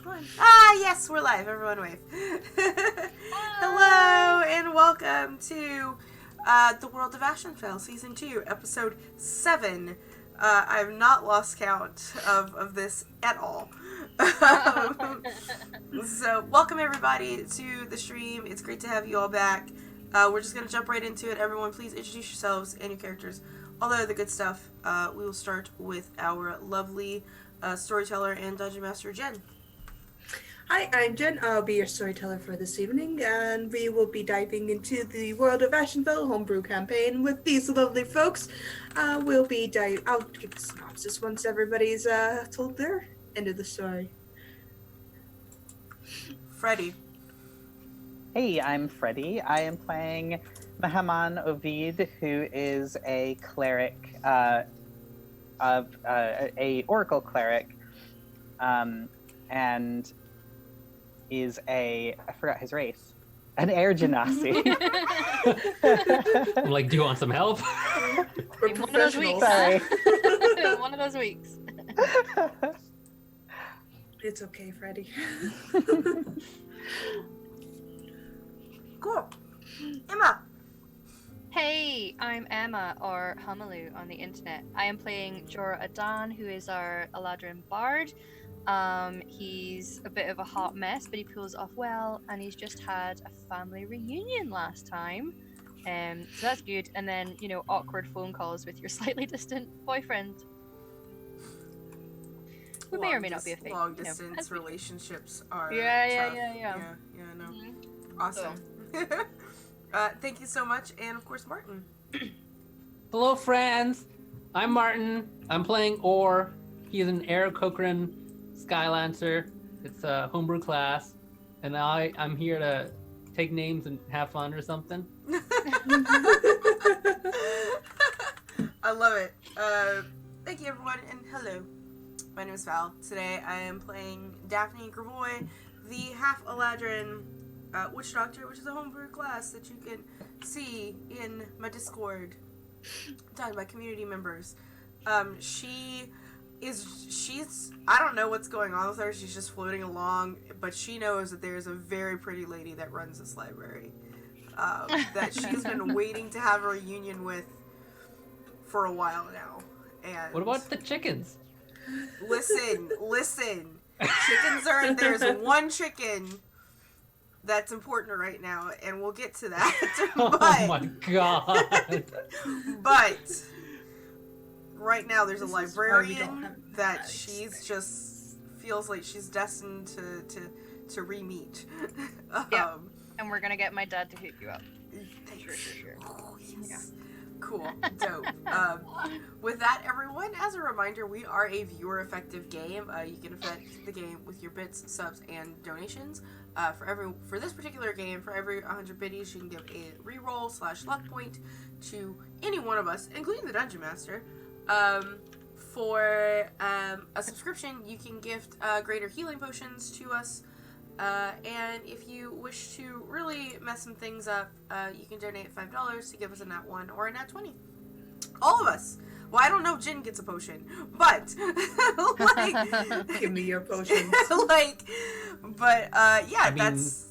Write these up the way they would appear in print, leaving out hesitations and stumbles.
One. Ah, yes, we're live. Everyone wave. Hello, and welcome to The World of Ashenfell, Season 2, Episode 7. I have not lost count of this at all. So, welcome everybody to the stream. It's great to have you all back. We're just going to jump right into it. Everyone, please introduce yourselves and your characters. All the other good stuff. We will start with our lovely storyteller and dungeon master, Jen. Hi, I'm Jen. I'll be your storyteller for this evening, and we will be diving into the World of Ashenfell homebrew campaign with these lovely folks. I'll give the synopsis once everybody's told their end of the story. Freddie. Hey, I'm Freddie. I am playing Mahaman Ovid, who is a cleric a oracle cleric, and is I forgot his race, an air genasi. I'm like, do you want some help? We're One of those weeks. Sorry. One of those weeks. It's okay, Freddie. Cool. Emma. Hey, I'm Emma, or Humalu on the internet. I am playing Jorah Adan, who is our Eladrin bard. He's a bit of a hot mess, but he pulls off well, and he's just had a family reunion last time. So that's good. And then, awkward phone calls with your slightly distant boyfriend. Who may or may not be a thing. Long distance relationships are Yeah. tough. Yeah, no. Mm-hmm. Awesome. Thank you so much, and of course, Martin. Hello, friends. I'm Martin. I'm playing Orr. He's an Air Cochrane Skylancer. It's a homebrew class, and I'm here to take names and have fun or something. I love it. Thank you, everyone, and hello. My name is Val. Today, I am playing Daphne Gravoy, the half Eladrin Witch Doctor, which is a homebrew class that you can see in my Discord, done by community members. She's I don't know what's going on with her. She's just floating along, but she knows that there's a very pretty lady that runs this library that she's been waiting to have a reunion with for a while now. And What about the chickens? listen. Chickens are there's one chicken that's important right now, and we'll get to that. Oh my god. But right now there's a This is why we don't librarian have that bags. she's just feels like she's destined to re-meet. Yeah. And we're gonna get my dad to hook you up. Thanks. Sure. Oh, yes. Cool. Dope. With that, everyone, as a reminder, we are a viewer-effective game. You can affect the game with your bits, subs, and donations. For this particular game, for every 100 biddies, you can give a reroll / luck point to any one of us, including the Dungeon Master. For a subscription, you can gift greater healing potions to us. And if you wish to really mess some things up, you can donate $5 to give us a nat 1 or a nat 20. All of us. Well, I don't know if Jin gets a potion, but Give me your potions. That's.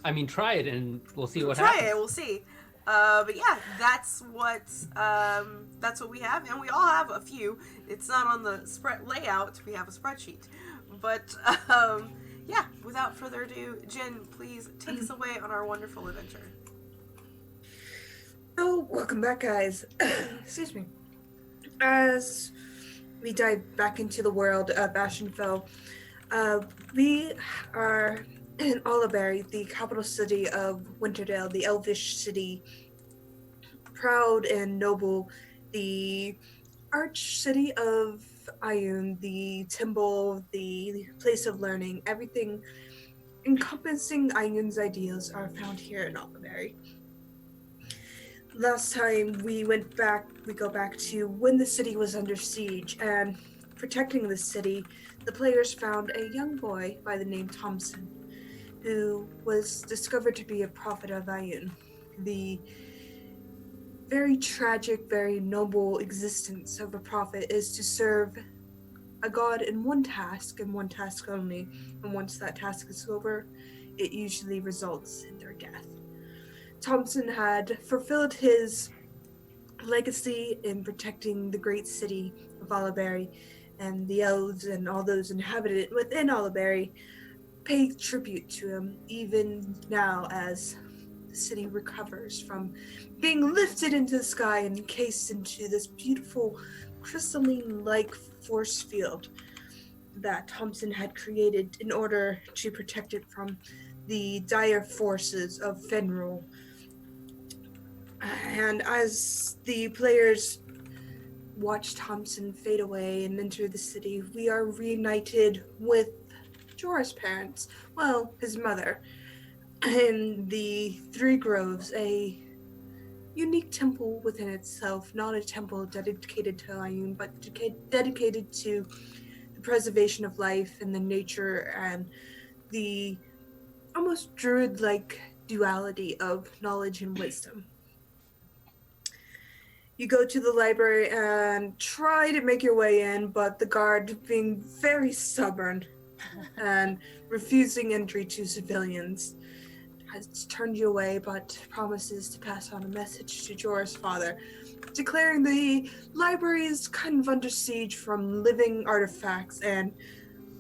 I mean, try it and we'll see what Try happens. it, we'll see. But yeah, that's what we have, and we all have a few. It's not on the spread layout. We have a spreadsheet, but yeah. Without further ado, Jen, please take us away on our wonderful adventure. Oh, welcome back, guys. Excuse me. As we dive back into the world of Ashenfell, we are in Oliberry, the capital city of Winterdale, the elvish city, proud and noble, the arch city of Ioun, the temple, the place of learning, everything encompassing Ioun's ideals are found here in Oliberry. Last time we go back to when the city was under siege, and protecting the city, the players found a young boy by the name Thompson, who was discovered to be a prophet of Ioun. The very tragic, very noble existence of a prophet is to serve a god in one task and one task only, and once that task is over, it usually results in their death. Thompson had fulfilled his legacy in protecting the great city of Oliberry, and the elves and all those inhabited within Oliberry pay tribute to him even now as the city recovers from being lifted into the sky and encased into this beautiful crystalline-like force field that Thompson had created in order to protect it from the dire forces of Fenril. And as the players watch Thompson fade away and enter the city, we are reunited with Jorah's parents, well, his mother, in the Three Groves, a unique temple within itself, not a temple dedicated to Ayun, but dedicated to the preservation of life and the nature and the almost druid-like duality of knowledge and wisdom. You go to the library and try to make your way in, but the guard, being very stubborn and refusing entry to civilians, has turned you away, but promises to pass on a message to Jorah's father, declaring the library is kind of under siege from living artifacts and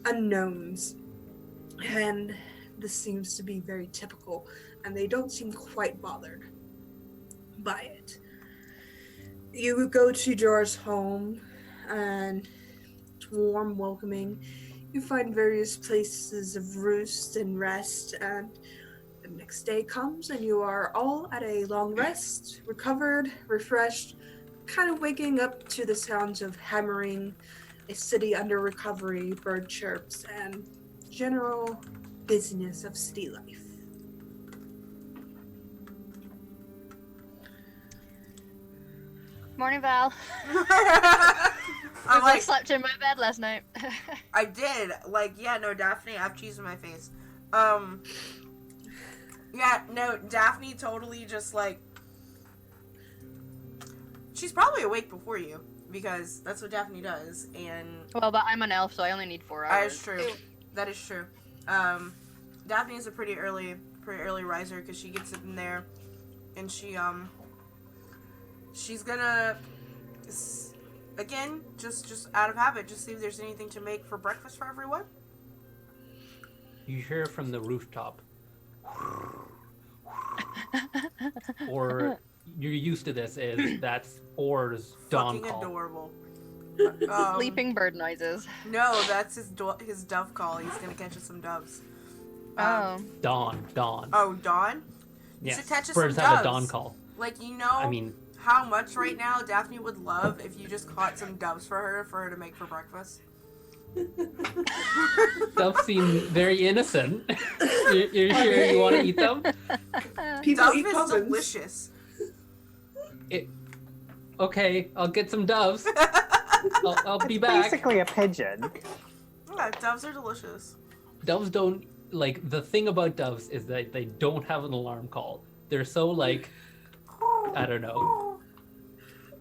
unknowns. And this seems to be very typical, and they don't seem quite bothered by it. You go to Jorah's home, and it's warm, welcoming. You find various places of roost and rest, and the next day comes, and you are all at a long rest, recovered, refreshed, kind of waking up to the sounds of hammering, a city under recovery, bird chirps, and general busyness of city life. Morning, Val. I'm I like, slept in my bed last night. I did. Like, yeah, no, Daphne, I have cheese in my face. Yeah, no, Daphne totally just, like, she's probably awake before you, because that's what Daphne does, and... Well, but I'm an elf, so I only need 4 hours. That is true. That is true. Daphne is a pretty early riser, because she gets in there, and she's gonna, again, just out of habit, just see if there's anything to make for breakfast for everyone. You hear from the rooftop. Or you're used to this, that's Orr's dawn Fucking call. adorable. Sleeping bird noises. No, that's his dove call. He's gonna catch us some doves. Dawn. Oh, dawn? You Yes, should catch us birds some have doves. a dawn call. Like, you know I mean, how much right now Daphne would love if you just caught some doves for her to make for breakfast? doves seem very innocent. You're sure you want to eat them? People Dove eat is pumpkins. delicious. Okay, I'll get some doves. I'll be It's back. basically a pigeon. Yeah, doves are delicious. Doves don't, like, the thing about doves is that they don't have an alarm call. They're so, like, I don't know.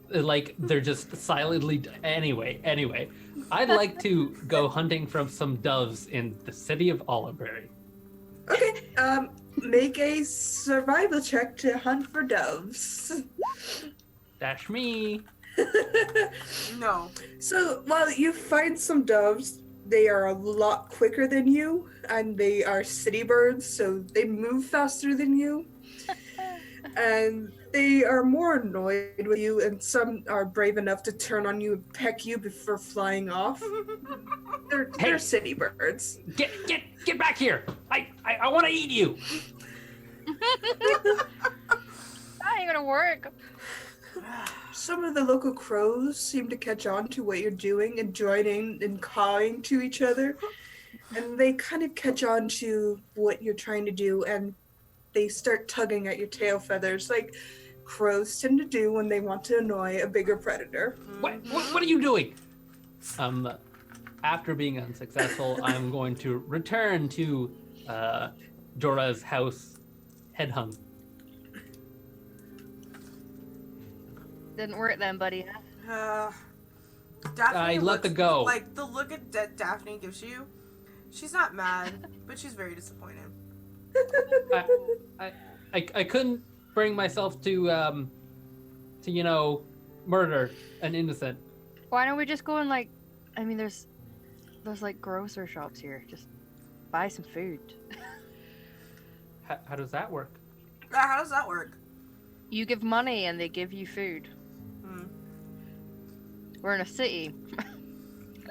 Like, they're just silently... Anyway. I'd like to go hunting from some doves in the city of Oliberry. Okay, make a survival check to hunt for doves. Dash me. No. So, while you find some doves, they are a lot quicker than you, and they are city birds, so they move faster than you. And they are more annoyed with you, and some are brave enough to turn on you and peck you before flying off. They're city birds. Get back here! I want to eat you! That ain't gonna work. Some of the local crows seem to catch on to what you're doing and join in and cawing to each other. And they kind of catch on to what you're trying to do, and they start tugging at your tail feathers like crows tend to do when they want to annoy a bigger predator. What are you doing? After being unsuccessful, I'm going to return to Jorah's house, headhunt. Didn't work then, buddy. Daphne I let the go. Like, the look that Daphne gives you, she's not mad, but she's very disappointed. I couldn't bring myself to murder an innocent. Why don't we just go and like, I mean, there's like grocer shops here. Just buy some food. How does that work? How does that work? You give money and they give you food. Hmm. We're in a city.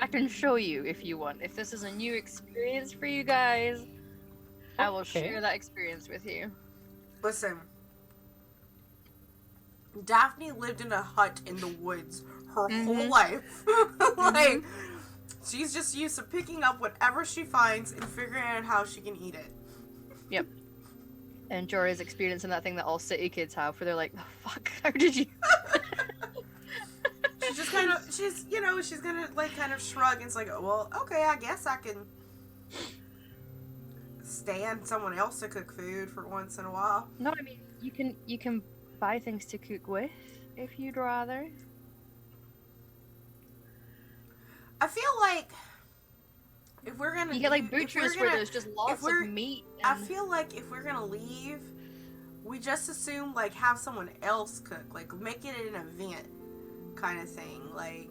I can show you if you want. If this is a new experience for you guys, I will Okay. share that experience with you. Listen. Daphne lived in a hut in the woods her whole life. Like, she's just used to picking up whatever she finds and figuring out how she can eat it. Yep. And Jorah's experiencing that thing that all city kids have, where they're like, "The fuck? How did you?" She's just kind of, she's gonna, like, kind of shrug and it's like, well, okay, I guess I can stand someone else to cook food for once in a while. No, I mean you can buy things to cook with if you'd rather. I feel like if we're gonna You get like if we're butchers where gonna- there's just lots we're- of meat. I and- feel like if we're gonna leave, we just assume, like, have someone else cook, like, make it an event kind of thing. Like,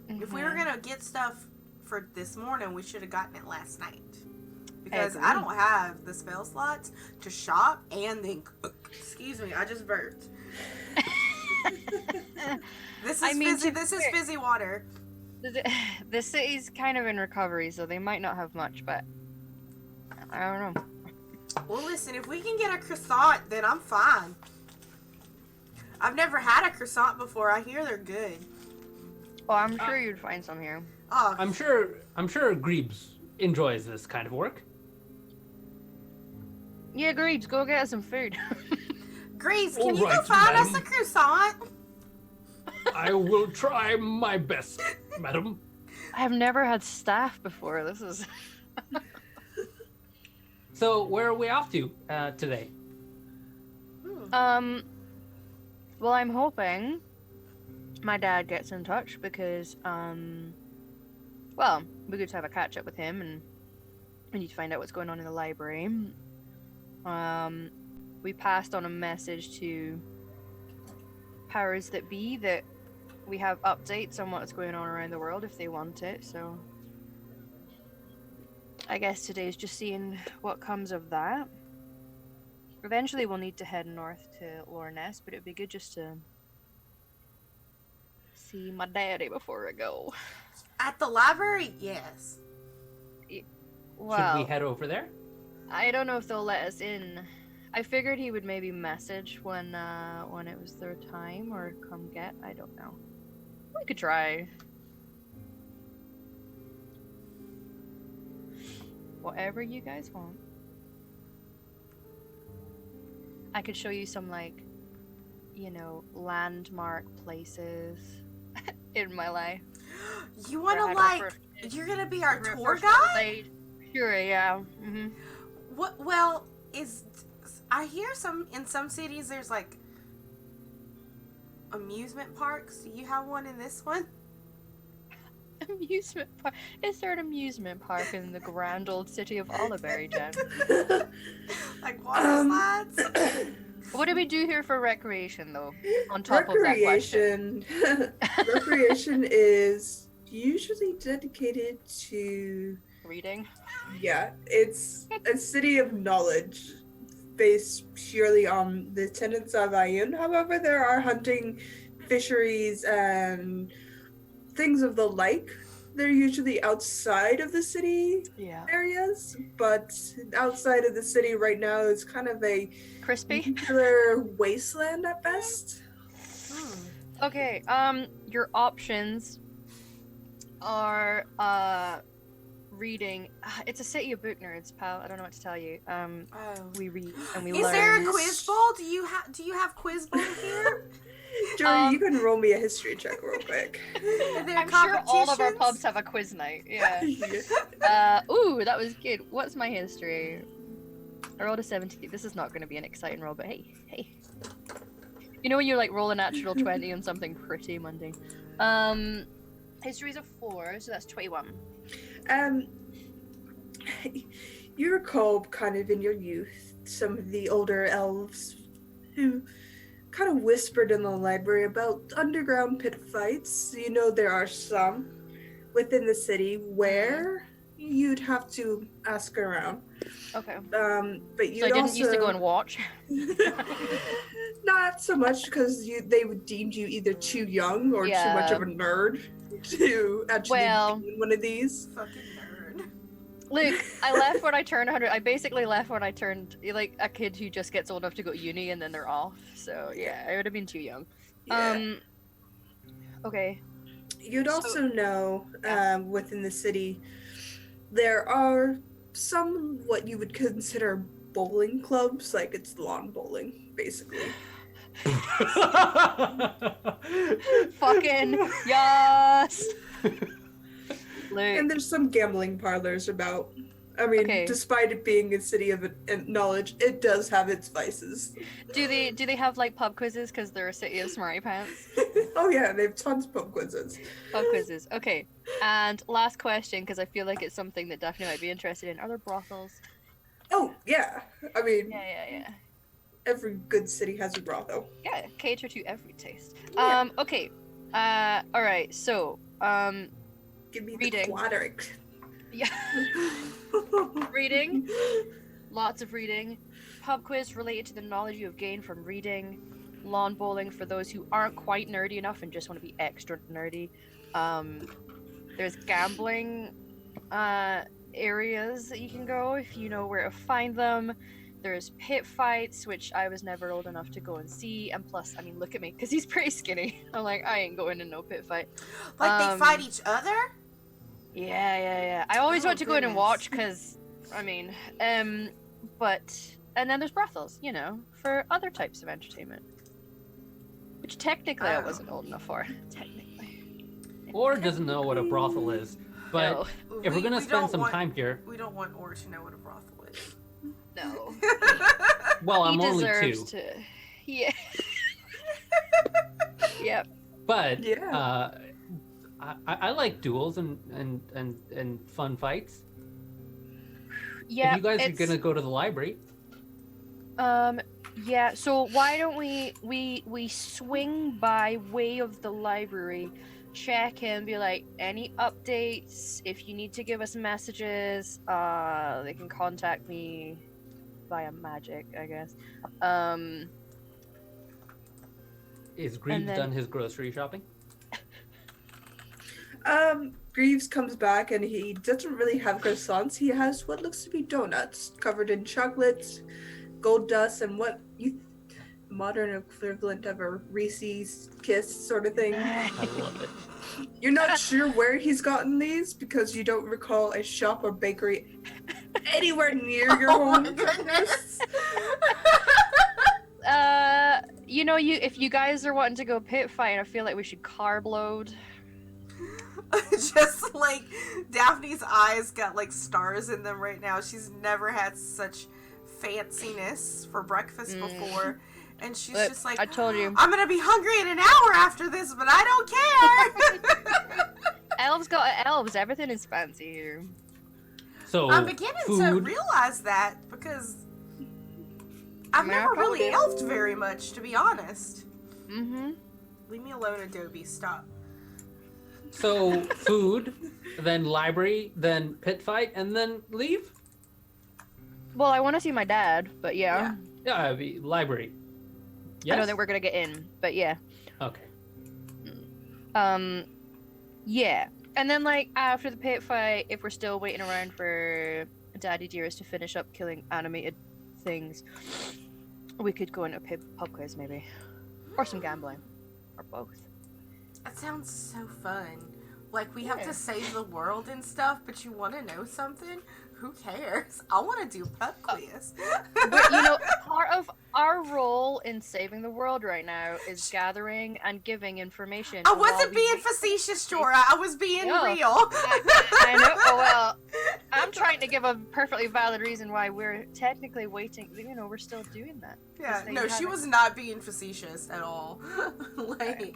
if we were Mhm. gonna get stuff for this morning, we should have gotten it last night. Because agree. I don't have the spell slots to shop and then cook. Excuse me, I just burped. This is I mean, fizzy. to be This is fair- fizzy water. The city's kind of in recovery, so they might not have much, but I don't know. Well, listen, if we can get a croissant, then I'm fine. I've never had a croissant before. I hear they're good. Oh, I'm sure you'd find some here. Oh, I'm sure Greebs enjoys this kind of work. Yeah, Greaves, go get us some food. Grace, can All you go right, find us a madam. croissant? I will try my best, madam. I've never had staff before. This is. So where are we off to today? Well, I'm hoping my dad gets in touch because, well, we could have a catch up with him and we need to find out what's going on in the library. We passed on a message to powers that be that we have updates on what's going on around the world if they want it, so I guess today's just seeing what comes of that. Eventually we'll need to head north to Loreness, but it'd be good just to see my daddy before I go. At the library? Yes. Well, Should we head over there? I don't know if they'll let us in. I figured he would maybe message when it was their time or come get. I don't know. We could try. Whatever you guys want. I could show you some, like, landmark places in my life. You want Where I to, had our like, first- you're going to be our Where tour first guide? laid. Sure, yeah. What? Well, I hear in some cities there's, like, amusement parks. Do you have one in this one? Amusement park. Is there an amusement park in the grand old city of Oliberry, Jen? Like water slides? What do we do here for recreation, though? On top of that question. Recreation is usually dedicated to, Reading. yeah, it's a city of knowledge based purely on the tenets of Ayun. However, there are hunting, fisheries, and things of the like. They're usually outside of the city Yeah. areas, but outside of the city right now is kind of a Crispy. nuclear wasteland at best. Okay, your options are reading. It's a city of book nerds, pal. I don't know what to tell you. Oh. We read and we Is learn. there a quiz bowl? Do you have quiz bowl here? Jory, you can roll me a history check real quick. Are there I'm sure all of our competitions? pubs have a quiz night. Yeah. Yeah. Ooh, that was good. What's my history? I rolled a 17. This is not going to be an exciting roll, but hey. You know when you like roll a natural 20 on something pretty mundane. History's a 4, so that's 21. Um, you recall kind of in your youth some of the older elves who kind of whispered in the library about underground pit fights. You know, there are some within the city where you'd have to ask around. Okay. But you'd So I didn't also used to go and watch. not so much because they would deem you either too young or too much Yeah. of a nerd to actually Well- be in one of these. Fucking nerd. Look, I left when I turned 100. I basically left when I turned like a kid who just gets old enough to go to uni and then they're off. So yeah, I would have been too young. Yeah. Okay. You'd So- also know within the city there are some what you would consider bowling clubs, like it's lawn bowling, basically. Fucking yes. Luke. And there's some gambling parlors about. I mean, Okay. despite it being a city of knowledge, it does have its vices. Do they have like pub quizzes because they're a city of smarty pants? Oh yeah, they have tons of pub quizzes. Pub quizzes. Okay. And last question, because I feel like it's something that Daphne might be interested in. Are there brothels? Oh yeah, I mean, Yeah. every good city has a brothel. Yeah, cater to every taste. Yeah. Okay. All right. So, Give me reading. the quadric. yeah, reading. Lots of reading. Pub quiz related to the knowledge you have gained from reading. Lawn bowling for those who aren't quite nerdy enough and just want to be extra nerdy. There's gambling areas that you can go if you know where to find them. There's pit fights, which I was never old enough to go and see. And plus, I mean, look at me, because he's pretty skinny. I'm like, I ain't going to no pit fight. Like they fight each other? Yeah. I always Oh, want to go in and goodness. watch, because, I mean, but, and then there's brothels, you know, for other types of entertainment. Which technically I Oh. wasn't old enough for. Technically. Or doesn't know what a brothel is. But No. if we're gonna We spend don't some want- time here, We don't want Or to know what a brothel is. No. well, I'm he only deserves 2. to. Yeah. Yep. But Yeah. I like duels and fun fights. Yeah. If you guys are it's- gonna go to the library, Yeah, so why don't we swing by way of the library, check in, be like, any updates? If you need to give us messages, they can contact me via magic, I guess. is Greaves then- done his grocery shopping? Greaves comes back and he doesn't really have croissants. He has what looks to be donuts covered in chocolates, gold dust, and what you modern equivalent of a Reese's Kiss sort of thing. I love it. You're not sure where he's gotten these because you don't recall a shop or bakery anywhere near your Oh my home. goodness. You know, if you guys are wanting to go pit fight, I feel like we should carb load. Just like Daphne's eyes got like stars in them right now. She's never had such fanciness for breakfast before. And she's Look, just like, I told you. I'm gonna be hungry in an hour after this, but I don't care. Elves got elves. Everything is fancy here. So I'm beginning to food. realize that because I've Man, I never really probably- elfed very much, to be honest. Mm-hmm. Leave me alone, Adobe. Stop. So food, then library, then pit fight, and then leave. Well, I want to see my dad, but yeah. Yeah, it'd be library. I Yes. don't think we're gonna get in, but yeah. Okay. Yeah. And then, like, after the pit fight, if we're still waiting around for Daddy Dearest to finish up killing animated things, we could go into a pub quiz, maybe. Or some gambling. Or both. That sounds so fun. Like, we have Yeah. to save the world and stuff, but you want to know something? Who cares? I want to do pub quiz. But, you know, part of our role in saving the world right now is gathering and giving information. I while wasn't we being wait- facetious, Jorah. I was being Yeah. real. I know. Oh, well, I'm trying to give a perfectly valid reason why we're technically waiting. You know, we're still doing that. Yeah, they no, she haven't- was not being facetious at all. Like,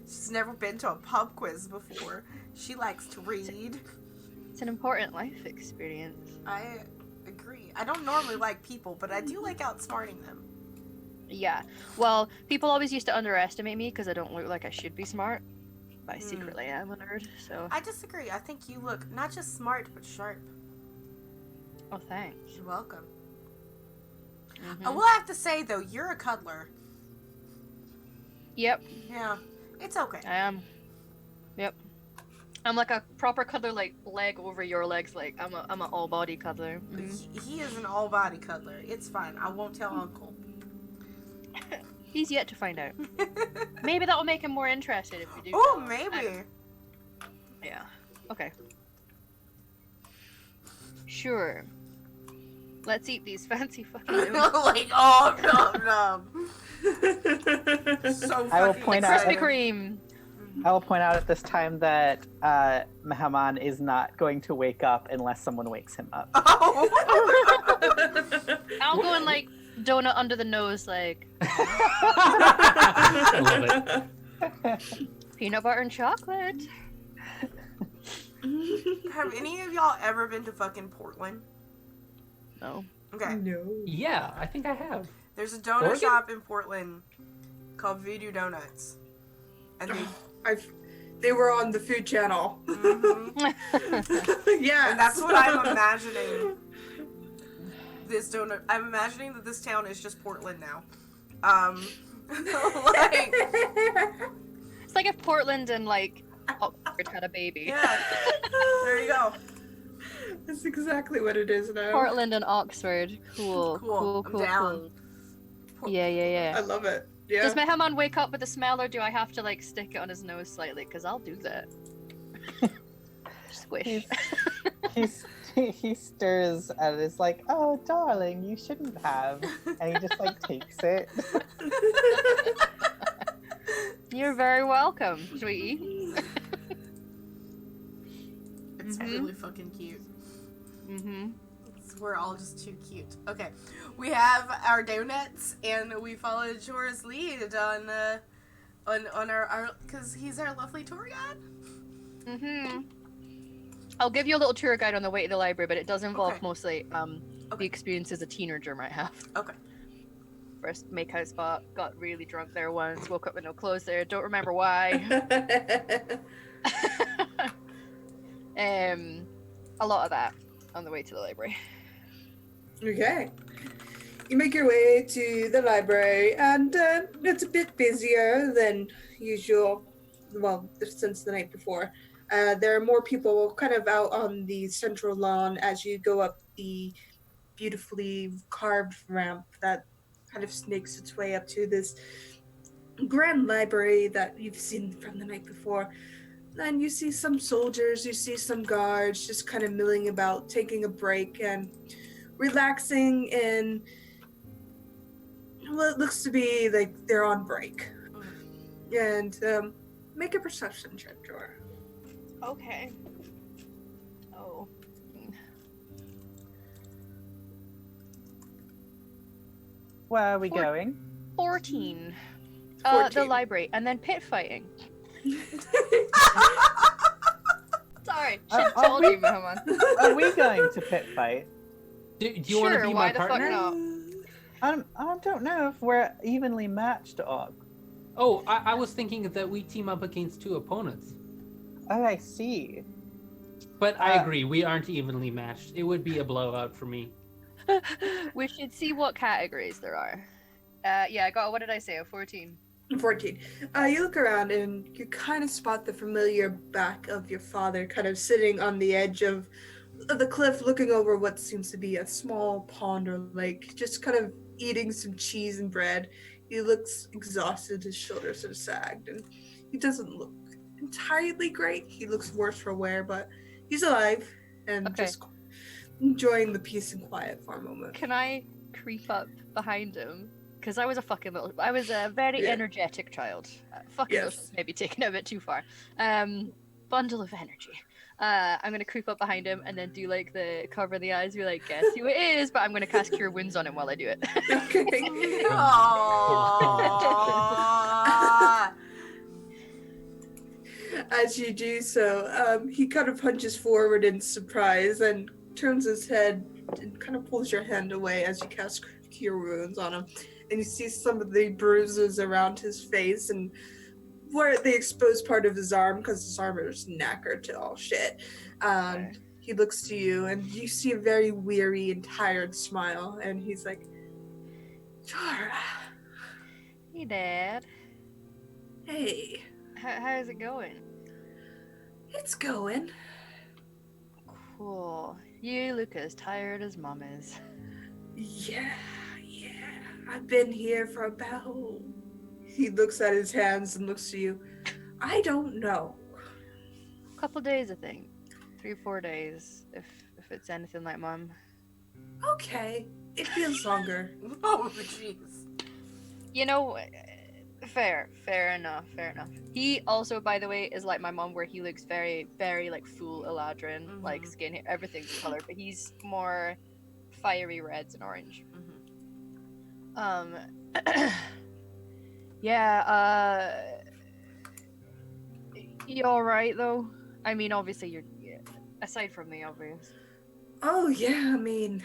She's never been to a pub quiz before. She likes to read. It's an important life experience. I agree. I don't normally like people, but I do like outsmarting them. Yeah. Well, people always used to underestimate me because I don't look like I should be smart. But I secretly am a nerd, so... I disagree. I think you look not just smart, but sharp. Oh, thanks. You're welcome. Mhm. I will have to say, though, you're a cuddler. Yep, Yeah. It's okay. I am. Yep. I'm like a proper cuddler, like leg over your legs. Like I'm an all body cuddler. He is an all-body cuddler. It's fine. I won't tell Uncle. He's yet to find out. Maybe that will make him more interested if we do. Oh, tell him. maybe. Yeah. Okay. Sure. Let's eat these fancy fucking noodles. Like, oh, no. So I will fucking point out- Krispy Kreme. I will point out at this time that Mehaman is not going to wake up unless someone wakes him up. Oh. I'll go and like donut under the nose, like I love it. peanut butter and chocolate. Have any of y'all ever been to fucking Portland? No. Okay. No. Yeah, I think I have. There's a donut Oregon? shop in Portland called Voodoo Donuts. And They were on the Food Channel. Yeah. And that's what I'm imagining. This donut. I'm imagining that this town is just Portland now. Like, It's like if Portland and like Oxford had a baby. yeah. There you go. That's exactly what it is now. Portland and Oxford. Cool. Cool. I'm down. Yeah, yeah, I yeah. love it. Yeah. Does Mehaman wake up with a smell, or do I have to like stick it on his nose slightly? Because I'll do that. Squish. He stirs and is like, "Oh, darling, you shouldn't have," and he just like takes it. You're very welcome, sweetie. It's really fucking cute. Mm-hmm. We're all just too cute. Okay, we have our donuts, and we followed Jorah's lead on our because he's our lovely tour guide. Mm-hmm. I'll give you a little tour guide on the way to the library, but it does involve Okay. mostly the experiences a teenager might have. Okay. First makeout spot, got really drunk there once, woke up with no clothes there, don't remember why. A lot of that on the way to the library. Okay. You make your way to the library, and it's a bit busier than usual. Well, since the night before. There are more people kind of out on the central lawn as you go up the beautifully carved ramp that kind of snakes its way up to this grand library that you've seen from the night before. And you see some soldiers, you see some guards just kind of milling about, taking a break and relaxing in what looks to be like they're on break. And make a perception check, Jorah. Okay. Oh. Where are we going? 14. The 14. library, and then pit fighting. Sorry, should Are have told we- you, Mohammed. Are we going to pit fight? Do you want to Sure, be why my the fuck partner? not? I don't know if we're evenly matched, Og. Oh, I was thinking that we team up against two opponents. Oh, I see. But I agree, we aren't evenly matched. It would be a blowout for me. We should see what categories there are. Yeah, I got, what did I say, a 14? 14. You look around and you kind of spot the familiar back of your father kind of sitting on the edge of the cliff looking over what seems to be a small pond or lake, just kind of eating some cheese and bread. He looks exhausted, his shoulders are sagged, and he doesn't look entirely great. He looks worse for wear, but he's alive and Okay. just enjoying the peace and quiet for a moment. Can I creep up behind him? Because I was a very Yeah. energetic child. Fucking Yes. maybe taken it a bit too far. Bundle of energy. I'm gonna creep up behind him and then do like the cover the eyes, be like, guess who it is? But I'm gonna cast Cure Wounds on him while I do it. Okay. Aww. As you do so, he kind of punches forward in surprise and turns his head and kind of pulls your hand away as you cast Cure Wounds on him. And you see some of the bruises around his face and where the exposed part of his arm, because his arm is knackered to all shit. Okay. He looks to you and you see a very weary and tired smile. And he's like, Jara, Hey, Dad. hey, How's it going? it's going. Cool. You look as tired as Mom is. Yeah. I've been here for about. He looks at his hands and looks to you. I don't know. Couple days, I think. 3 or 4 days, if it's anything like Mom. Okay. It feels longer. Oh, jeez. You know, fair enough. He also, by the way, is like my mom, where he looks very, very like full Eladrin, like skin, hair, everything's color, but he's more fiery reds and orange. Yeah. You all right though? I mean, obviously you're. Aside from the obvious. Oh, yeah, I mean,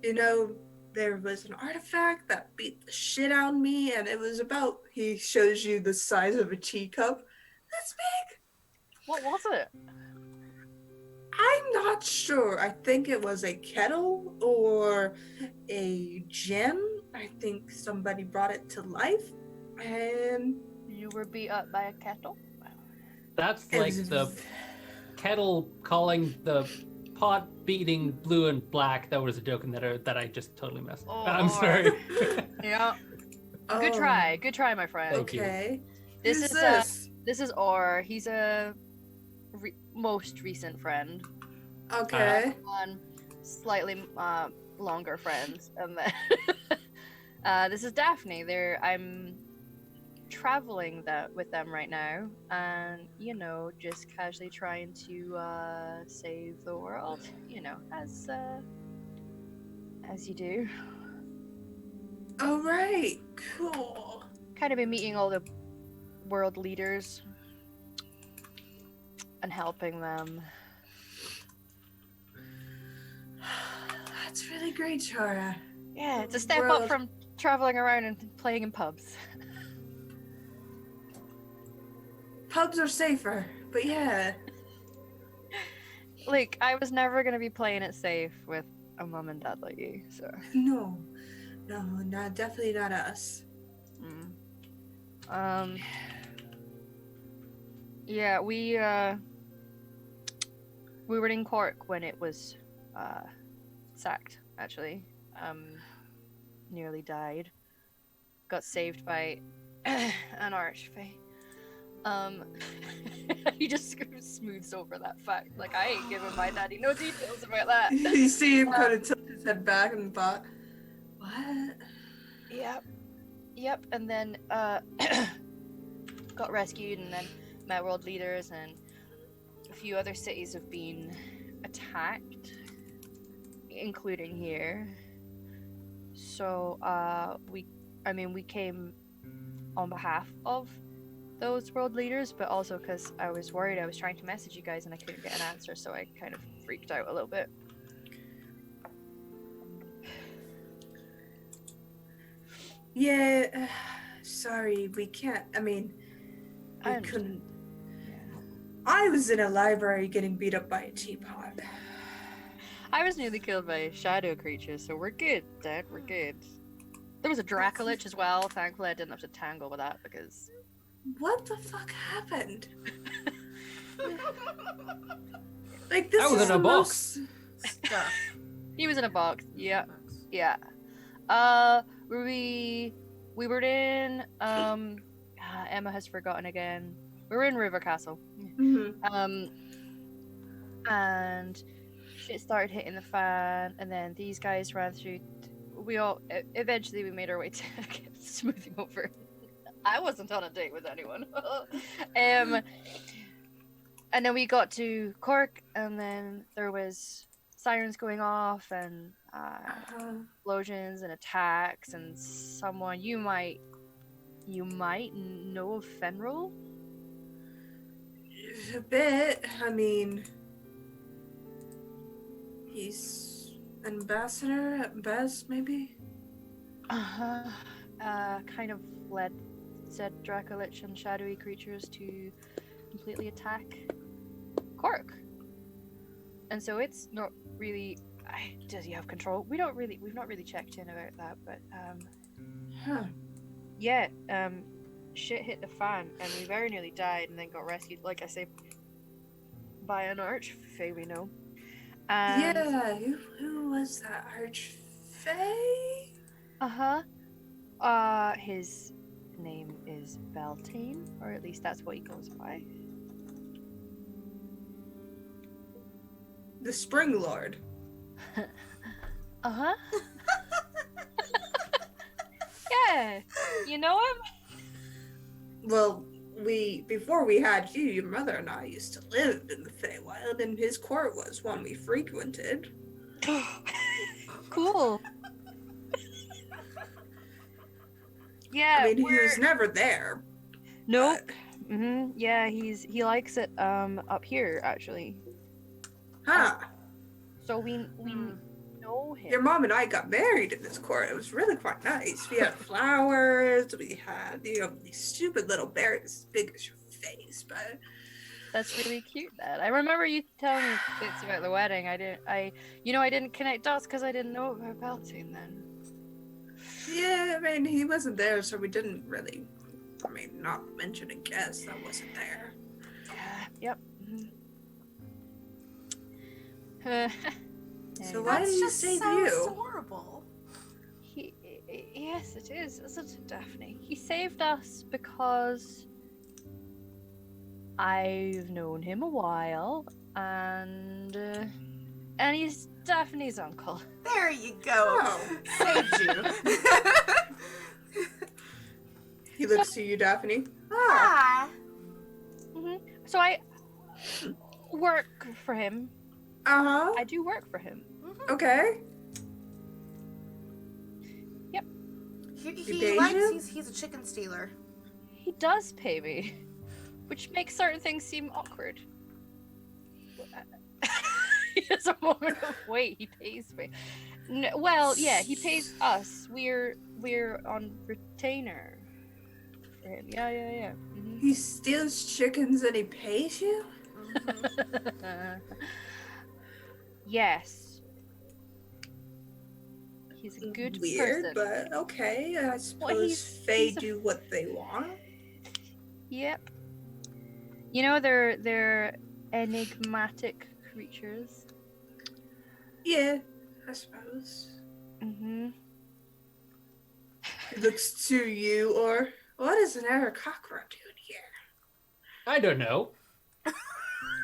you know, there was an artifact that beat the shit out of me, and it was about. He shows you the size of a teacup. That's big. What was it? I'm not sure. I think it was a kettle or a gem. I think somebody brought it to life. And You were beat up by a kettle? That's it like was- the kettle calling the pot beating blue and black. That was a joke that I just totally missed. Oh, I'm Lord. sorry. Yeah. Good try, my friend. Thank you. Okay. This Who's is this is Or. He's a most recent friend. Okay. One slightly longer friends, and then this is Daphne. I'm traveling with them right now, and just casually trying to save the world. As you do. All right. Cool. Kind of been meeting all the world leaders and helping them. That's really great, Chara. Yeah, it's a step up World- from traveling around and playing in pubs. Pubs are safer, but yeah. Like, I was never gonna be playing it safe with a mom and dad like you, so. No, definitely not us. Yeah, we were in Cork when it was sacked, actually. Nearly died. Got saved by an archfey. He just smooths over that fact. Like, I ain't giving my daddy no details about that. You see him kind of tilt his head back and thought, what? Yep, and then got rescued, and then met world leaders, and a few other cities have been attacked, including here. So we came on behalf of those world leaders, but also because I was worried. I was trying to message you guys and I couldn't get an answer, so I kind of freaked out a little bit. Yeah, sorry, we can't. I mean, I we understand. couldn't. I was in a library getting beat up by a teapot. I was nearly killed by a shadow creature, so we're good, Dad. We're good. There was a Dracolich as well. Thankfully, I didn't have to tangle with that because. What the fuck happened? Like, this I was is in a the box. Stuff. He was in a box. Yeah. We were in Emma has forgotten again. We were in River Castle. Mhm. And shit started hitting the fan, and then these guys ran through. Eventually we made our way to smoothing over. I wasn't on a date with anyone. And then we got to Cork, and then there was sirens going off, and explosions and attacks, and someone you might know of Fenril. A bit. I mean, he's ambassador at best, maybe? Uh-huh. Kind of led said Dracolich and shadowy creatures to completely attack Cork. And so it's not really. Does he have control? We've not really checked in about that, but Huh. yeah, shit hit the fan, and we very nearly died, and then got rescued. Like I say, by an archfey we know. And Yeah, who was that archfey? his name is Beltane, or at least that's what he goes by. The Spring Lord. Uh-huh. Yeah, you know him? Well, before we had you, your mother and I used to live in the Feywild, and his court was one we frequented. Cool. Yeah, I mean, he was never there. nope. but- Yeah, he likes it up here actually. Huh. So we know him. Your mom and I got married in this court. It was really quite nice. We had flowers. We had, these stupid little berries as big as your face. But That's really cute. That I remember you telling me bits about the wedding. I didn't connect dots because I didn't know about Beltane then. yeah, I mean, he wasn't there, so we didn't really. I mean, not mention a guest that wasn't there. Yep. So why That's did he just save so you? horrible. Yes, it is, isn't it, Daphne? He saved us because I've known him a while, and he's Daphne's uncle. There you go. Oh. Saved you. He looks to you, Daphne. Ah, Ah. So I work for him. uh-huh. I do work for him. Okay. He pays likes. you? He's a chicken stealer. He does pay me, which makes certain things seem awkward. He has a moment of wait. He pays me. No, well, yeah, he pays us. We're on retainer for him. Yeah. Mhm. He steals chickens and he pays you? Mhm. Yes. He's a good Weird, person. but okay. I suppose Fae he's a- do what they want. Yep. You know they're enigmatic creatures. Yeah, I suppose. Mm-hmm. He looks to you, or what is an Aarakocra doing here? I don't know.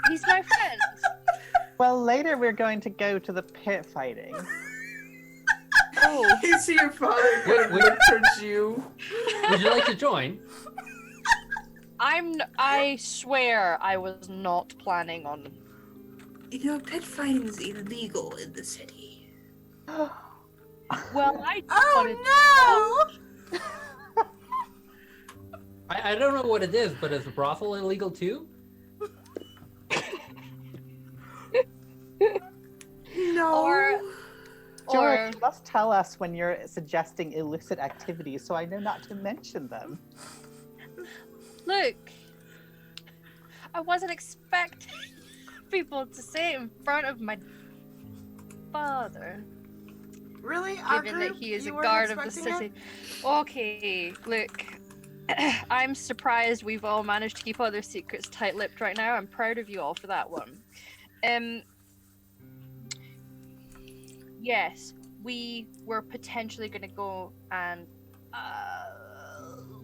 He's my friend. Well, later we're going to go to the pit fighting. Oh. You see your father Wait. look towards you. Would you like to join? I swear I was not planning on. Pit fighting's illegal in the city. Well, I just wanted. Oh no! I don't know what it is, but is a brothel illegal too? No. Or George, you must tell us when you're suggesting illicit activities so I know not to mention them. look, I wasn't expecting people to say it in front of my father, Really? Our given that group? he is You a weren't guard of the expecting city. Okay, look. I'm surprised we've all managed to keep all their secrets tight-lipped right now. I'm proud of you all for that one. Yes, we were potentially going to go and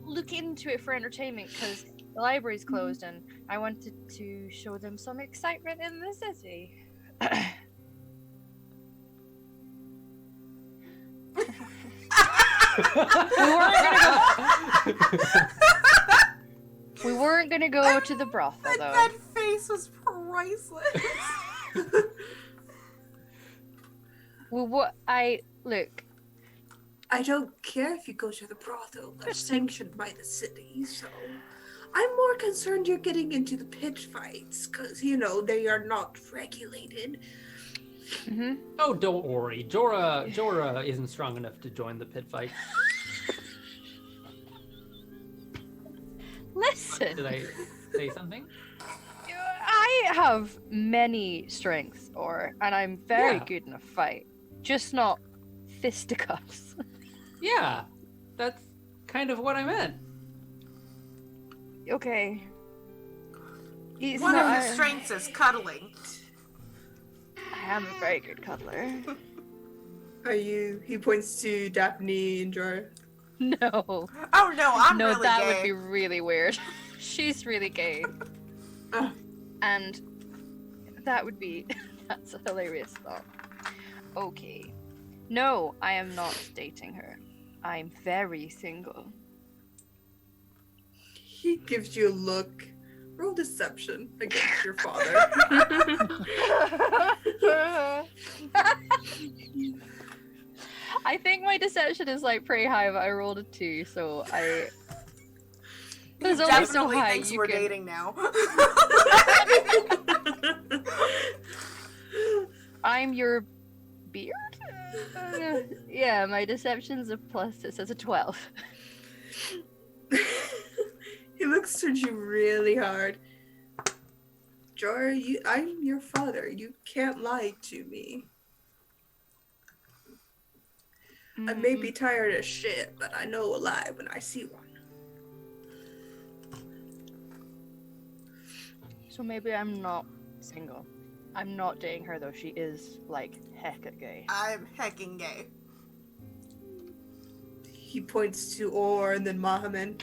look into it for entertainment because the library's closed and I wanted to show them some excitement in the city. We weren't gonna go to the brothel though. That face was priceless. Look. I don't care if you go to the brothel. They're sanctioned by the city, so I'm more concerned you're getting into the pit fights, because, you know, they are not regulated. Mm-hmm. Oh, don't worry. Jorah isn't strong enough to join the pit fight. Listen, Did I say something? I have many strengths, and I'm very Yeah. good in a fight. Just not fisticuffs. Yeah, that's kind of what I meant. Okay. He's One not, of his strengths is cuddling. I am a very good cuddler. He points to Daphne and Jorah. No. Oh no, I'm No, really that gay. would be really weird. She's really gay. Oh. And that would be... That's a hilarious thought. Okay. No, I am not dating her. I'm very single. He gives you a look. Roll deception against your father. I think my deception is like pretty high, but I rolled a 2, so I... He It's only so definitely high, thinks you we're can- dating now. I'm your beard? Yeah, my deception's a plus, it says a 12. He looks towards you really hard. Jorah, I'm your father. You can't lie to me. I may be tired as shit, but I know a lie when I see one. So maybe I'm not single. I'm not dating her though, she is like hecka gay. I'm hecking gay. He points to Or and then Mahaman.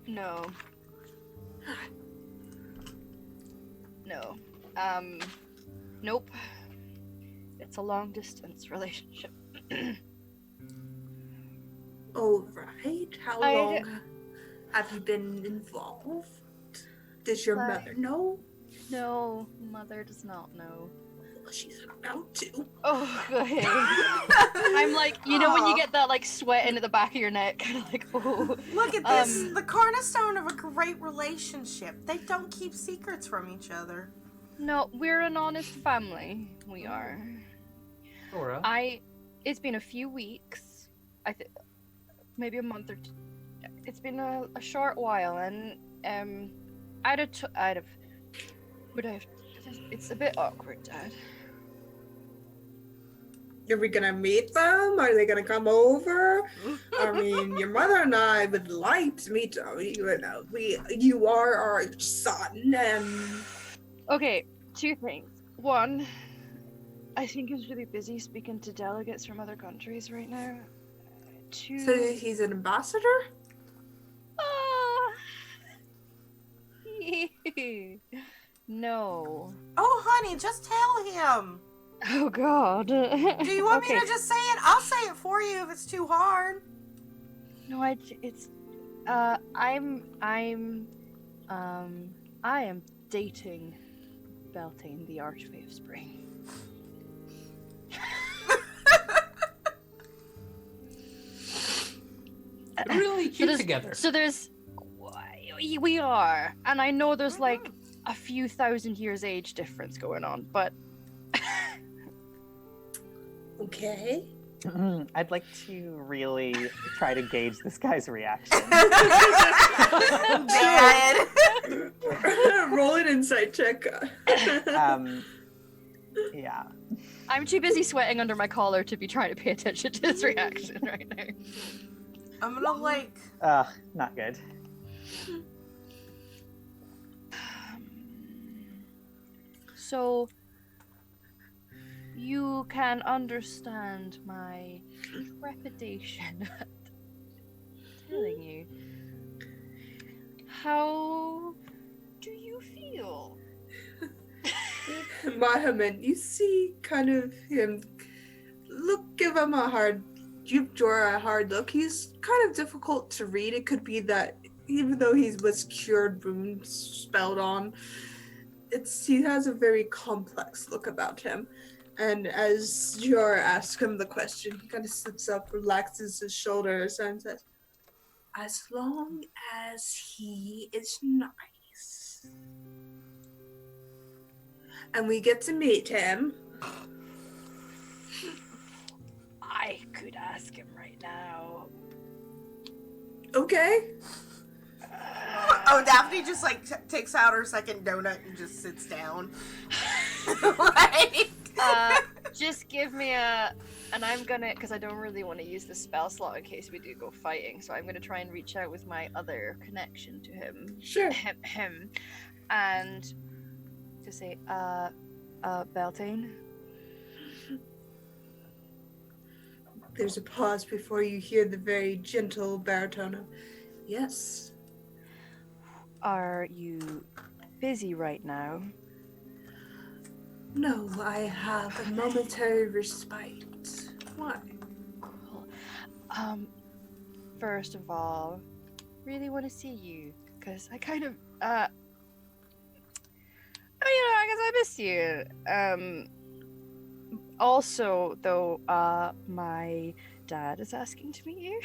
No. No. Nope. It's a long distance relationship. Oh, right. How I- long have you been involved? Does your mother know? No, mother does not know. Well, she's about to. Oh, good. I'm like, you know when you Aw. get that like sweat into the back of your neck, kind of like, oh. Look at this. The cornerstone of a great relationship. They don't keep secrets from each other. No, we're an honest family. We are. Jorah. It's been a few weeks. Maybe a month or two. It's been a short while, and it's a bit awkward, Dad. Are we gonna meet them? Are they gonna come over? I mean, your mother and I would like to meet them. You know, you are our son, and Okay, 2 things. One, I think he's really busy speaking to delegates from other countries right now. 2. so he's an ambassador. No. Oh, honey, just tell him. Oh God. Do you want me to just say it? I'll say it for you if it's too hard. No, I am dating Beltane, the Archfey of Spring. Really cute together. So we are, and I know there's like a few thousand years age difference going on, but Okay. I'd like to really try to gauge this guy's reaction. Dad. Roll an insight check. Yeah. I'm too busy sweating under my collar to be trying to pay attention to his reaction right now. I'm gonna like. Ugh, not good. So, you can understand my trepidation at telling you. How do you feel? Mahaman, you see kind of him give him give Jorah a hard look. He's kind of difficult to read. It could be that even though he was cured wounds spelled on, he has a very complex look about him. And as Jorah asks him the question, he kind of sits up, relaxes his shoulders, and says, as long as he is nice. And we get to meet him. I could ask him right now. Okay. Oh, Daphne just like takes out her second donut and just sits down. Like, Just give me and I'm gonna, because I don't really want to use the spell slot in case we do go fighting, so I'm gonna try and reach out with my other connection to him. Sure. Him. And to say, Beltane? There's a pause before you hear the very gentle baritone of, yes. Are you busy right now? No, I have a momentary respite. Why? Cool. First of all, really want to see you, because I kind of, I guess I miss you. Also, though, my dad is asking to meet you.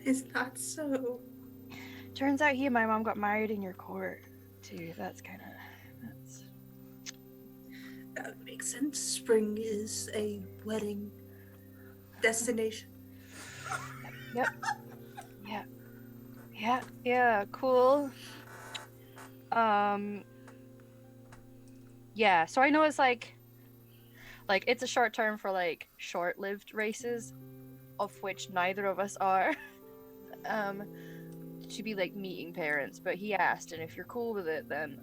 Is that so? Turns out he and my mom got married in your court, too. That's kind of, That would make sense. Spring is a wedding destination. Yep. Yeah, cool. Yeah, so I know it's like it's a short term for like short-lived races, of which neither of us are. To be like meeting parents, but he asked, and if you're cool with it, then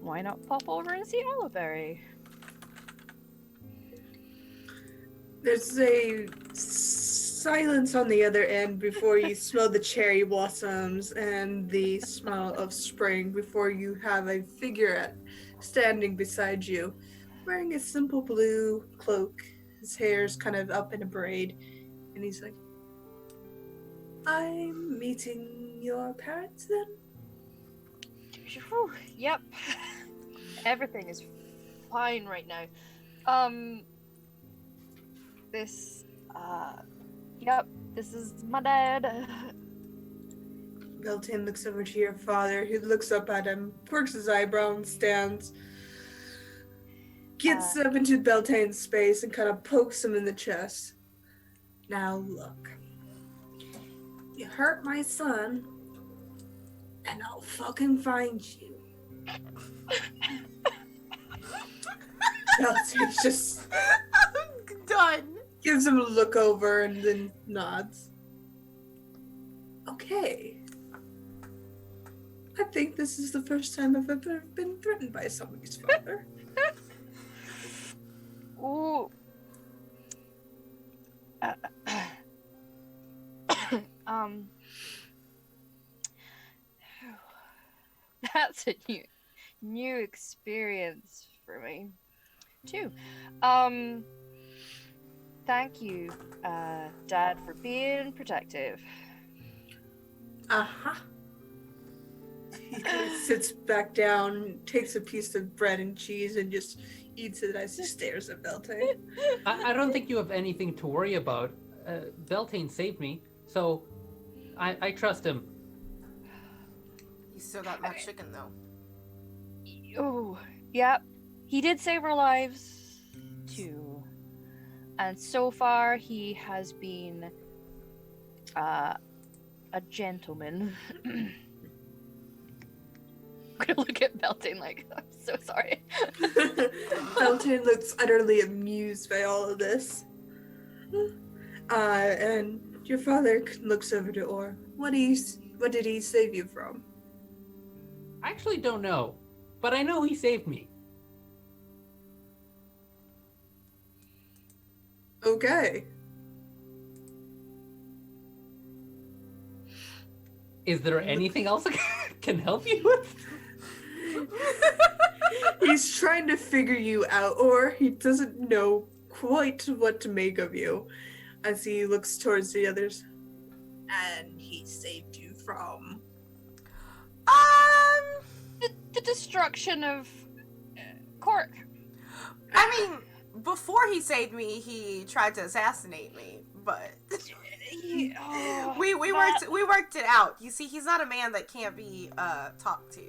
why not pop over and see Oliberry? There's a silence on the other end before you smell the cherry blossoms and the smell of spring before you have a figure standing beside you, wearing a simple blue cloak. His hair's kind of up in a braid, and he's like, I'm meeting your parents then? Whew, yep. Everything is fine right now. This is my dad. Beltane looks over to your father, who looks up at him, quirks his eyebrow and stands, gets up into Beltane's space and kind of pokes him in the chest. Now look. You hurt my son, and I'll fucking find you. Beltane just I'm done. gives him a look over and then nods. Okay. I think this is the first time I've ever been threatened by somebody's father. Ooh. That's a new experience for me too. Thank you, Dad, for being protective. Uh-huh. He kind of sits back down, takes a piece of bread and cheese, and just eats it as he stares at Beltane. I don't think you have anything to worry about. Beltane saved me, so I trust him. You still got that chicken though. Oh, yep. He did save our lives too. And so far, he has been a gentleman. I'm gonna look at Beltane like, I'm so sorry. Beltane looks utterly amused by all of this. And your father looks over to Orr. What did he save you from? I actually don't know, but I know he saved me. Okay. Is there anything else I can help you with? He's trying to figure you out, or he doesn't know quite what to make of you as he looks towards the others. And he saved you from... The destruction of Cork. I mean, before he saved me, he tried to assassinate me. But we worked it out. You see, he's not a man that can't be talked to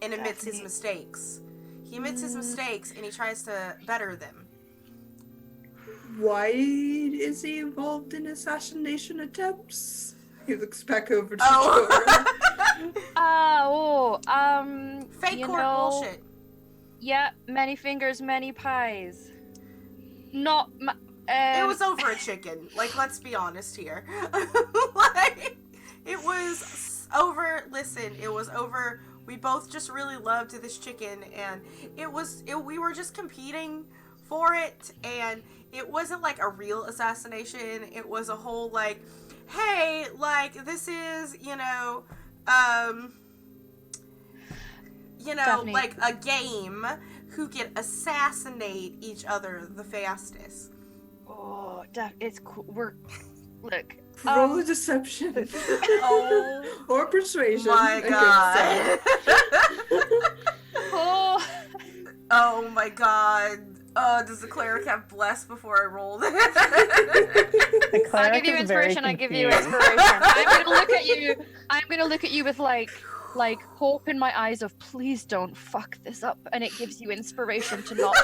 and admits his mistakes. He admits his mistakes and he tries to better them. Why is he involved in assassination attempts? He looks back over to Jorah. Fake court bullshit. Yeah, many fingers, many pies. Not it was over a chicken. Like, let's be honest here. Like, it was over. Listen, it was over. We both just really loved this chicken, and we were just competing for it, and it wasn't like a real assassination. It was a whole like, hey, like, this is, Definitely. like a game who can assassinate each other the fastest. Oh, it's cool. Look. Roll a deception. Or persuasion. My God. Oh my God. Oh, does the cleric have bless before I roll it? I'll give you inspiration. I'm gonna look at you. I'm gonna look at you with like hope in my eyes of please don't fuck this up, and it gives you inspiration to not.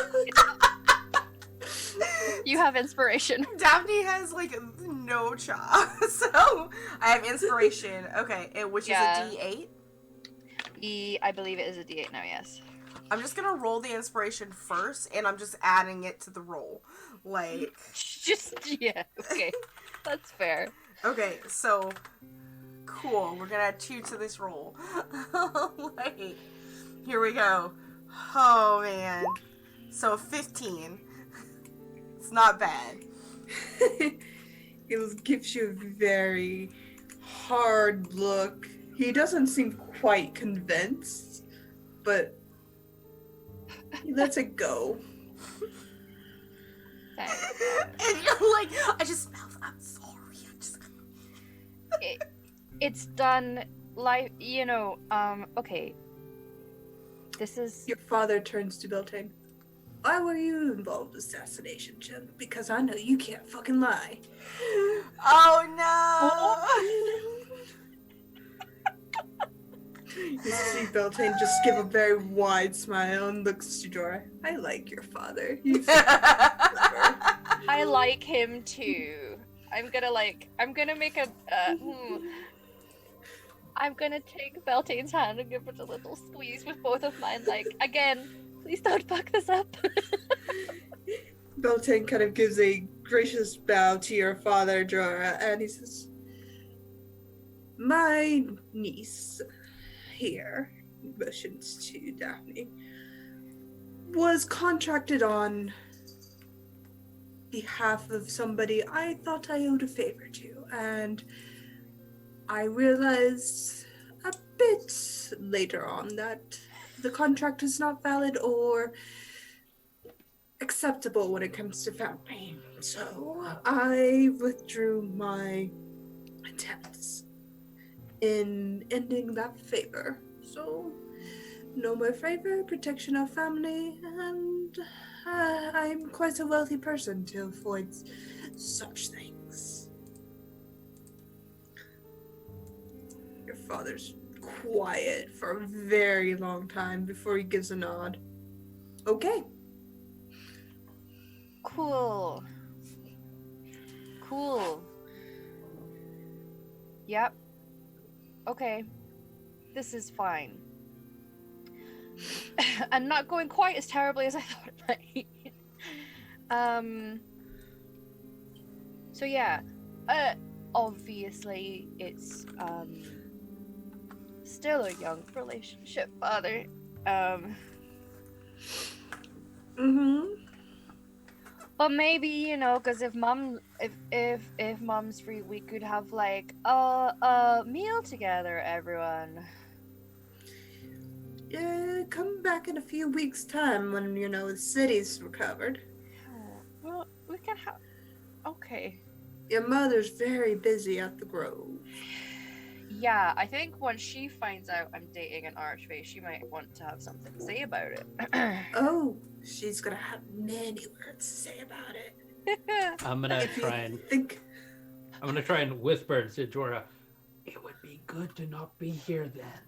You have inspiration. Daphne has like no chop, so I have inspiration. Okay, which is a D8. I believe it is a D8 now. Yes. I'm just gonna roll the inspiration first, and I'm just adding it to the roll. Like, okay, that's fair. Okay, so cool. We're gonna add 2 to this roll. Like, here we go. Oh man. So 15. It's not bad. He gives you a very hard look. He doesn't seem quite convinced, but he lets it go. Thanks. And you're like, I just smelled. I'm sorry. It's done. Like, okay. This is. Your father turns to Beltane. Why were you involved in assassination, Jim? Because I know you can't fucking lie. Oh no! You see Beltane just give a very wide smile and looks to Jorah. I like your father. He's clever. I like him too. I'm gonna make a. I'm gonna take Beltane's hand and give it a little squeeze with both of mine. Like, again, please don't fuck this up. Beltane kind of gives a gracious bow to your father, Jorah, and he says, my niece here, motions to Daphne, was contracted on behalf of somebody I thought I owed a favor to, and I realized a bit later on that the contract is not valid or acceptable when it comes to family. So I withdrew my attempts in ending that favor. So no more favor, protection of family, and I'm quite a wealthy person to avoid such things. Your father's quiet for a very long time before he gives a nod. Okay. Cool. Yep. Okay. This is fine. And not going quite as terribly as I thought it might. So yeah. Obviously it's still a young relationship, father. But maybe, because if mom's free, we could have like a meal together, everyone. Yeah, come back in a few weeks' time when, the city's recovered. Well, we can have. Okay. Your mother's very busy at the Grove. Yeah, I think once she finds out I'm dating an archfey, she might want to have something to say about it. Oh, she's gonna have many words to say about it. I'm gonna If you try and think whisper to Jorah. It would be good to not be here then.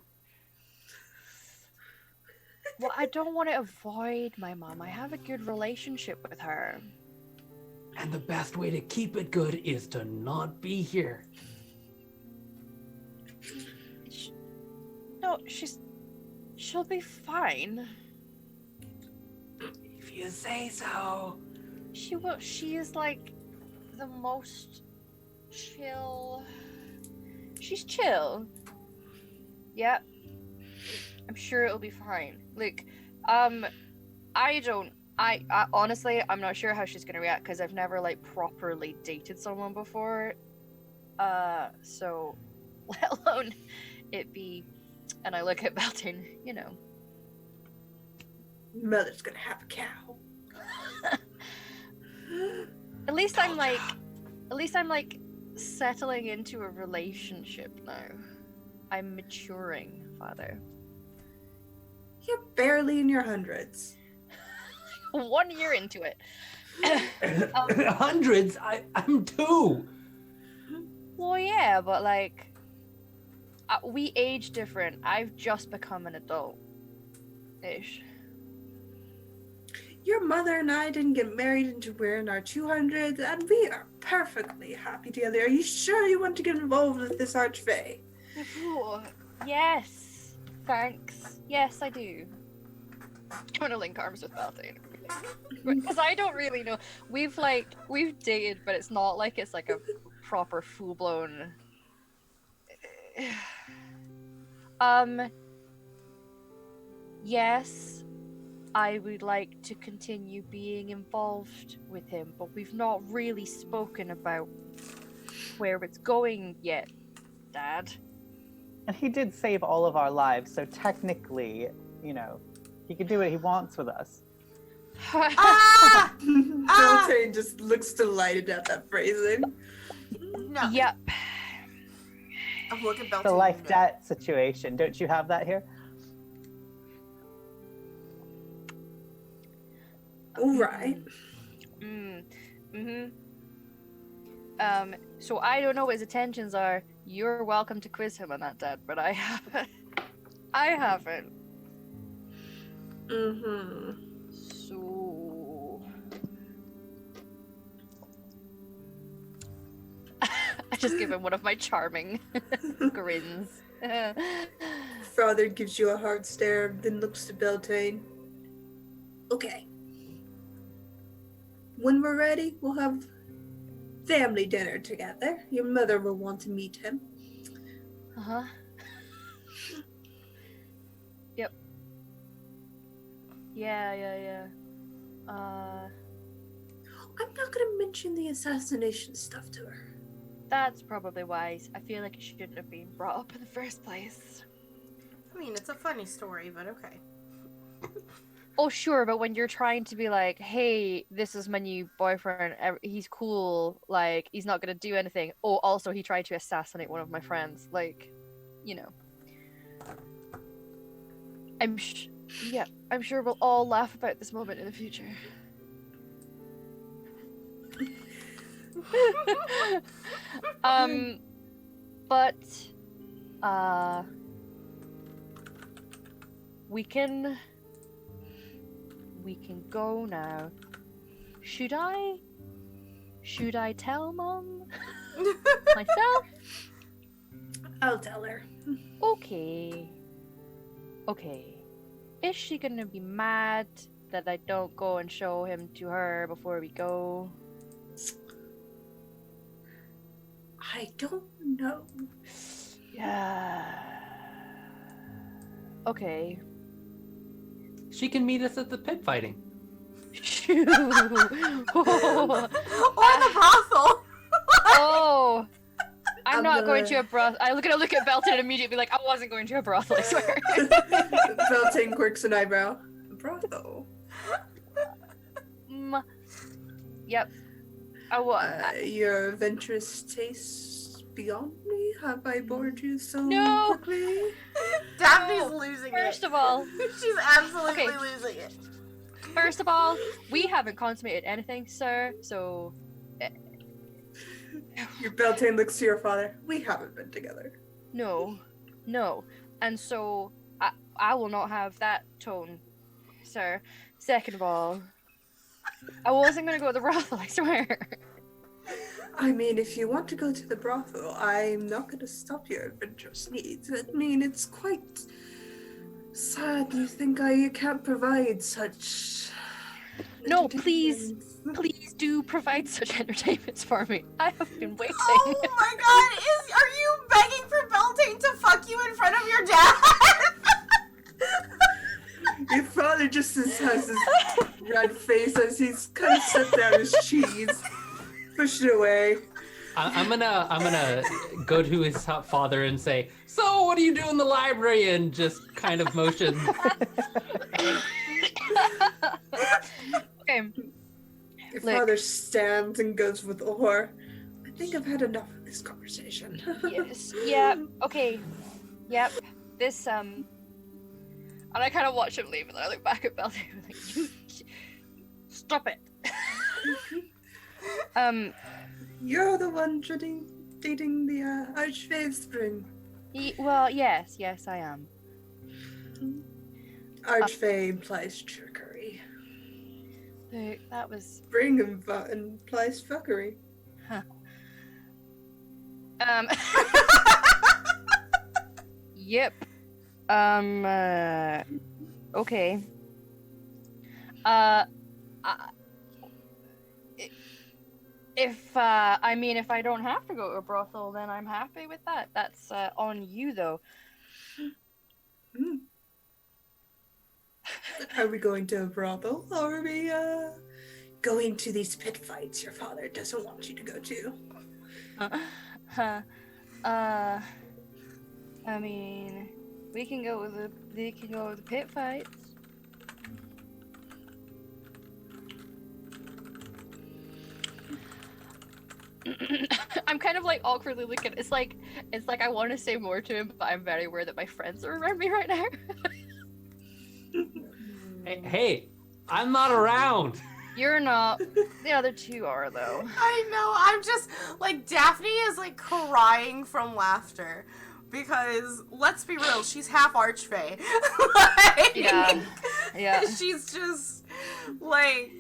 Well, I don't want to avoid my mom. I have a good relationship with her. And the best way to keep it good is to not be here. No, she'll be fine. If you say so. She will. She is like the most chill. She's chill. Yeah. I'm sure it'll be fine. Look, I honestly, I'm not sure how she's gonna react because I've never like properly dated someone before. So, let alone it be, and I look at Belton, you know. Mother's gonna have a cow. At least I'm like settling into a relationship now. I'm maturing, Father. You're barely in your hundreds. 1 year into it. Hundreds? I'm 2. Well, yeah, but like, we age different. I've just become an adult. Ish. Your mother and I didn't get married until we're in our 200s, and we are perfectly happy together. Are you sure you want to get involved with this archfey? Yes. Thanks. Yes, I do. I'm gonna link arms with Beltane. Because I don't really know. We've dated, but it's not like it's like a proper full-blown... Yes, I would like to continue being involved with him, but we've not really spoken about where it's going yet, Dad. And he did save all of our lives, so technically, you know, he can do what he wants with us. Beltane just looks delighted at that phrasing. No. Yep. I'm looking at Beltane. The life debt situation. Don't you have that here? All right. So I don't know what his intentions are. You're welcome to quiz him on that, Dad, but I haven't. I haven't. So I just give him one of my charming grins. Father gives you a hard stare, then looks to Beltane. Okay. When we're ready, we'll have family dinner together. Your mother will want to meet him. Uh-huh. Yep. Yeah. I'm not gonna mention the assassination stuff to her. That's probably wise. I feel like it shouldn't have been brought up in the first place. I mean, it's a funny story, but okay. Oh, sure, but when you're trying to be like, hey, this is my new boyfriend, he's cool, like, he's not gonna do anything. Oh, also, he tried to assassinate one of my friends. Like, you know. I'm sure we'll all laugh about this moment in the future. But, we can go now. Should I tell Mom? Myself? I'll tell her. Okay. Is she gonna be mad that I don't go and show him to her before we go? I don't know. Yeah. Okay. She can meet us at the pit fighting. Shoo. Or the brothel. Oh. I'm not gonna- going to a brothel. I'm gonna look at Belton and immediately be like, I wasn't going to a brothel, I swear. Beltane quirks an eyebrow. Bravo. Yep. Your adventurous tastes beyond me. Have I bored you so No. quickly? Daphne's losing it. First of all, She's absolutely Okay. losing it. First of all, we haven't consummated anything, sir. So Your Beltane looks to your father. We haven't been together. no, and so I will not have that tone, sir. Second of all, I wasn't gonna go to the brothel. I swear. I mean, if you want to go to the brothel, I'm not going to stop your adventurous needs. I mean, it's quite sad you think I can't provide such. No, please, entertainment. please do provide such entertainments for me. I have been waiting. Oh my god, are you begging for Beltane to fuck you in front of your dad? Your father just has his red face as he's kind of set down his cheese, pushed it away. I'm gonna go to his father and say, "So, what do you do in the library?" And just kind of motion. Okay. Your Look. father stands and goes with Or. I think I've had enough of this conversation. Yes. Yeah. Okay. Yep. This and I kind of watch him leave, and then I look back at Beltane and I'm like, "You stop it." You're the one dating the Archfey of Spring. Well, yes, I am. Archfey implies trickery. Look, that was Spring implies fuckery. Yep. Okay. If I don't have to go to a brothel, then I'm happy with that. That's on you, though. Hmm. Are we going to a brothel, or are we going to these pit fights your father doesn't want you to go to? I mean, we can go with the pit fights. I'm kind of like awkwardly looking. It's like I want to say more to him, but I'm very aware that my friends are around me right now. Hey, I'm not around. You're not. The other two are though. I know, I'm just, like, Daphne is, like, crying from laughter. Because, let's be real, she's half Archfey. Like, Yeah. She's just, like,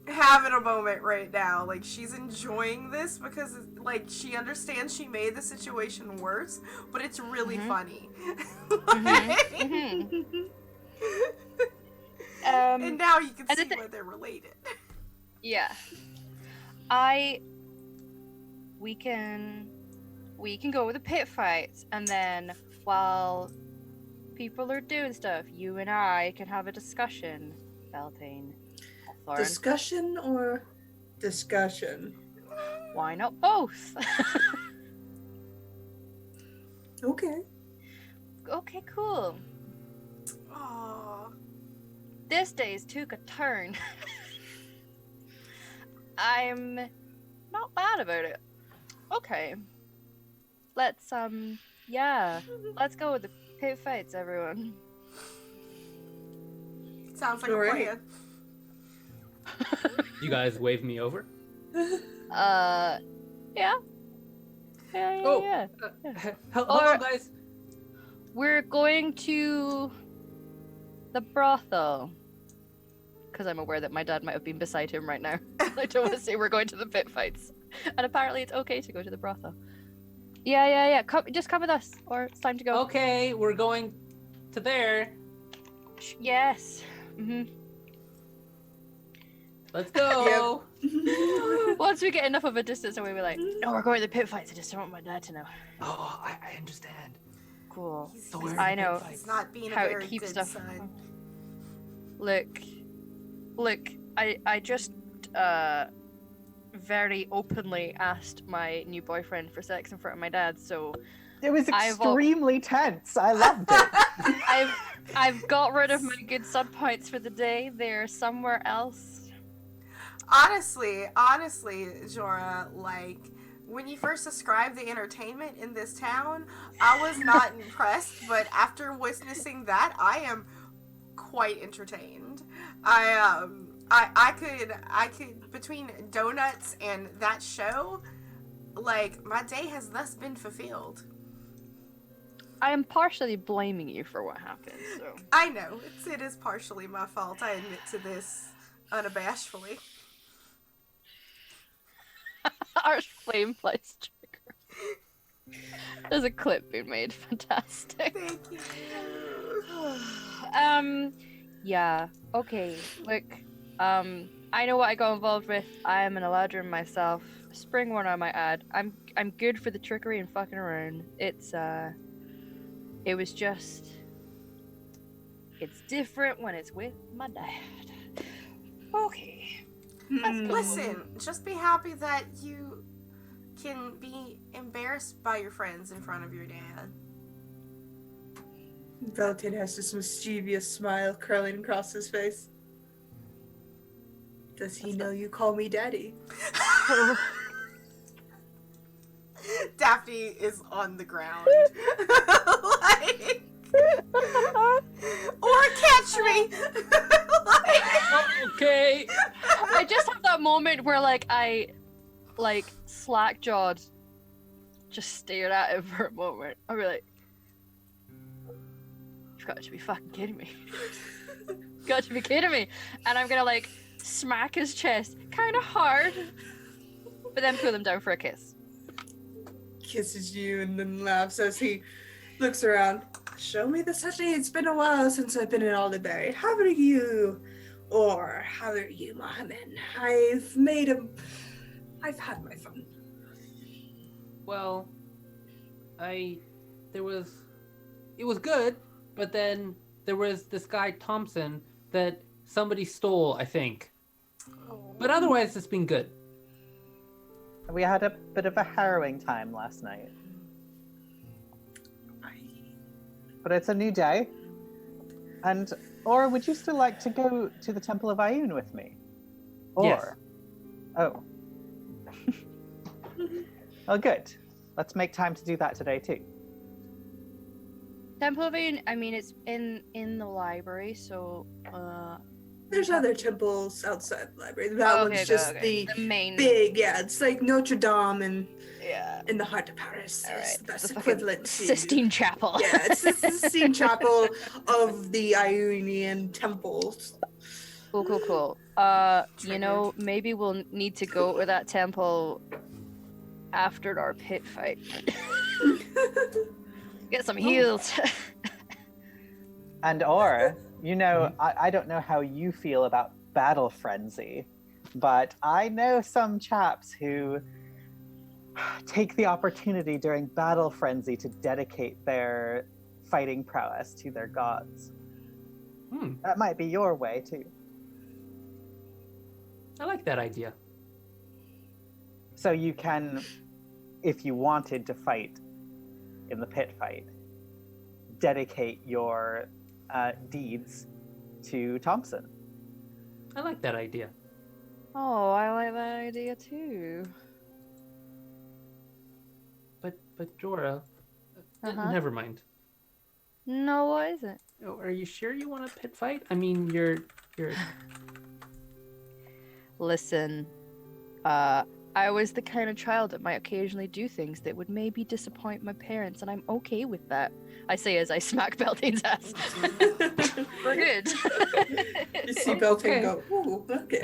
having a moment right now. Like, she's enjoying this because, like, she understands she made the situation worse, but it's really funny. And now you can see why they're related. Yeah. We can go with the pit fights, and then while people are doing stuff, you and I can have a discussion, Beltane. Hawthorne. Discussion or discussion? Why not both? Okay. Okay, cool. Aww. This day's took a turn. I'm not bad about it. Okay. Let's let's go with the pit fights, everyone. Sounds like a Alright. plan. You guys wave me over. Yeah. Oh. Yeah. Hello, Or- guys. We're going to the brothel. Because I'm aware that my dad might have been beside him right now. I don't want to say we're going to the pit fights. And apparently it's okay to go to the brothel. Yeah. Just come with us, or it's time to go. Okay, we're going to there. Yes. Let's go. Once we get enough of a distance away, we're like, no, we're going to the pit fights. I just don't want my dad to know. Oh, I understand. Cool. So where are I the know. pit He's fights? not being a How it very keeps good stuff. son. Look, I just very openly asked my new boyfriend for sex in front of my dad, so It was I've al- extremely tense. I loved it. I've got rid of my good sub points for the day. They're somewhere else. Honestly, Jorah, like, when you first described the entertainment in this town, I was not impressed, but after witnessing that, I am quite entertained. I could between donuts and that show, like my day has thus been fulfilled. I am partially blaming you for what happened, so. I know it is partially my fault. I admit to this unabashedly. Our flame flies trigger. There's a clip being made. Fantastic. Thank you. Yeah. Okay. Look, I know what I got involved with. I am an Eladrin myself. Spring one, I might add. I'm good for the trickery and fucking around. It was just. It's different when it's with my dad. Okay. Listen, just be happy that you can be embarrassed by your friends in front of your dad. Velton has this mischievous smile curling across his face. Does he know you call me daddy? Daphne is on the ground. Like, or catch me. Okay. I just have that moment where I slack jawed, just stared at him for a moment. I'll be like, "You've got to be fucking kidding me! You've got to be kidding me!" And I'm gonna smack his chest, kind of hard, but then pull him down for a kiss. Kisses you and then laughs as he looks around. Show me the city. It's been a while since I've been in Alderberry. How are you? Or how are you, Mohammed? I've had my fun. Well, it was good, but then there was this guy Thompson that somebody stole, I think. But otherwise, it's been good. We had a bit of a harrowing time last night. But it's a new day. And, or would you still like to go to the Temple of Ioun with me? Or, Yes. Oh. Oh, good. Let's make time to do that today, too. Temple of Ioun, I mean, it's in the library, so There's other temples outside the library. That one's just the main big, it's like Notre Dame and Yeah. in the heart of Paris. All right. That's The fucking equivalent to Sistine Chapel. Yeah, it's the Sistine Chapel of the Ionian temples. Cool. Maybe we'll need to go to that temple after our pit fight. Get some heals. And or, I don't know how you feel about battle frenzy, but I know some chaps who take the opportunity during battle frenzy to dedicate their fighting prowess to their gods. That might be your way, too. I like that idea. So you can, if you wanted to fight in the pit fight, dedicate your deeds to Thompson. I like that idea. Oh, I like that idea too. But Jorah, Uh-huh. never mind. No, what is it? Oh, are you sure you want a pit fight? I mean, you're. Listen, I was the kind of child that might occasionally do things that would maybe disappoint my parents, and I'm okay with that. I say as I smack Beltane's ass. We're good. You see Beltane go, ooh, okay.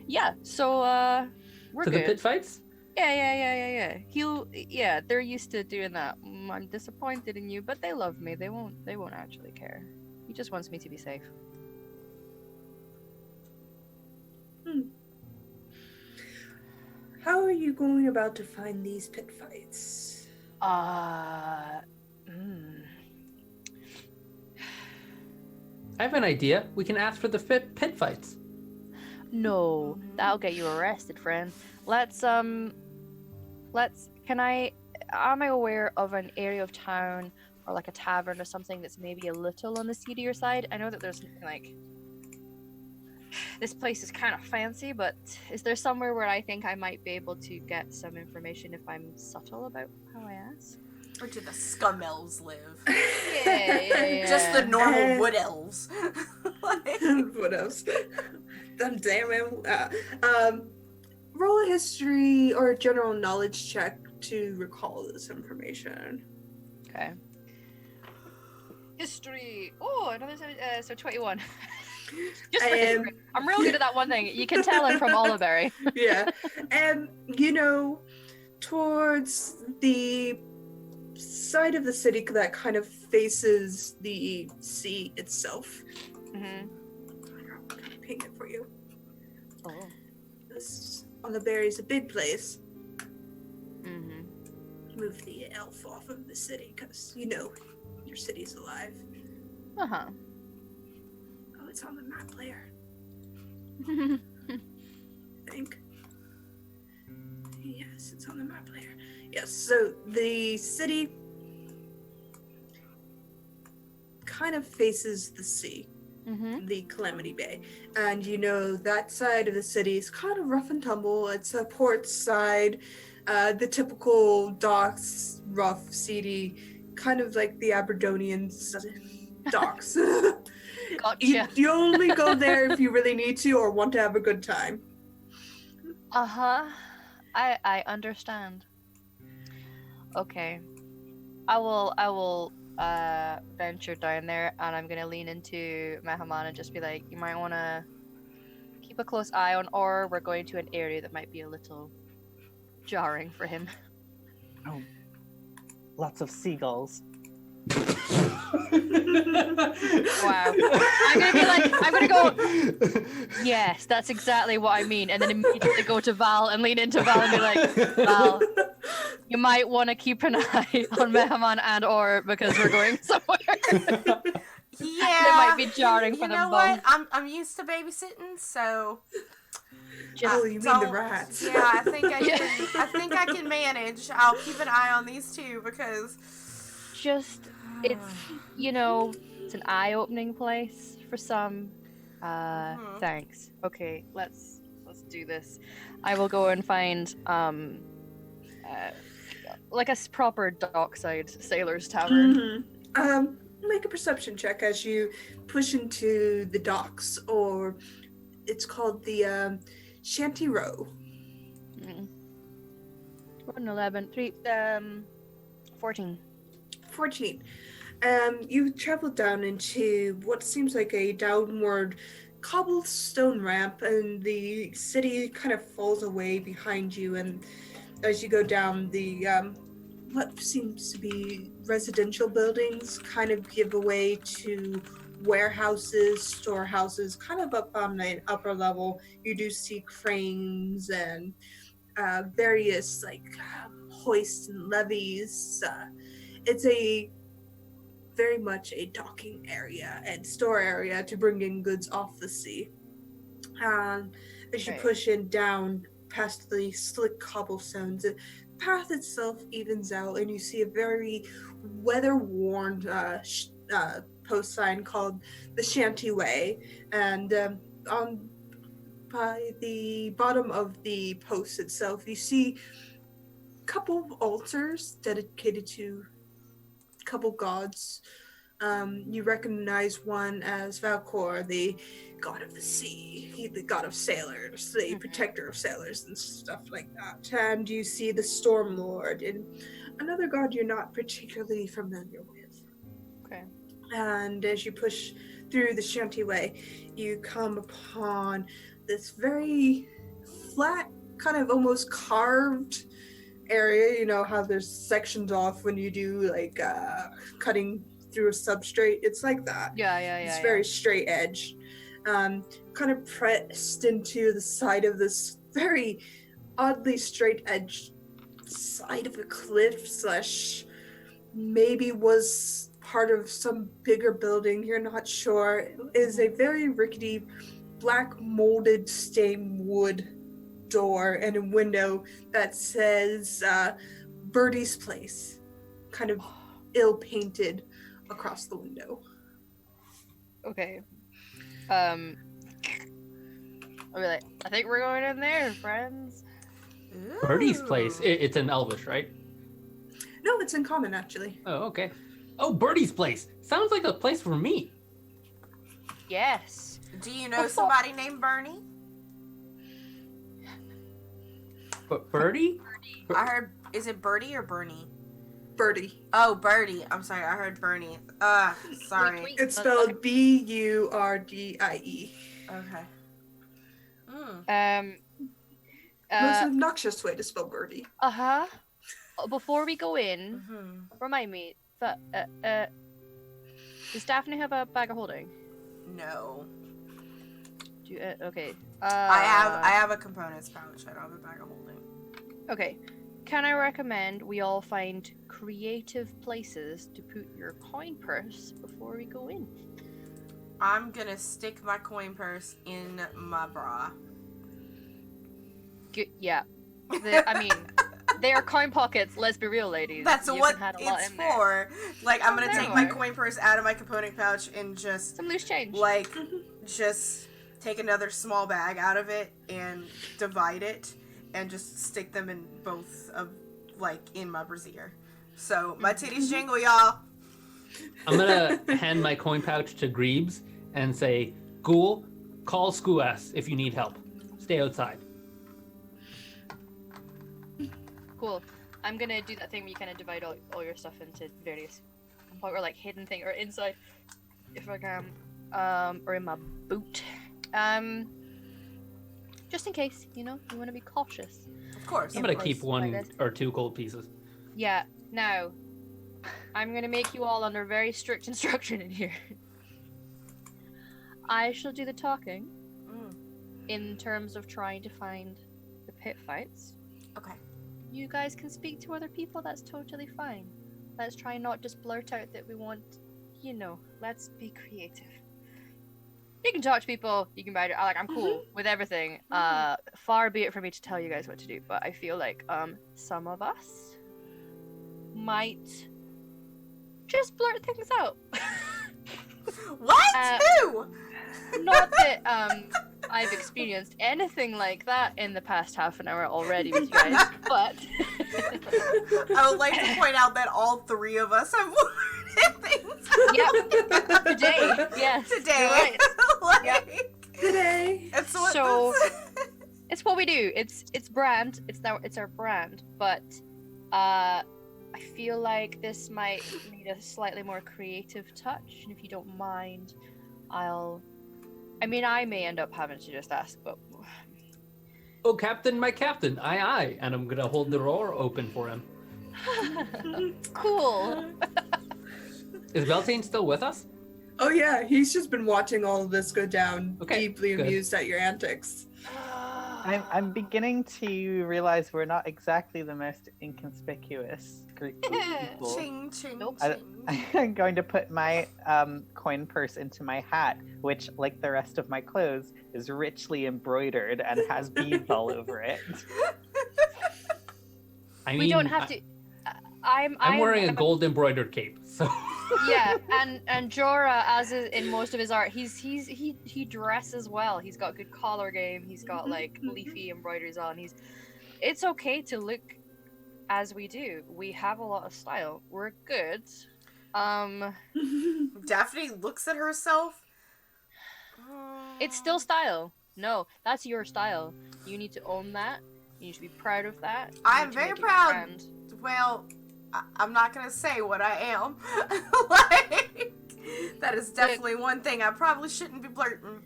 Yeah, so we're To good. the pit fights? Yeah. They're used to doing that. I'm disappointed in you, but they love me. They won't actually care. He just wants me to be safe. How are you going about to find these pit fights? I have an idea. We can ask for the pit fights. No, that'll get you arrested, friend. Am I aware of an area of town or like a tavern or something that's maybe a little on the seedier side? I know that there's this place is kind of fancy, but is there somewhere where I think I might be able to get some information if I'm subtle about how I ask? Where do the scum elves live? Yeah. Just the normal wood elves. Like, What else? Them damn it. Roll a history or a general knowledge check to recall this information. Okay. History. Oh, another so 21. Just for history. I'm real good at that one thing. You can tell I'm from Oliberry. Yeah. And, towards the side of the city that kind of faces the sea itself. Mm-hmm. I'll paint it for you. Oh. This Oliberry is a big place. Mm-hmm. Move the elf off of the city because, your city's alive. Uh-huh. Oh, it's on the map layer, I think. Yes, it's on the map layer. Yes, so the city kind of faces the sea, the Calamity Bay. And that side of the city is kind of rough and tumble. It's a port side, the typical docks, rough, seedy, kind of like the Aberdonians docks. Gotcha. You only go there if you really need to or want to have a good time. Uh-huh. I understand. Okay. I will venture down there, and I'm gonna lean into Mehaman and just be like, you might wanna keep a close eye on Or. We're going to an area that might be a little jarring for him. Oh, lots of seagulls. Wow. I'm gonna go, yes, that's exactly what I mean, and then immediately go to Val and lean into Val and be like, Val, you might want to keep an eye on Mehaman and Or because we're going somewhere. yeah. It might be jarring for You them know both. what? I'm used to babysitting, so Oh, you mean the rats? Yeah, I think I can manage. I'll keep an eye on these two because Just it's it's an eye-opening place for some. Thanks. Okay, let's do this. I will go and find like a proper dockside sailor's tavern. Make a perception check as you push into the docks, or it's called the Shanty Row. 11, 14. 14. You travel down into what seems like a downward cobblestone ramp, and the city kind of falls away behind you. And as you go down, the what seems to be residential buildings kind of give way to warehouses, storehouses, kind of up on the upper level. You do see cranes and various hoists and levees. It's very much a docking area and store area to bring in goods off the sea. As you push in down past the slick cobblestones, the path itself evens out, and you see a very weather-worn post sign called the Shanty Way. And by the bottom of the post itself, you see a couple of altars dedicated to a couple gods. You recognize one as Valcor, the god of the sea, the god of sailors, the protector of sailors and stuff like that. And you see the Storm Lord and another god you're not particularly familiar with. Okay. And as you push through the Shanty Way, you come upon this very flat, kind of almost carved area. You know how there's sections off when you do cutting through a substrate? It's like that. Yeah. It's very straight edge. Kind of pressed into the side of this very oddly straight edge side of a cliff / maybe was part of some bigger building, you're not sure, is a very rickety black molded stained wood door and a window that says Birdie's Place, kind of ill painted across the window. Okay. I'll be like, I think we're going in there, friends. Birdie's Place. It's in Elvish, right? No, it's in common actually. Oh, okay. Oh, Birdie's place. Sounds like a place for me. Yes. Do you know somebody named Bernie? But Birdie? I heard. Is it Birdie or Bernie? Birdie. Oh, Birdie. I'm sorry. I heard Bernie. Sorry. Wait. It's spelled Burdie. Okay. Most obnoxious way to spell birdie. Uh-huh. Before we go in, Mm-hmm. remind me, does Daphne have a bag of holding? No. Do you, okay. I have a components pouch. I don't have a bag of holding. Okay. Can I recommend we all find creative places to put your coin purse before we go in? I'm gonna stick my coin purse in my bra. Yeah. I mean, they are coin pockets, let's be real, ladies. That's You what can have a lot it's in there. for. Like, I'm gonna there take my are. coin purse out of my component pouch and just, Some loose change. like, just take another small bag out of it and divide it and just stick them in both of, like, in my brassiere. So, my titties jingle, y'all. I'm gonna hand my coin pouch to Greebs and say, Ghoul, call Skuas if you need help. Stay outside. Cool. I'm gonna do that thing where you kind of divide all your stuff into various, or like hidden thing, or inside, if I can, or in my boot. Just in case, you know, you want to be cautious. Of course. I'm gonna place keep one like this. or two gold pieces. Yeah. Now, I'm gonna make you all under very strict instruction in here. I shall do the talking Mm, in terms of trying to find the pit fights. okay. You guys can speak to other people, that's totally fine. Let's try not just blurt out that we want, you know, let's be creative. You can talk to people, you can buy, like, I'm cool with everything. Far be it for me to tell you guys what to do, but I feel like, some of us might just blurt things out. What? Who? Not that, I've experienced anything like that in the past half an hour already with you guys, but... I would like to point out that all three of us have worded things. Yep. Today, yes. Today. You're right. Like, Yep. Today. It's what So- It's what we do. It's brand. It's our brand. But I feel like this might need a slightly more creative touch, and if you don't mind, I may end up having to just ask, but Oh, Captain, my captain. Aye, aye. And I'm gonna hold the door open for him. cool. Is Beltane still with us? Oh yeah, he's just been watching all of this go down, Okay, deeply good. amused at your antics. I'm beginning to realize we're not exactly the most inconspicuous group of people. Ching, ching, Nope. ching. I'm going to put my coin purse into my hat, which, like the rest of my clothes, is richly embroidered and has beads all over it. I mean, We don't have to. I'm wearing a gold embroidered cape, so. Yeah, and Jorah, as is in most of his art, he dresses well. He's got good collar game. He's got like leafy embroideries on. It's okay to look as we do. We have a lot of style. We're good. Daphne looks at herself. It's still style. No, that's your style. You need to own that. You need to be proud of that. You I'm need to very make it proud. grand. Well, I'm not gonna say what I am. Like, that is definitely one thing I probably shouldn't be blurting.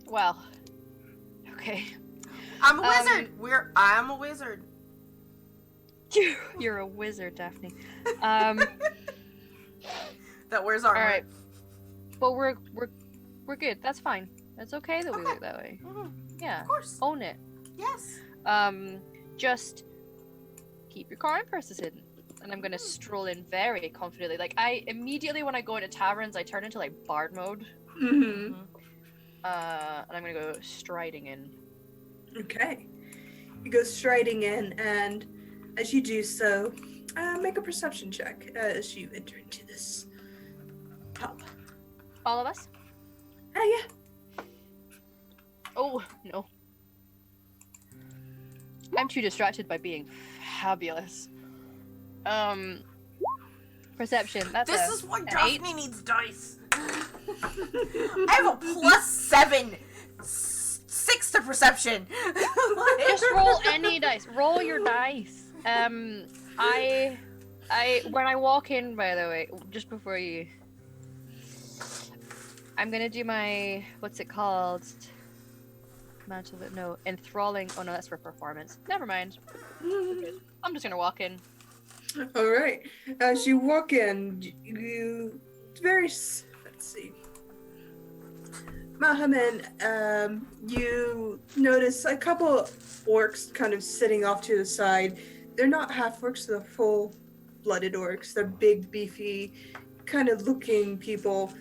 Well, okay. I'm a wizard. I'm a wizard. You're a wizard, Daphne. That wears armor. All right, but we're good. That's fine. It's okay that we Okay. look that way. Mhm. Yeah, Of course. own it. Yes. Just keep your coin purses hidden. And I'm gonna stroll in very confidently. Like I immediately when I go into taverns, I turn into like bard mode. Mm-hmm. And I'm gonna go striding in. Okay. You go striding in, and as you do so, make a perception check as you enter into this pub. All of us? Yeah. Oh no. I'm too distracted by being fabulous. Perception. That's This a, is why an Daphne 8. needs dice. I have a +7, 6 to perception. Just roll any dice. Roll your dice. I when I walk in, by the way, just before you, I'm gonna do my, what's it called? Mantle of, no, enthralling. Oh no, that's for performance. Never mind. We're good. I'm just gonna walk in. All right. As you walk in, you let's see. Mohammed, you notice a couple orcs kind of sitting off to the side. They're not half orcs, they're full-blooded orcs. They're big, beefy, kind of looking people.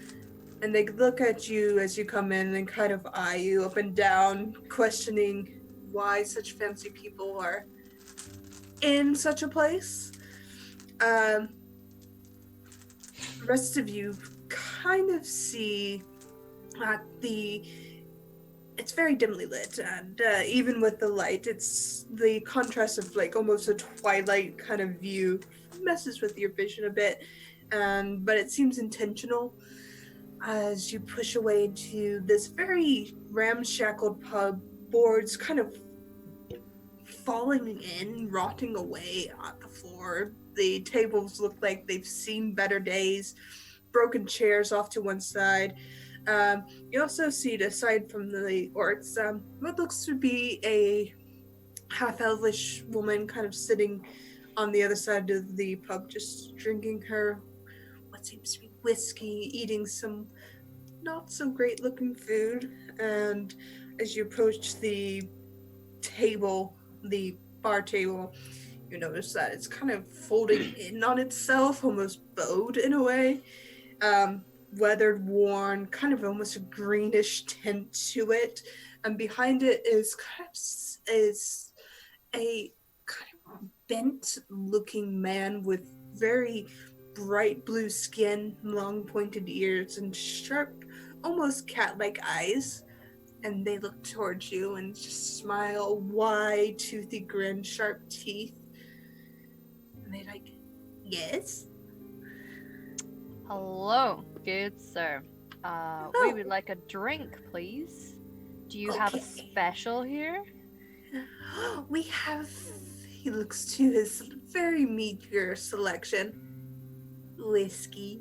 And they look at you as you come in and kind of eye you up and down, questioning why such fancy people are in such a place. The rest of you kind of see it's very dimly lit, and even with the light, it's the contrast of like almost a twilight kind of view messes with your vision a bit, but it seems intentional as you push away into this very ramshackled pub, boards kind of falling in, rotting away on the floor. The tables look like they've seen better days, broken chairs off to one side. You also see, aside from the orcs, what looks to be a half-elvish woman kind of sitting on the other side of the pub, just drinking her what seems to be whiskey, eating some not so great looking food. And as you approach the bar table, you notice that it's kind of folding in on itself, almost bowed in a way. Weathered, worn, kind of almost a greenish tint to it. And behind it is a kind of bent looking man with very bright blue skin, long pointed ears, and sharp, almost cat-like eyes. And they look towards you and just smile, wide, toothy grin, sharp teeth. And they like, yes? Hello, good sir. We would like a drink, please. Do you have a Okay. special here? We have, he looks to his very meager selection. Whiskey.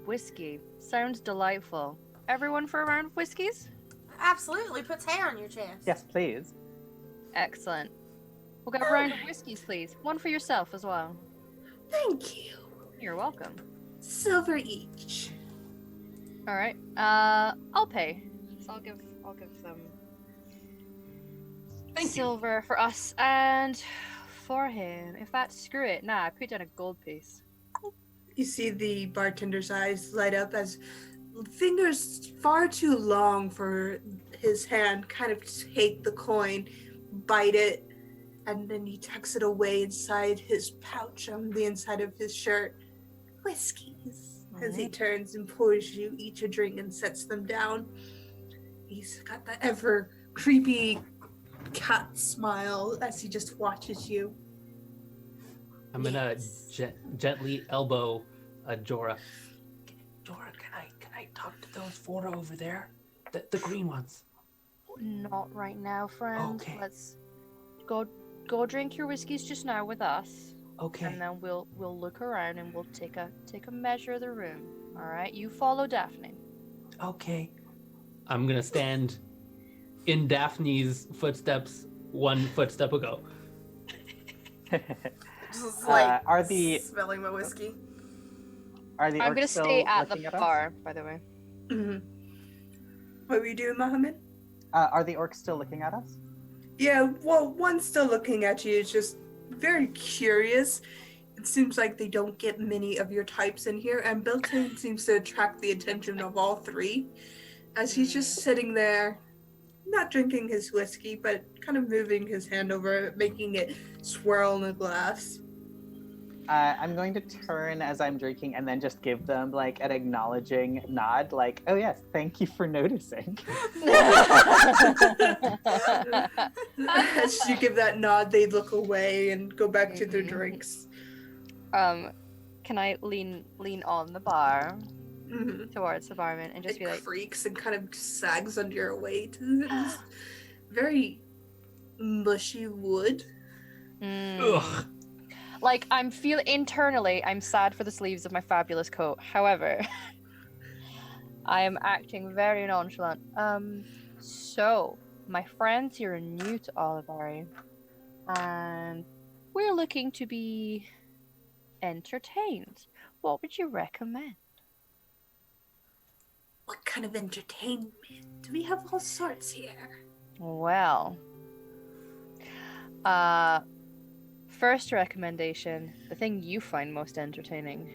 Whiskey. Sounds delightful. Everyone for a round of whiskeys? Absolutely, puts hair on your chest. Yes, please. Excellent. We'll get a round of whiskeys, please. One for yourself as well. Thank you. You're welcome. Silver each. All right. I'll pay. So I'll give them silver for us and for him. In fact, screw it. Nah, I put down a gold piece. You see the bartender's eyes light up as fingers far too long for his hand kind of take the coin, bite it, and then he tucks it away inside his pouch on the inside of his shirt. Whiskeys. As he turns and pours you each a drink and sets them down. He's got that ever creepy cat smile as he just watches you. I'm gonna gently elbow Jorah. Jorah, can I talk to those four over there? The green ones. Not right now, friend. Okay. Let's go drink your whiskeys just now with us. Okay. And then we'll look around and we'll take a measure of the room. All right, you follow Daphne. Okay. I'm gonna stand in Daphne's footsteps, one footstep ago. Just like are the smelling my whiskey. are the I'm orcs gonna still stay at the looking at us? bar, by the way. Mm-hmm. What were you doing, Mohammed? Are the orcs still looking at us? Yeah, well, one's still looking at you. It's just very curious. It seems like they don't get many of your types in here, and Bilton seems to attract the attention of all three, as he's just sitting there, not drinking his whiskey, but kind of moving his hand over it, making it swirl in a glass. I'm going to turn as I'm drinking and then just give them like an acknowledging nod, like, oh yes, thank you for noticing. As you give that nod, they look away and go back to their Mhm. drinks. Can I lean on the bar Mm-hmm. towards the barman and just It be like, creaks and kind of sags under your weight. It's very mushy wood. Ugh. Like internally, I'm sad for the sleeves of my fabulous coat. However, I am acting very nonchalant. So my friends here are new to Oliveri, and we're looking to be entertained. What would you recommend? What kind of entertainment? We have all sorts here. Well, first recommendation, the thing you find most entertaining.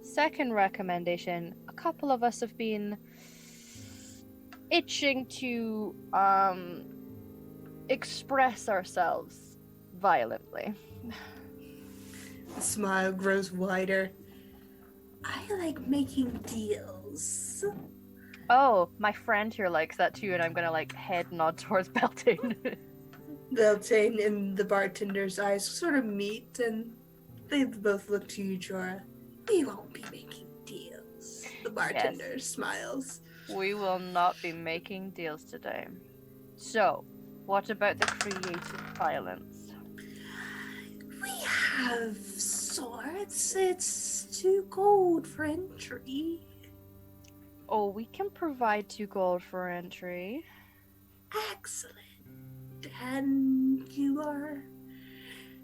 Second recommendation, a couple of us have been itching to express ourselves violently. The smile grows wider. I like making deals. Oh, my friend here likes that too, and I'm gonna like head nod towards Beltane. Beltane and the bartender's eyes sort of meet, and they both look to you, Jorah. We won't be making deals. The bartender smiles. We will not be making deals today. So, what about the creative violence? We have swords. It's 2 gold for entry. Oh, we can provide 2 gold for entry. Excellent. And you are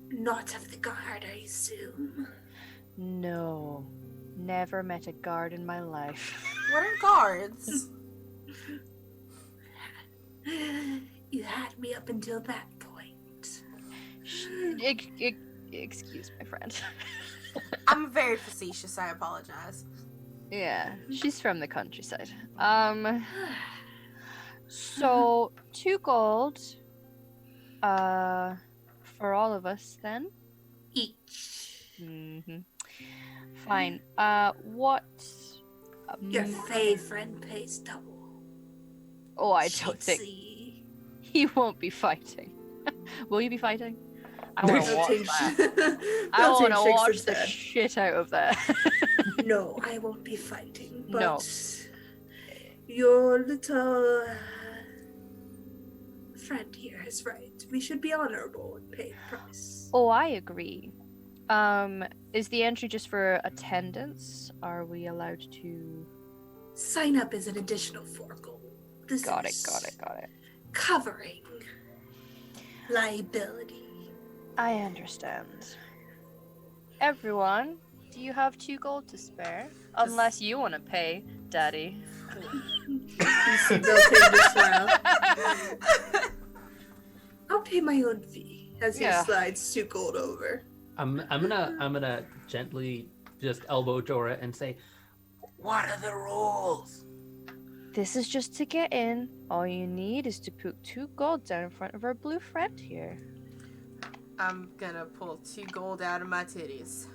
not of the guard, I assume. No, never met a guard in my life. What are guards? You had me up until that point. Excuse my friend. I'm very facetious, I apologize. Yeah, she's from the countryside. So 2 gold, for all of us then. Each. Fine. What? Your Fae friend pays double. Oh, I don't think See. he won't be fighting. Will you be fighting? I want to watch Beltane that. I want Beltane to shakes watch his the head. shit out of that. No, I won't be fighting. But No. your little friend here is right. We should be honorable and pay a price. Oh, I agree. Is the entry just for attendance? Are we allowed to? Sign up is an additional 4 gold. This Got is it. covering liability. I understand. Everyone, do you have 2 gold to spare? Unless you want to pay, Daddy. You see Beltane just smile. I'll pay my own fee as he Yeah. slides 2 gold over. I'm gonna gently just elbow Jorah and say, "What are the rules?" This is just to get in. All you need is to put 2 gold down in front of our blue friend here. I'm gonna pull 2 gold out of my titties.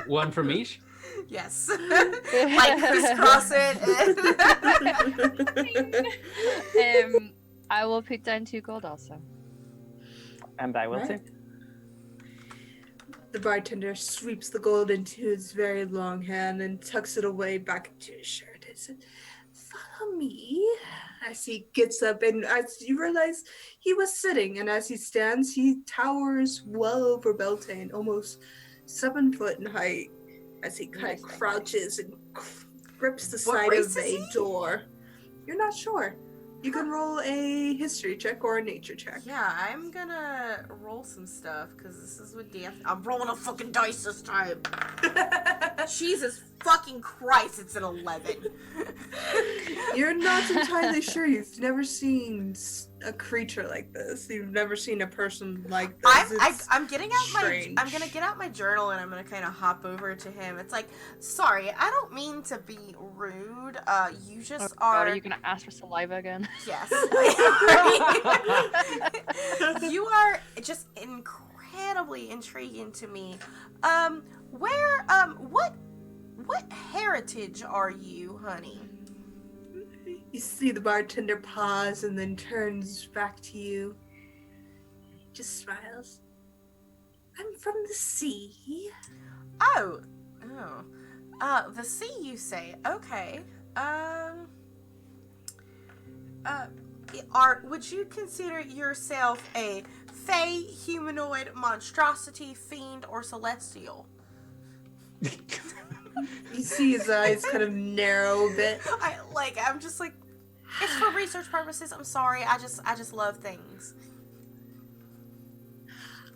One from each. Yes. Like crisscross it. I will put down 2 gold also. And I will Right. too. The bartender sweeps the gold into his very long hand and tucks it away back into his shirt. He said, "Follow me." As he gets up, and as you realize he was sitting, and as he stands, he towers well over Beltane, almost 7 foot in height, as he kind of Nice. crouches and grips the What side race of is a he? door. You're not sure. You can roll a history check or a nature check. Yeah, I'm gonna roll some stuff because this is what I'm rolling a fucking dice this time. Jesus fucking Christ, it's an 11. You're not entirely sure. You've never seen a creature like this. You've never seen a person like this. I'm getting out strange. I'm gonna get out my journal and I'm gonna kind of hop over to him. It's like, sorry, I don't mean to be rude. You just God, are. are you gonna ask for saliva again? Yes. You are just incredibly incredibly intriguing to me. What heritage are you, honey? You see the bartender pause and then turns back to you. Just smiles. I'm from the sea. Oh. The sea, you say? Okay. Would you consider yourself a fey, humanoid, monstrosity, fiend, or celestial? You see his eyes kind of narrow a bit. I'm just like, it's for research purposes. I'm sorry. I just love things.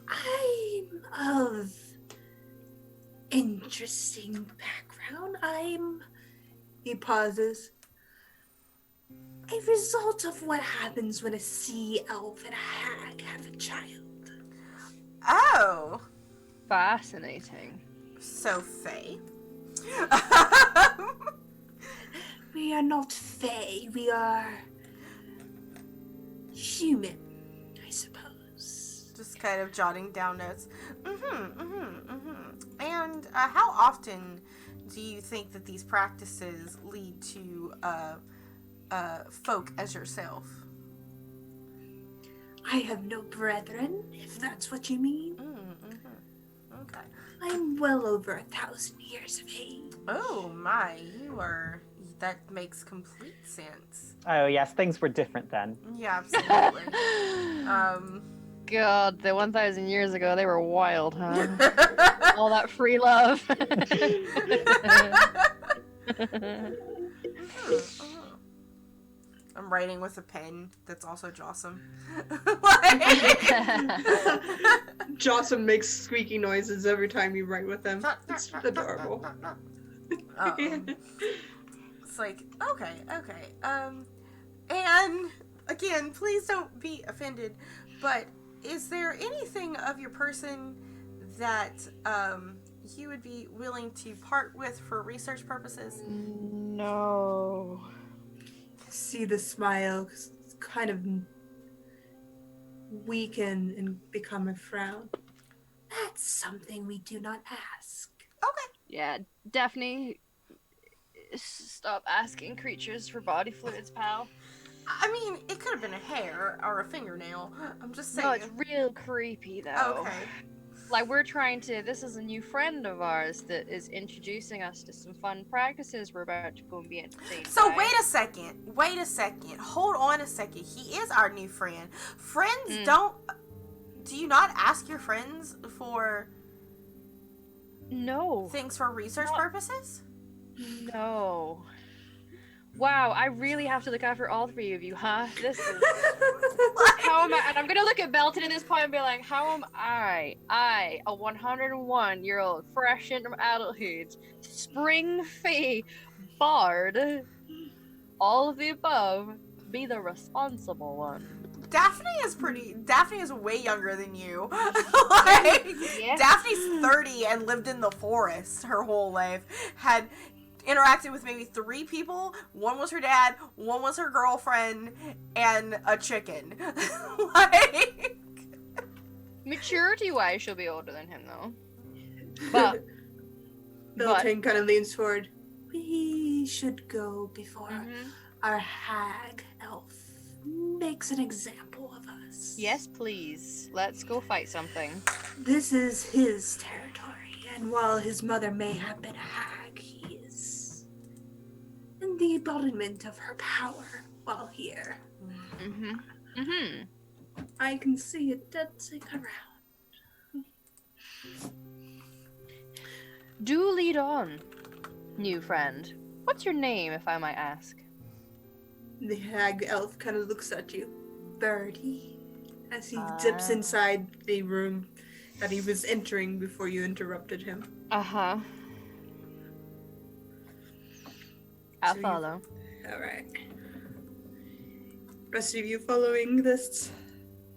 I'm of interesting background. He pauses. A result of what happens when a sea elf and a hag have a child. Oh. Fascinating. So fey. We are not fae. We are human, I suppose. Just kind of jotting down notes. And how often do you think that these practices lead to folk as yourself? I have no brethren, if that's what you mean. Okay. I'm well over 1,000 years of age. Oh my, that makes complete sense. Oh yes, things were different then. Yeah, absolutely. God, the 1,000 years ago, they were wild, huh? All that free love. I'm writing with a pen that's also Jossum. Jossum makes squeaky noises every time you write with him. It's adorable. It's like, okay. And again, please don't be offended, but is there anything of your person that you would be willing to part with for research purposes? No. See the smile kind of weaken and become a frown. That's something we do not ask. Okay. Yeah, Daphne, stop asking creatures for body fluids, pal. I mean, it could have been a hair or a fingernail. I'm just saying. No, it's real creepy, though. Okay. Like, this is a new friend of ours that is introducing us to some fun practices we're about to go and be entertained So by. wait a second. Hold on a second. He is our new friend. Friends do you not ask your friends for No. things for research purposes? No. Wow, I really have to look after all three of you, huh? This is... How am I... And I'm gonna look at Belton at this point and be like, how am I, a 101-year-old, fresh into adulthood, spring fee, bard, all of the above, be the responsible one? Daphne is way younger than you. Yes. Daphne's 30 and lived in the forest her whole life. Had interacted with maybe 3 people. One was her dad, one was her girlfriend, and a chicken. Maturity-wise, she'll be older than him, though. But... Beltane kind of leans forward. We should go before Mhm. our hag elf makes an example of us. Yes, please. Let's go fight something. This is his territory, and while his mother may have been a hag, he is in the embodiment of her power while here. Mm-hmm. Mm-hmm. I can see it dancing around. Do lead on, new friend. What's your name, if I might ask? The hag elf kind of looks at you. Birdie. As he dips inside the room that he was entering before you interrupted him. Uh-huh. I'll So follow. Alright. Rest of you following this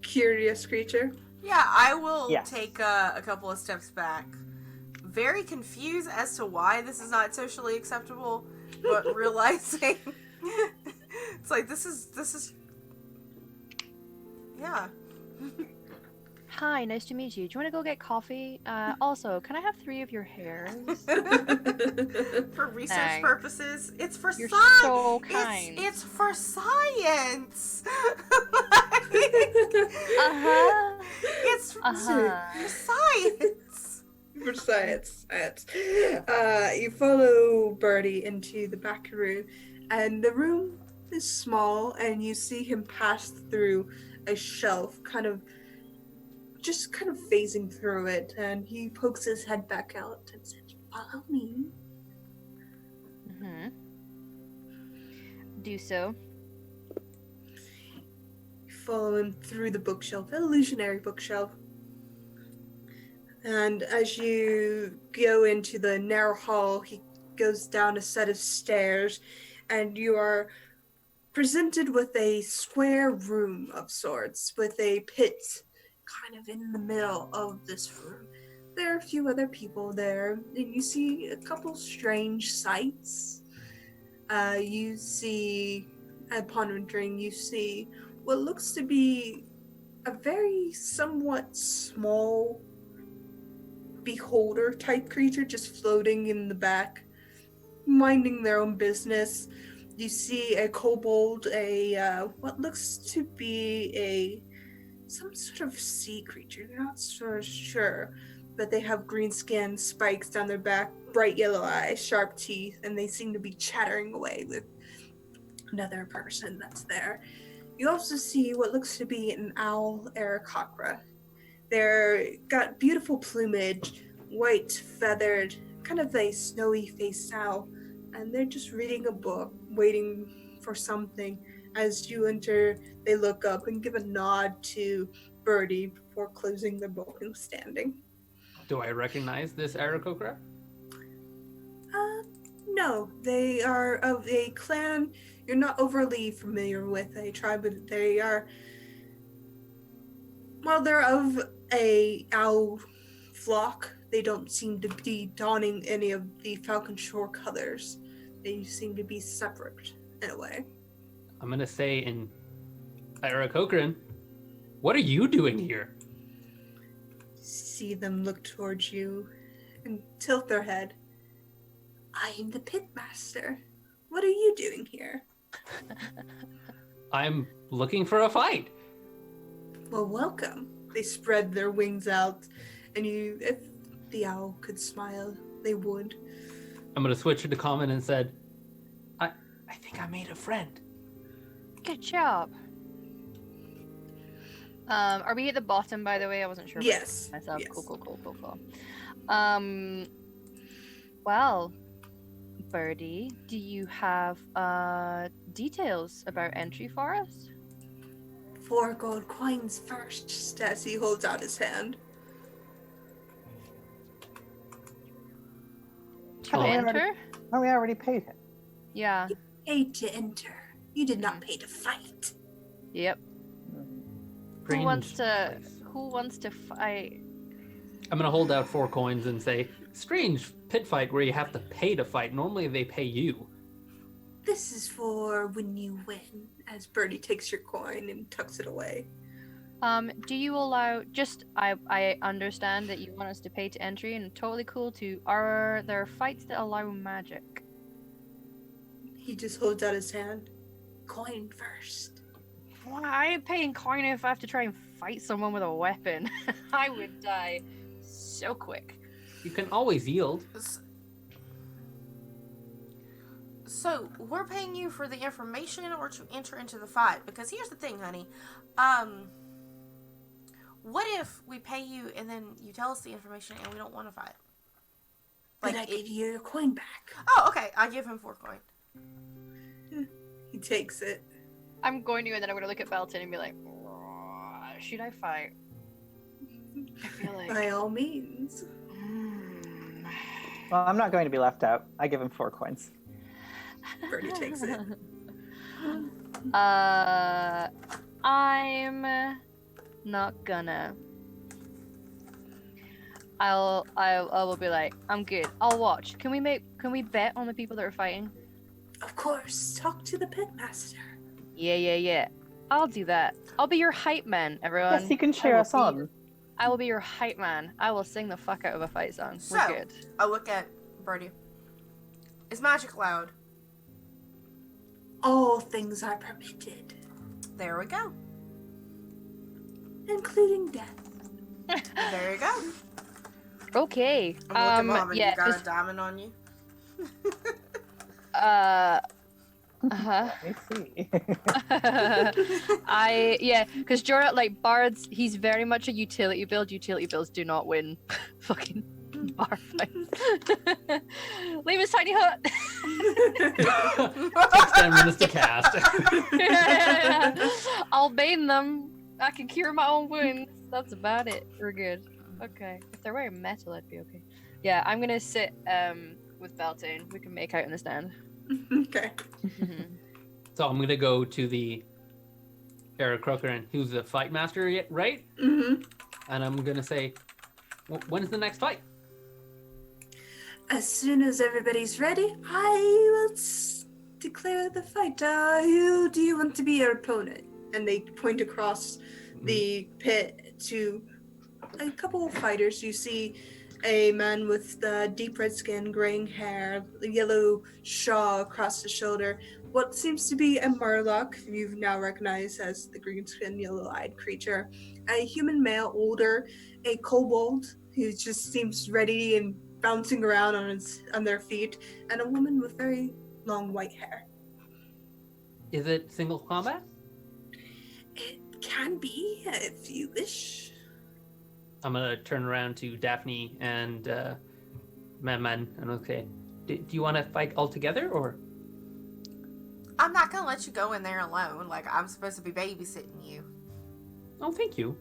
curious creature? Yeah, I will Yes. take a couple of steps back. Very confused as to why this is not socially acceptable, but realizing it's like this is yeah. hi, nice to meet you. Do you want to go get coffee? Also, can I have 3 of your hairs? For research Thanks. purposes, it's for You're science. so kind. It's for science. Uh-huh. It's Uh-huh. for science. For science. You follow Birdie into the back room, and the room is small, and you see him pass through a shelf, kind of phasing through it, and he pokes his head back out and says, "Follow me." Mm-hmm. Do so. You follow him through the bookshelf, an illusionary bookshelf. And as you go into the narrow hall, he goes down a set of stairs, and you are presented with a square room of sorts, with a pit kind of in the middle of this room. There are a few other people there, and you see a couple strange sights. You see, upon entering, you see what looks to be a very somewhat small beholder type creature just floating in the back, minding their own business. You see a kobold, what looks to be some sort of sea creature. You're not so sure, but they have green skin, spikes down their back, bright yellow eyes, sharp teeth, and they seem to be chattering away with another person that's there. You also see what looks to be an owl aarakocra. They're got beautiful plumage, white feathered, kind of a snowy faced owl, and they're just reading a book, waiting for something. As you enter, they look up and give a nod to Birdie before closing their book and standing. Do I recognize this Aarakocra? No, they are of a clan you're not overly familiar with, a tribe, but they are, well, they're of a owl flock. They don't seem to be donning any of the Falcon Shore colors. They seem to be separate in a way. I'm gonna say in Aarakocran, what are you doing here? See them look towards you and tilt their head. I am the pitmaster. What are you doing here? I'm looking for a fight. Well, welcome. They spread their wings out, and if the owl could smile, they would. I'm gonna switch it to common and said, I think I made a friend. Good job. Are we at the bottom, by the way? I wasn't sure. Yes. Myself. Yes. Cool. Well, Birdie, do you have details about entry for us? 4 gold coins first, as he holds out his hand. To Oh, enter? Oh, we already paid him. Yeah. Paid to enter. You did not pay to fight. Yep. Strange Who wants to fight? I'm gonna hold out 4 coins and say, strange pit fight where you have to pay to fight. Normally they pay you. This is for when you win, as Birdie takes your coin and tucks it away. Do you allow I understand that you want us to pay to entry and totally cool to are there fights that allow magic? He just holds out his hand. Coin first. Well, I ain't paying coin if I have to try and fight someone with a weapon. I would die so quick. You can always yield. So, we're paying you for the information or to enter into the fight? Because here's the thing, honey. What if we pay you and then you tell us the information and we don't want to fight? But I give you your coin back. Oh, okay. I give him 4 coin. He takes it. I'm going to, and then I'm going to look at Belton and be like, should I fight? I feel like... By all means. Well, I'm not going to be left out. I give him 4 coins. Birdie takes it. I'm not gonna. I will be like, I'm good. I'll watch. Can we bet on the people that are fighting? Of course. Talk to the pitmaster. Yeah. I'll do that. I'll be your hype man, everyone. Yes, you can cheer us on. I will be your hype man. I will sing the fuck out of a fight song. So, We're good. I look at Birdie. Is magic allowed? All things are permitted, There we go. including death. There you go. Okay. I'm looking at Mom, and yeah, you got just, a diamond on you. uh-huh. Let me see. Because Jorah, like, bards, he's very much a utility build. Utility builds do not win fucking bar fights. Leave his tiny hut. Takes 10 minutes to cast. I'll bane them. I can cure my own wounds. That's about it. We're good. Okay. If they're wearing metal, I'd be okay. Yeah, I'm gonna sit with Beltane. We can make out in the stand. Okay. So I'm gonna go to the Eric Croker, who's the fight master, right? Mm-hmm. And I'm gonna say, when's the next fight? As soon as everybody's ready, I will declare the fight. Who do you want to be your opponent? And they point across the pit to a couple of fighters. You see a man with deep red skin, graying hair, yellow shawl across the shoulder. What seems to be a murloc, you've now recognized as the green skin, yellow-eyed creature. A human male, older, a kobold who just seems ready and bouncing around on their feet, and a woman with very long white hair. Is it single combat? It can be, if you wish. I'm gonna turn around to Daphne and Man and okay, do you want to fight all together or? I'm not gonna let you go in there alone. Like, I'm supposed to be babysitting you. Oh, thank you,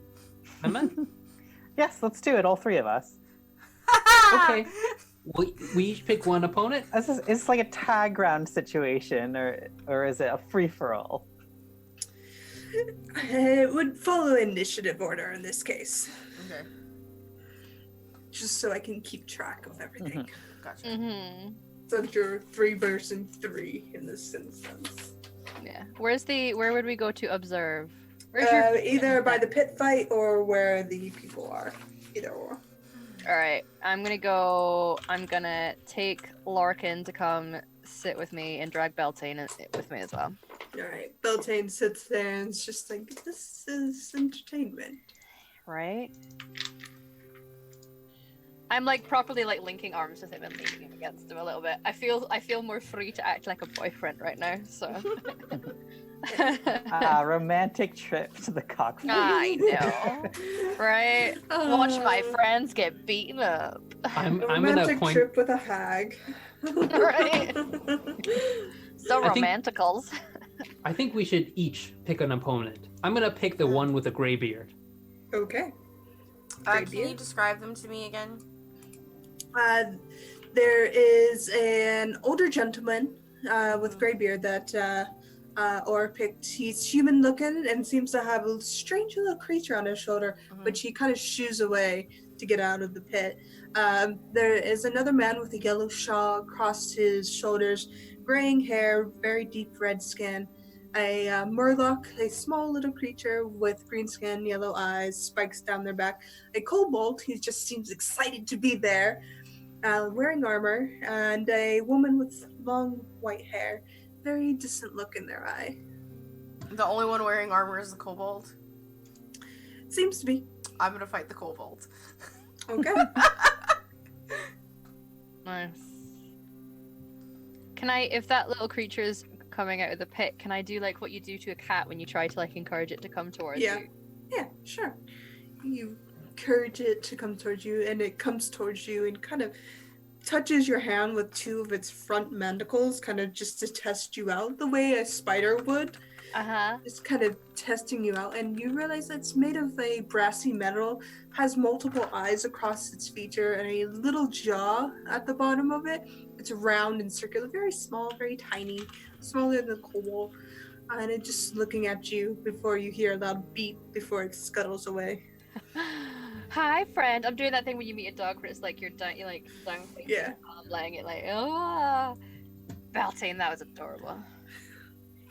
Man. Yes, let's do it, all three of us. Okay. We each pick one opponent. Is this like a tag round situation, or is it a free-for-all? It would follow initiative order in this case, Okay, just so I can keep track of everything. gotcha. Mm-hmm. So you're 3 versus 3 in this instance. Yeah. Where would we go to observe? Where's your Either by the pit fight or where the people are. Either or. Alright, I'm gonna take Larkin to come sit with me and drag Beltane with me as well. Alright, Beltane sits there and it's just like, this is entertainment. Right? I'm like properly like linking arms with him and leaning him against him a little bit. I feel more free to act like a boyfriend right now, so Romantic trip to the cockpit. I know. Right? Watch my friends get beaten up. I'm gonna romantic point. trip with a hag. Right. So I think- romanticals. I think we should each pick an opponent. I'm gonna pick the one with a gray beard. Okay. Can idea. you describe them to me again? There is an older gentleman with gray beard that Or picked. He's human looking and seems to have a strange little creature on his shoulder, which he kind of shoos away to get out of the pit. There is another man with a yellow shawl across his shoulders, graying hair, very deep red skin. A murloc, a small little creature with green skin, yellow eyes, spikes down their back. A kobold, who just seems excited to be there, wearing armor, and a woman with long white hair, very distant look in their eye. The only one wearing armor is the kobold. Seems to be. I'm gonna fight the kobold. Okay. Nice. Can I, if that little creature is coming out of the pit, can I do like what you do to a cat when you try to like encourage it to come towards Yeah. you? Yeah, sure. You encourage it to come towards you, and it comes towards you and kind of touches your hand with two of its front mandibles, kind of just to test you out the way a spider would. Uh-huh. It's kind of testing you out, and you realize it's made of a brassy metal, has multiple eyes across its feature, and a little jaw at the bottom of it. It's round and circular, very small, very tiny, smaller than the kobold, and it's just looking at you before you hear a loud beep before it scuttles away. Hi, friend. I'm doing that thing when you meet a dog where it's like you're down, Yeah. laying it like, oh, Beltane, that was adorable.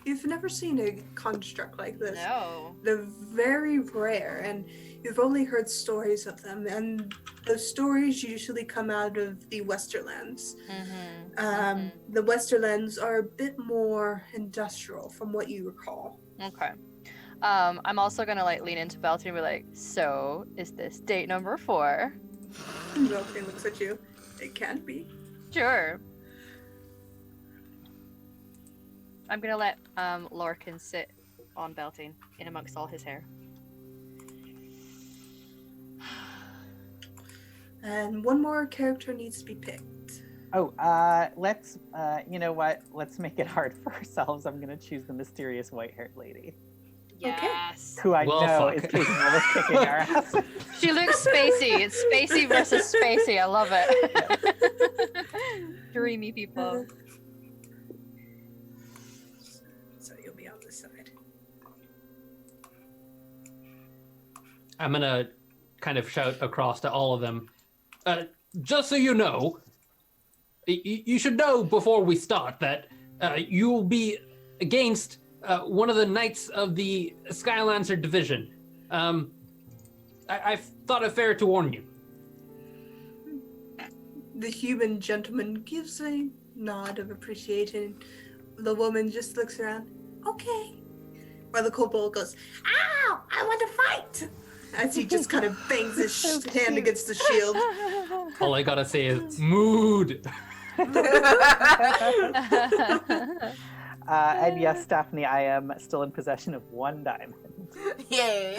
You've never seen a construct like this. No. They're very rare, and you've only heard stories of them, and those stories usually come out of the Westerlands. The Westerlands are a bit more industrial, from what you recall. Okay. I'm also gonna like lean into Belty and be like, so is this date number 4? Beltane looks at you. It can't be. Sure. I'm gonna let Lorcan sit on Beltane in amongst all his hair. And one more character needs to be picked. Oh, let's, you know what? Let's make it hard for ourselves. I'm going to choose the mysterious white-haired lady, Yes. who I Well, know fuck. is capable of kicking our ass. She looks spacey. It's spacey versus spacey. I love it. Dreamy people. So you'll be on this side. I'm gonna kind of shout across to all of them. Just so you know, you should know before we start that you will be against one of the knights of the Skylancer division. I thought it fair to warn you. The human gentleman gives a nod of appreciation. The woman just looks around. Okay. While the kobold goes, ow! I want to fight! As he just kind of bangs his hand against the shield. All I gotta say is mood. And yes, Daphne, I am still in possession of 1 diamond. Yay.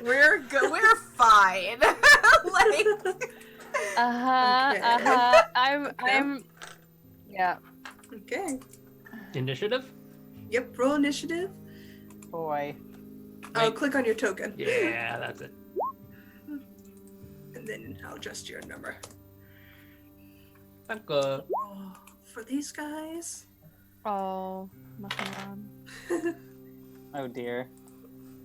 We're good. We're fine. Like, Okay. I'm. Yeah. Okay. Initiative? Yep, roll initiative. Boy. I'll click on your token. Yeah, that's it. And then I'll adjust your number. Thank Oh, for these guys. Oh, nothing on. Oh dear.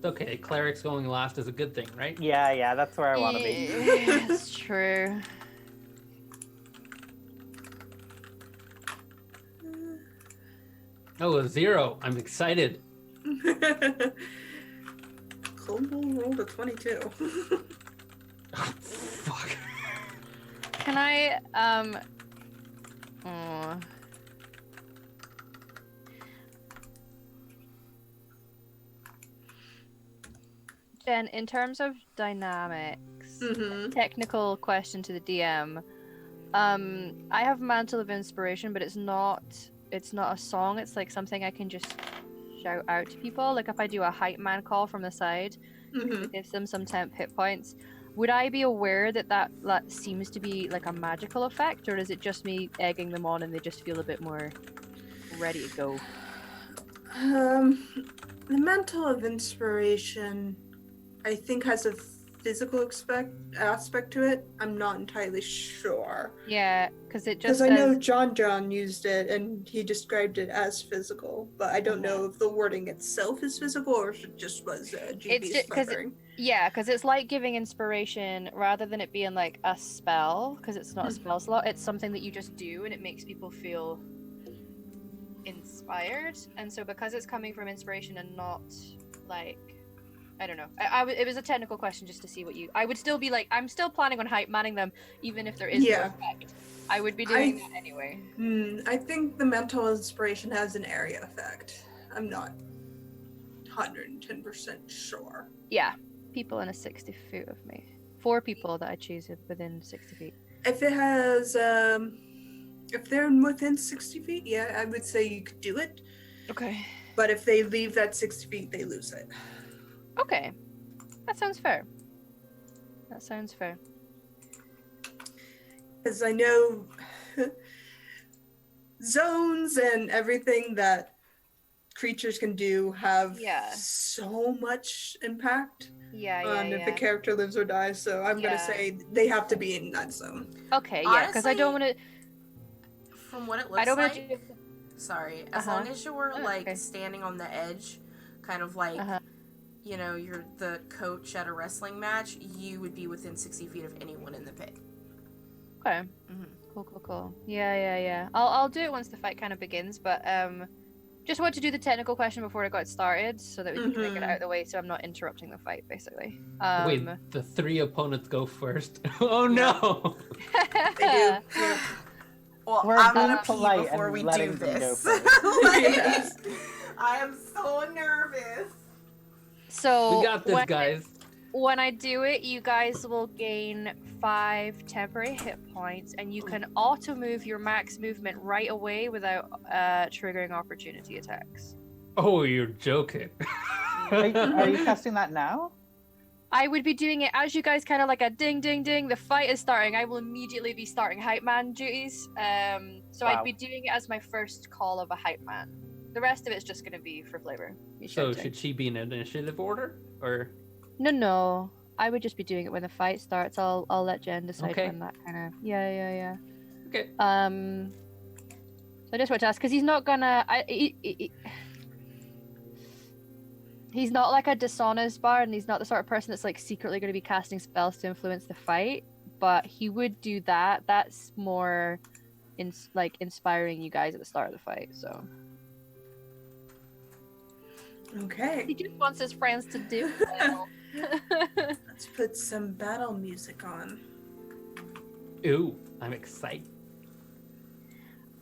Okay, cleric's going last is a good thing, right? Yeah, that's where I want to be. That's true. Oh, a 0. I'm excited. Kobold rolled a 22. Fuck. Can I oh. Jen, in terms of dynamics, Mm-hmm. technical question to the DM. I have Mantle of Inspiration, but it's not a song, it's like something I can just shout out to people. Like if I do a hype man call from the side, Mm-hmm. it gives them some temp hit points. Would I be aware that seems to be like a magical effect, or is it just me egging them on and they just feel a bit more ready to go? The Mantle of Inspiration, I think, has a physical aspect to it. I'm not entirely sure. Yeah, because it Because just I know says- John used it and he described it as physical, but I don't know if the wording itself is physical or if it just was GB's just 'cause flickering. Yeah, because it's like giving inspiration rather than it being like a spell, because it's not a spell slot. It's something that you just do and it makes people feel inspired. And so because it's coming from inspiration and not like, I don't know. It was a technical question just to see what you... I would still be like, I'm still planning on hype manning them even if there is no effect. I would be doing that anyway. I think the Mental Inspiration has an area effect. I'm not 110% sure. Yeah, people in a 60 feet of me. 4 people that I choose within 60 feet. If it has, if they're within 60 feet, yeah, I would say you could do it. Okay. But if they leave that 60 feet, they lose it. Okay. That sounds fair. Because I know zones and everything that creatures can do have so much impact on if a character lives or dies. So I'm going to say they have to be in that zone. Okay, yeah, because I don't want to... From what it looks like... Sorry. As long as you're, like, standing on the edge, kind of like... You know, you're the coach at a wrestling match, you would be within 60 feet of anyone in the pit. Okay. Mhm. Cool. Yeah. I'll do it once the fight kind of begins, but just want to do the technical question before I got started so that we can kind of get it out of the way so I'm not interrupting the fight, basically. Wait, the 3 opponents go first. Oh no! They do. Yeah. Well, We're I'm being gonna pee polite before and we letting do them go this. first. Yes. I am so nervous. So We got this, guys. when I do it, you guys will gain 5 temporary hit points, and you can auto move your max movement right away without triggering opportunity attacks. Oh, you're joking. Are you testing that now? I would be doing it as you guys kind of like a ding ding ding. The fight is starting. I will immediately be starting hype man duties. So Wow. I'd be doing it as my first call of a hype man. The rest of it's just going to be for flavor. Me So shouting. should she be in initiative order, or? No. I would just be doing it when the fight starts. I'll let Jen decide Okay. when that kind of. Yeah. Okay. So I just want to ask because he's not gonna. He's not like a dishonest bard, and he's not the sort of person that's like secretly going to be casting spells to influence the fight. But he would do that. That's more, inspiring you guys at the start of the fight. So Okay. he just wants his friends to do well. Let's put some battle music on. Ooh, I'm excited.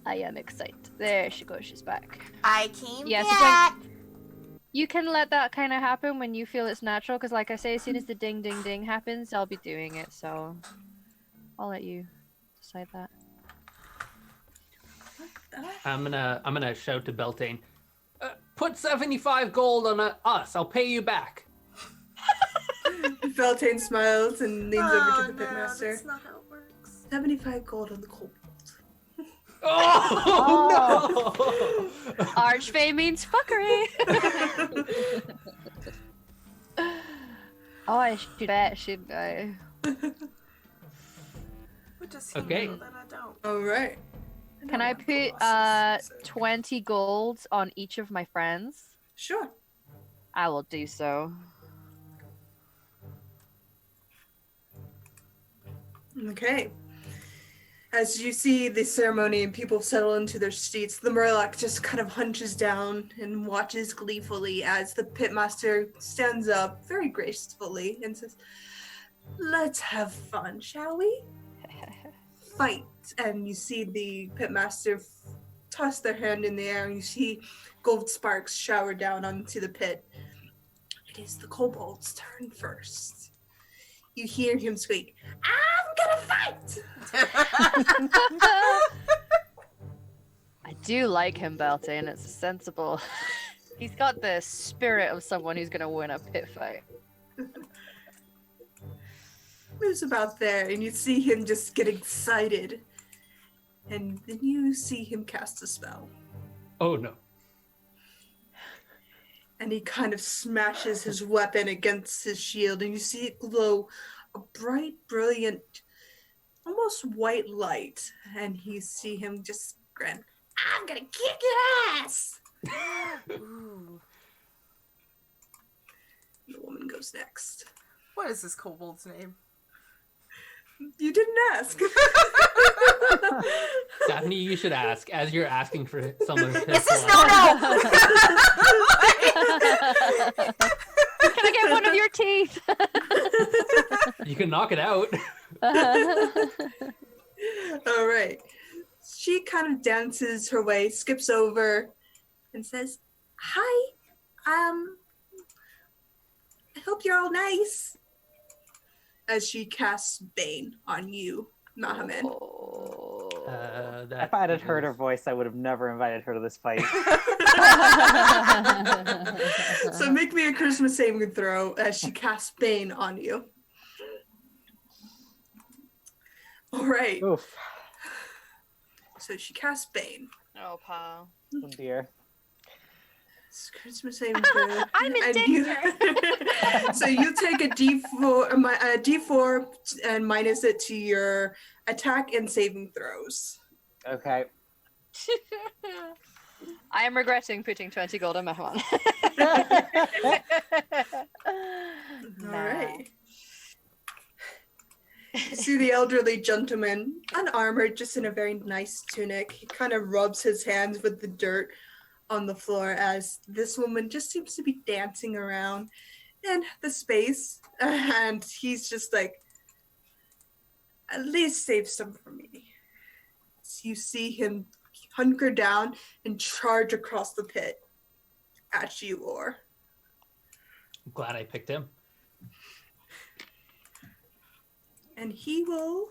I am excited. There she goes. She's back. I came Yes, back. You can let that kind of happen when you feel it's natural, because like I say, as soon as the ding ding ding happens, I'll be doing it, so I'll let you decide that. I'm gonna shout to Beltane. Put 75 gold on us. I'll pay you back. Beltane smiles and leans over to the No, pitmaster. that's not how it works. 75 gold on the cold. Oh, no! Archfey means fuckery! Oh, I should bet, shouldn't I? What does he Okay. know that I don't? Alright. Can I put 20 golds on each of my friends? Sure. I will do so. Okay. As you see the ceremony and people settle into their seats, the Murloc just kind of hunches down and watches gleefully as the pitmaster stands up very gracefully and says, "Let's have fun, shall we? Fight." And you see the pitmaster toss their hand in the air and you see gold sparks shower down onto the pit. It is the kobold's turn first. You hear him squeak, "I'm gonna fight!" I do like him, Beltane. It's sensible. He's got the spirit of someone who's gonna win a pit fight. Moves about there, and you see him just get excited. And then you see him cast a spell. Oh no. And he kind of smashes his weapon against his shield, and you see it glow a bright, brilliant, almost white light. And you see him just grin, "I'm gonna kick your ass!" Ooh. The woman goes next. What is this kobold's name? You didn't ask. Daphne, you should ask as you're asking for someone. This is no. Can I get one of your teeth? You can knock it out. All right. She kind of dances her way, skips over, and says, "Hi, I hope you're all nice." As she casts Bane on you, Mahaman. If I had heard her voice, I would have never invited her to this fight. So make me a Christmas saving throw as she casts Bane on you. All right. Oof. So she casts Bane. Oh, pal. Oh dear. It's Christmas saving throw. I'm in And danger. So you take a D4 and minus it to your attack and saving throws. Okay. I am regretting putting 20 gold on Mahman. All right. You see the elderly gentleman, unarmored, just in a very nice tunic. He kind of rubs his hands with the dirt on the floor as this woman just seems to be dancing around in the space. And he's just like, at least save some for me. So you see him hunker down and charge across the pit at you, Or. I'm glad I picked him. And he will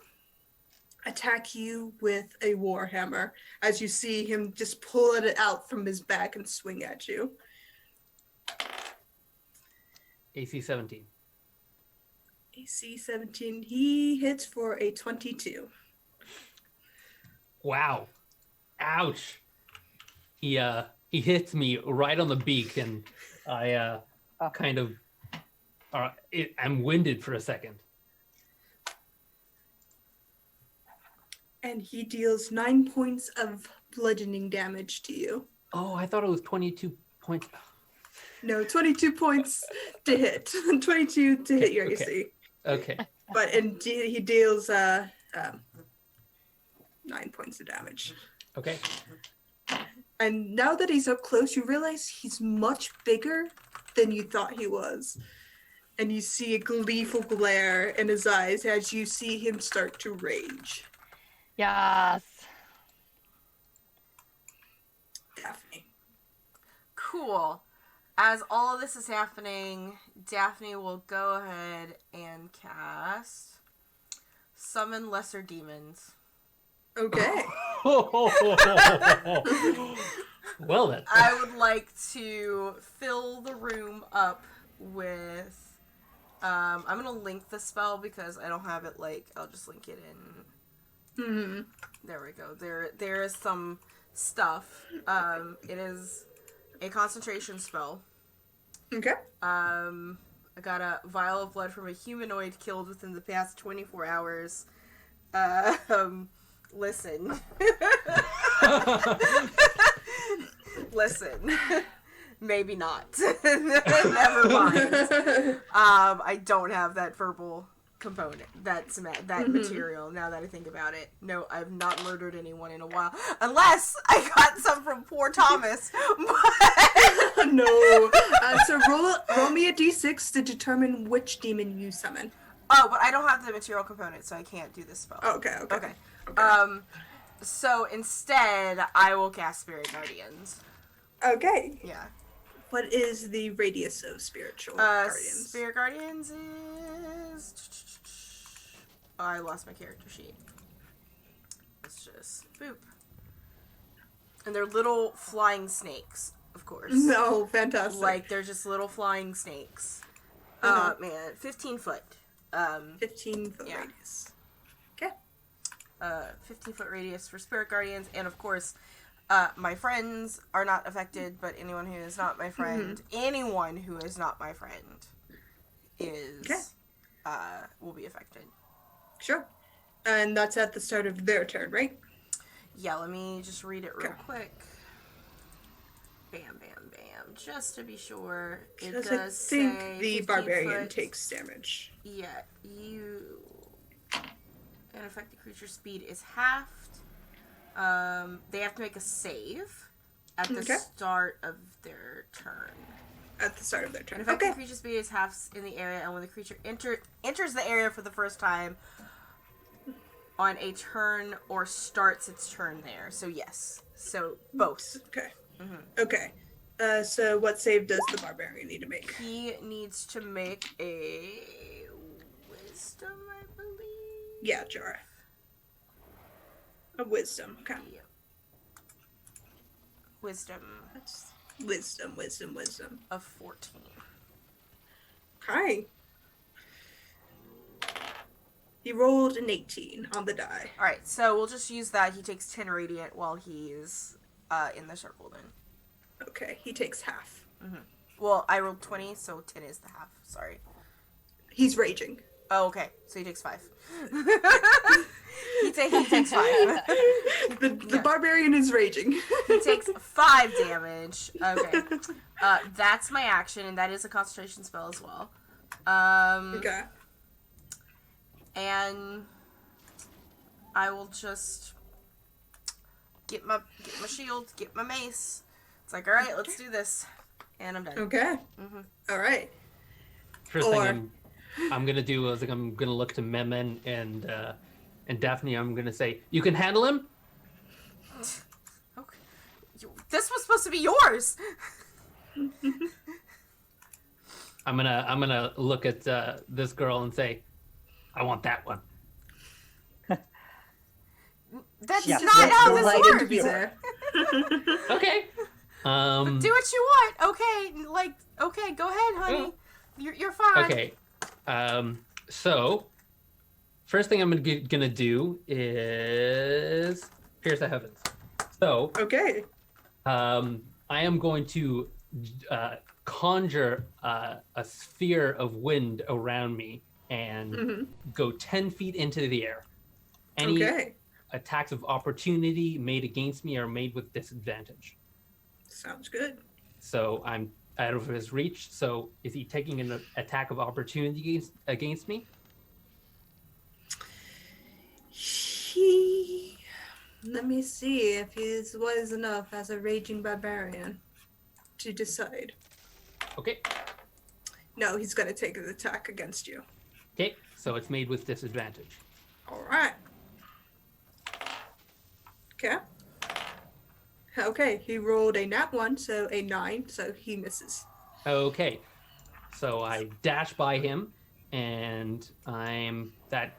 attack you with a warhammer as you see him just pull it out from his back and swing at you. AC 17. AC 17. He hits for a 22. Wow. Ouch. He hits me right on the beak, and I kind of I'm winded for a second. And he deals 9 points of bludgeoning damage to you. Oh, I thought it was 22 points. No, 22 points to hit. 22 to hit your AC. Okay. But he deals 9 points of damage. Okay. And now that he's up close, you realize he's much bigger than you thought he was. And you see a gleeful glare in his eyes as you see him start to rage. Yes. Daphne. Cool. As all of this is happening, Daphne will go ahead and cast Summon Lesser Demons. Okay. Well then. I would like to fill the room up with... I'm going to link the spell because I don't have it, I'll just link it in... Mm-hmm. There we go. There is some stuff. It is a concentration spell. Okay. I got a vial of blood from a humanoid killed within the past 24 hours. Listen. Listen. Maybe not. Never mind. I don't have that verbal component, that material, now that I think about it. No, I've not murdered anyone in a while. Unless I got some from poor Thomas. No. So roll me a d6 to determine which demon you summon. Oh, but I don't have the material component, so I can't do this spell. Okay. So instead, I will cast Spirit Guardians. Okay. Yeah. What is the radius of spiritual guardians? Spirit Guardians is... Oh, I lost my character sheet. Let's just... Boop. And they're little flying snakes, of course. No, fantastic. They're just little flying snakes. Uh-huh. Man, 15 foot. 15 foot yeah. radius. Okay. 15 foot radius for Spirit Guardians, and of course, my friends are not affected, but anyone who is not my friend, anyone who is not my friend is, will be affected. Sure. And that's at the start of their turn, right? Yeah, let me just read it real quick. Bam, bam, bam. Just to be sure, it does I think say the 15 barbarian foot. takes damage. Yeah, an affected creature's speed is halved. They have to make a save at the start of their turn. At the start of their turn. An affected creature's speed is halved in the area, and when the creature enters the area for the first time on a turn or starts its turn there. So yes. So both. Okay. Okay. So what save does the barbarian need to make? He needs to make a wisdom, I believe. Yeah, Jorah. A wisdom. Okay. Yeah. Wisdom That's wisdom. of 14. Okay. He rolled an 18 on the die. Alright, so we'll just use that. He takes 10 radiant while he's in the circle then. Okay, he takes half. Well, I rolled 20, so 10 is the half. Sorry. He's raging. Oh, okay. So he takes 5. he takes 5. The barbarian is raging. He takes 5 damage. Okay. That's my action, and that is a concentration spell as well. Okay. and I will just get my shield, get my mace. It's like, all right, let's do this, and I'm done. Okay. Mhm. All right. First Or- thing I'm gonna do is like I'm gonna look to Memen and Daphne. I'm gonna say, "You can handle him." Okay. This was supposed to be yours. I'm gonna look at this girl and say, "I want that one." That's Yeah, not the- how the this light works. to be there. Okay. Do what you want. Okay, like, okay, go ahead, honey. You're fine. Okay. So, first thing I'm gonna do is pierce the heavens. So, Okay. I am going to conjure a sphere of wind around me and Mhm. go 10 feet into the air. Any Okay. attacks of opportunity made against me are made with disadvantage. Sounds good. So I'm out of his reach. So is he taking an attack of opportunity against me? Let me see if he's wise enough as a raging barbarian to decide. Okay. No, he's gonna take an attack against you. Okay. So it's made with disadvantage. All right. Okay. Okay, he rolled a nat 1, so a 9, so he misses. Okay. So I dash by him, and that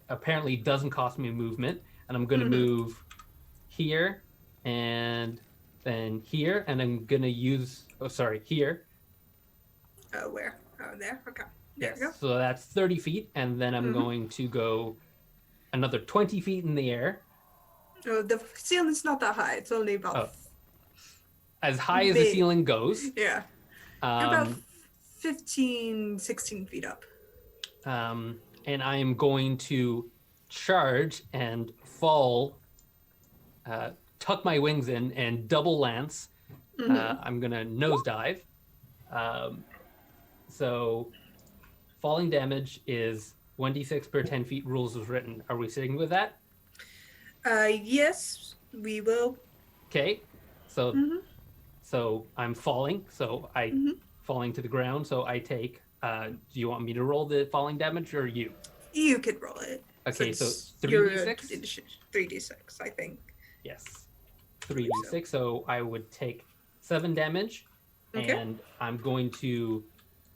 apparently doesn't cost me movement, and I'm gonna move here, and then here, and I'm gonna use here. Oh, where? Oh, there? Okay. Yes. There you go. So that's 30 feet, and then I'm going to go another 20 feet in the air, Oh, the ceiling's not that high. It's only about... Oh. As high as the Big. ceiling goes. Yeah. You're about Um, 15, 16 feet up. and I am going to charge and fall, tuck my wings in, and double lance. I'm going to nosedive. So falling damage is 1d6 per 10 feet, rules was written. Are we sitting with that? Yes, we will. Okay. So I'm falling. So falling to the ground. So I take. Do you want me to roll the falling damage or you? You could roll it. Okay, so since you're 3d6? 3d6, I think. Yes. 3d6. So I would take 7 damage, Okay. and I'm going to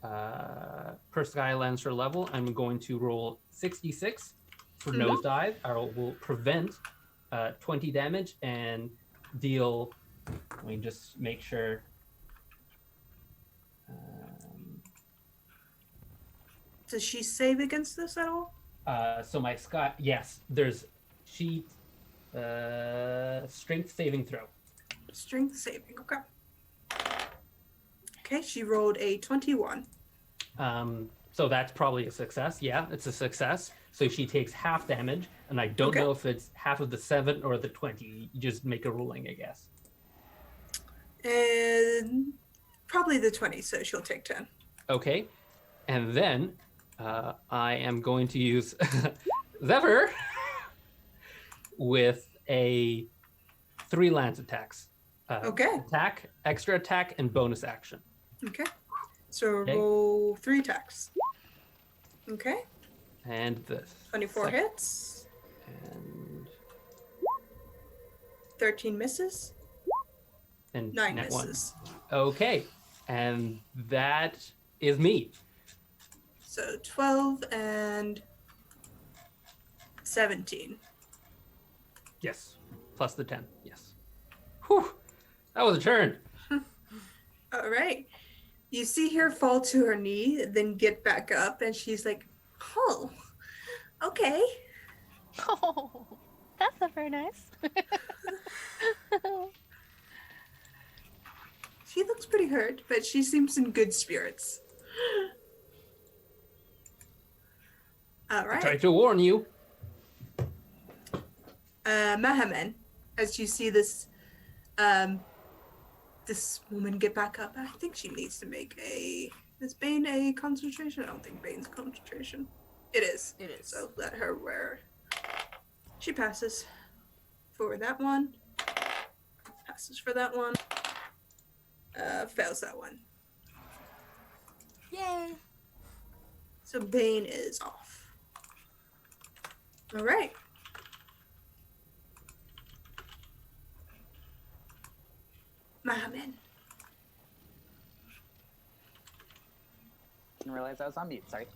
per Skylancer level. I'm going to roll 66 for nosedive. I will prevent 20 damage and deal. Let me just make sure. Does she save against this at all? So my sky, yes, there's she strength saving throw. Strength saving, okay. Okay, she rolled a 21. So that's probably a success. Yeah, it's a success. So she takes half damage, and I don't Okay. know if it's half of the 7 or the 20. You just make a ruling, I guess. And probably the 20, so she'll take 10. Okay, and then I am going to use Zephyr with a 3 lance attacks. Okay. Attack, extra attack, and bonus action. Okay. So Okay. roll 3 attacks. Okay. And the 24 second- hits, and 13 misses, 9 net one. misses. Okay, and that is me. So 12 and 17. Yes, plus the 10. Yes. Whew, that was a turn. All right. You see her fall to her knee, then get back up, and she's like, oh, okay. Oh, that's not very nice. She looks pretty hurt, but she seems in good spirits. All I right. tried to warn you. Mahaman, as you see this this woman get back up, I think she needs to make a... Is Bane a concentration? I don't think Bane's concentration. It is. It is. So let her wear. She passes for that one. Passes for that one. Fails that one. Yay. So Bane is off. All right. Mohammed. Didn't realize I was on mute. Sorry.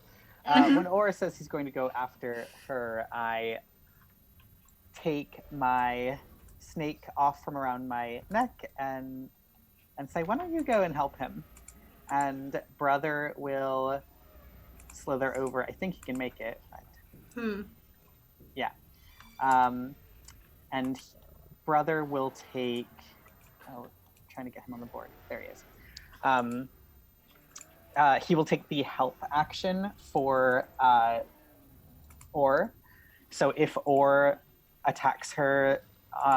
When Aura says he's going to go after her, I take my snake off from around my neck and say, "Why don't you go and help him?" And brother will slither over. I think he can make it. But... Yeah. And brother will take. Oh, trying to get him on the board. There he is. He will take the help action for Or. So if Or attacks her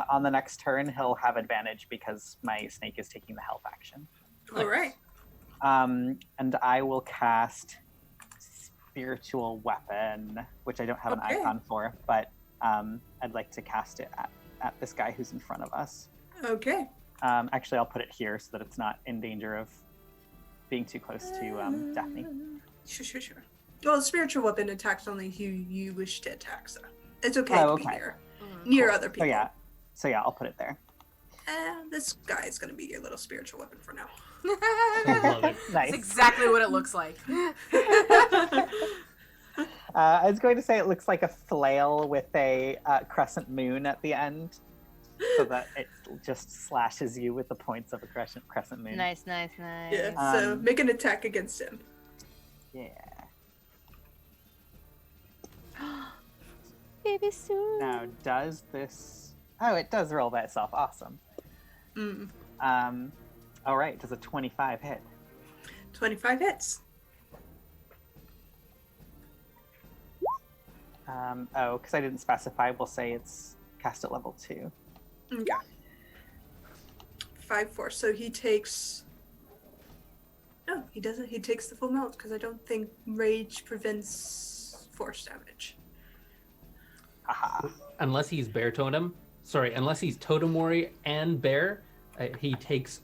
on the next turn, he'll have advantage because my snake is taking the help action. All right. And I will cast Spiritual Weapon, which I don't have an icon for, but I'd like to cast it at this guy who's in front of us. Okay. Actually, I'll put it here so that it's not in danger of being too close to Daphne. Sure. Well, spiritual weapon attacks only who you wish to attack, so it's okay to be near other people. So yeah, I'll put it there. This guy is going to be your little spiritual weapon for now. Love it. Nice. That's exactly what it looks like. I was going to say it looks like a flail with a crescent moon at the end, so that it just slashes you with the points of a crescent moon. Nice. Yeah, so make an attack against him. Yeah. Baby soon. Now, does this... Oh, it does roll by itself. Awesome. All right, does a 25 hit? 25 hits. Because I didn't specify, we'll say it's cast at level 2. Okay. 5 force. So he takes. No, he doesn't. He takes the full amount because I don't think rage prevents force damage. Aha. Unless he's bear totem. Sorry, unless he's totemori and bear, he takes.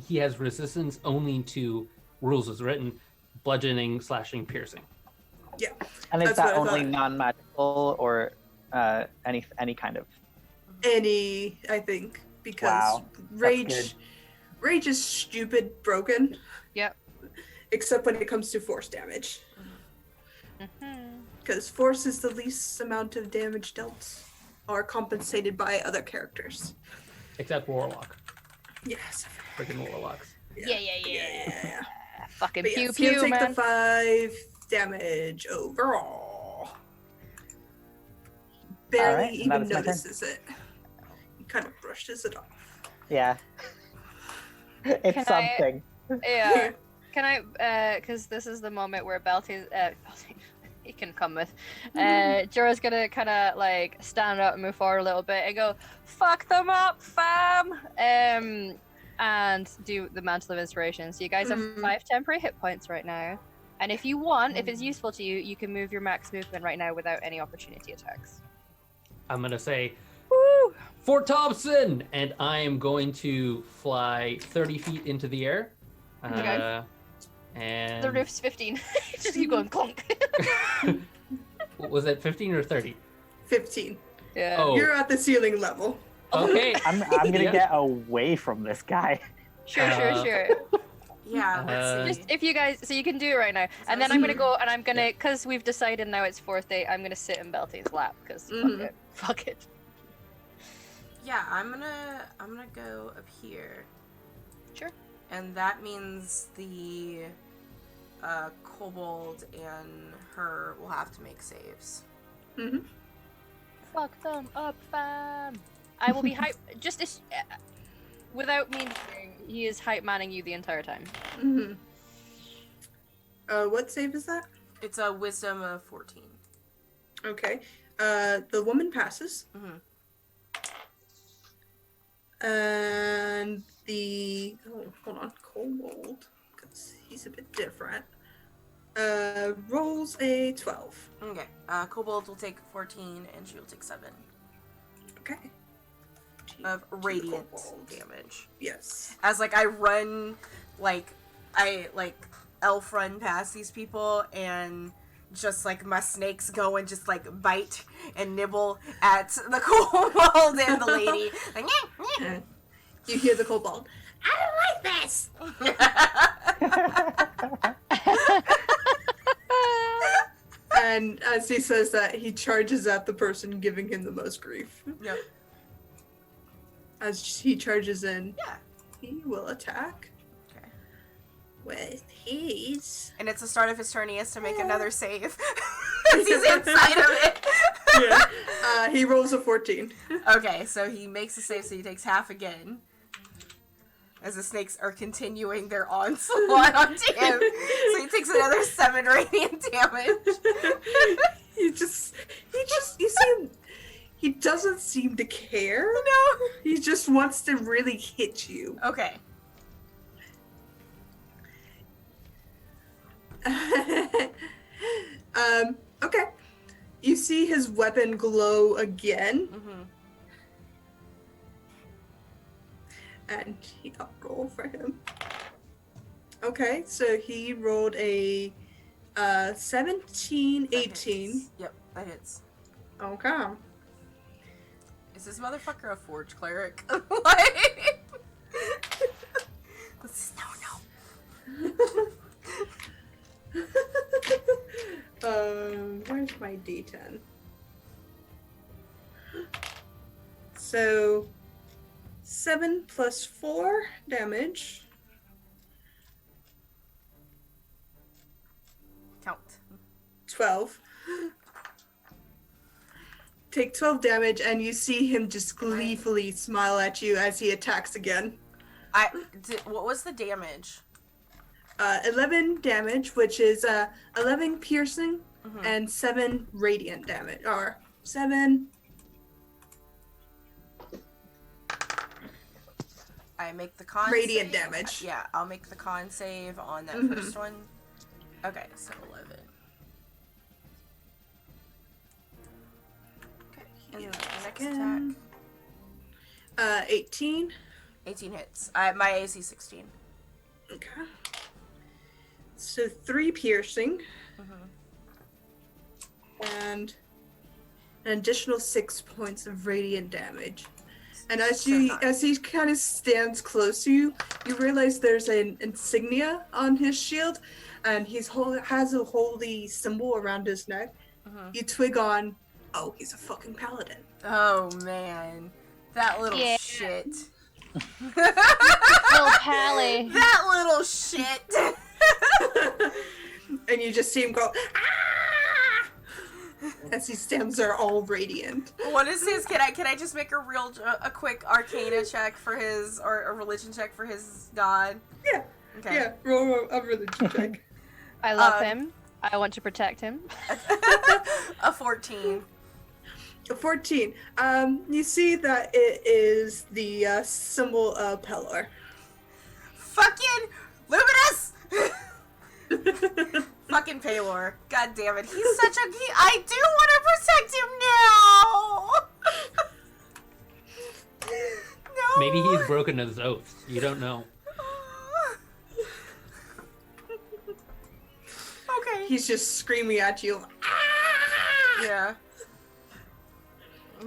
He has resistance only to rules as written, bludgeoning, slashing, piercing. Yeah. And is That's that what I only thought. non-magical or any kind of? Any, I think, because Wow, that's rage is stupid broken. Yep. Except when it comes to force damage, because force is the least amount of damage dealt or compensated by other characters. Except warlock. Yes. Freaking warlocks. Yeah. Fucking But pew yes, pew, he'll take man. the 5 damage overall. Barely Alright, and even that is my turn. notices it. He kind of brushes it off. Yeah. It's Can I- something. Yeah. Can I, because this is the moment where Belty, he can come with. Jorah's gonna kind of like stand up and move forward a little bit and go, "Fuck them up, fam!" And do the Mantle of Inspiration. So you guys have 5 temporary hit points right now. And if you want, if it's useful to you, you can move your max movement right now without any opportunity attacks. I'm gonna say, Woo! Fort Thompson, and I am going to fly 30 feet into the air. Okay. And The roof's 15. Just keep going clunk. was it 15 or 30? 15. Yeah. Oh. You're at the ceiling level. Okay. I'm gonna Yeah. get away from this guy. Sure. Yeah, let's see. Just if you guys, so you can do it right now, and then I'm gonna go and I'm gonna, because we've decided now it's 4th day, I'm gonna sit in Belty's lap because fuck it. Yeah, I'm gonna go up here. Sure. And that means the kobold and her will have to make saves. Fuck them up, fam. I will be hype. Just as, without me, he is hype manning you the entire time. What save is that? It's a wisdom of 14. Okay. The woman passes. And the hold on, kobold, because he's a bit different. Rolls a 12. Okay. Kobold will take 14, and she will take 7 Okay. of radiant kobold. damage. Yes. As I run, I elf run past these people, and just my snakes go and just bite and nibble at the kobold and the lady. Yeah. You hear the kobold. I don't like this. And as he says that, he charges at the person giving him the most grief. Yep. As he charges in, Yeah. he will attack. Okay. With his. And it's the start of his turn. He has to make another save. He's inside of it. Yeah. He rolls a 14. Okay, so he makes a save, so he takes half again. As the snakes are continuing their onslaught onto him. So he takes another 7 radiant damage. You see, he doesn't seem to care. No. He just wants to really hit you. Okay. Okay. You see his weapon glow again. Mm-hmm. And I'll roll for him. Okay, so he rolled a 17, 18. Yep, that hits. Okay. Is this motherfucker a forge cleric? No. Where's my D10? So 7 plus 4 damage. Count. 12. Take 12 damage, and you see him just gleefully smile at you as he attacks again. What was the damage? 11 damage, which is 11 piercing Mm-hmm. and 7 radiant damage. Or 7. I make the con Radiant save. damage. Yeah, I'll make the con save on that first one. Okay, so 11. Okay, and then the next Again. attack. 18. 18 hits. My AC 16. Okay. So 3 piercing. And an additional 6 points of radiant damage. And as he kind of stands close to you, you realize there's an insignia on his shield, and has a holy symbol around his neck. You twig on, oh, he's a fucking paladin. Oh man, that little shit. Little Pally. That little shit. And you just see him go, ah! As he stands there all radiant. What is his? Can I just make a quick Arcana check for his, or a religion check for his god? Yeah. Okay. Yeah. Roll a religion check. I love him. I want to protect him. A 14. A 14. You see that it is the symbol of Pelor. Fucking Luminous. Fucking Paylor. God damn it. He's such a... I do want to protect him now! No! Maybe he's broken his oath. You don't know. Okay. He's just screaming at you. Yeah.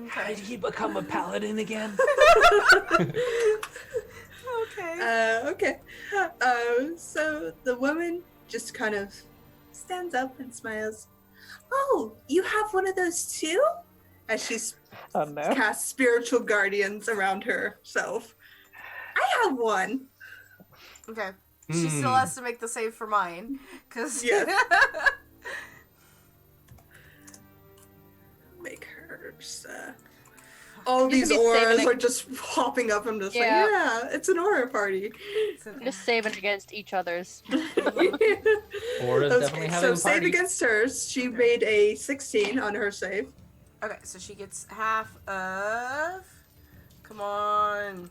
How Okay. did he become a paladin again? Okay. Okay. So the woman just kind of stands up and smiles. Oh, you have one of those too? As she Oh no. casts spiritual guardians around herself. I have one. Okay. She still has to make the save for mine. Because... Yeah. Make hers. All You these can be auras saving are just popping up. I'm just Yeah. like, yeah, it's an aura party. Just saving against each other's. Or is definitely having So a save party. against hers. She made a 16 on her save. Okay, so she gets half of... Come on.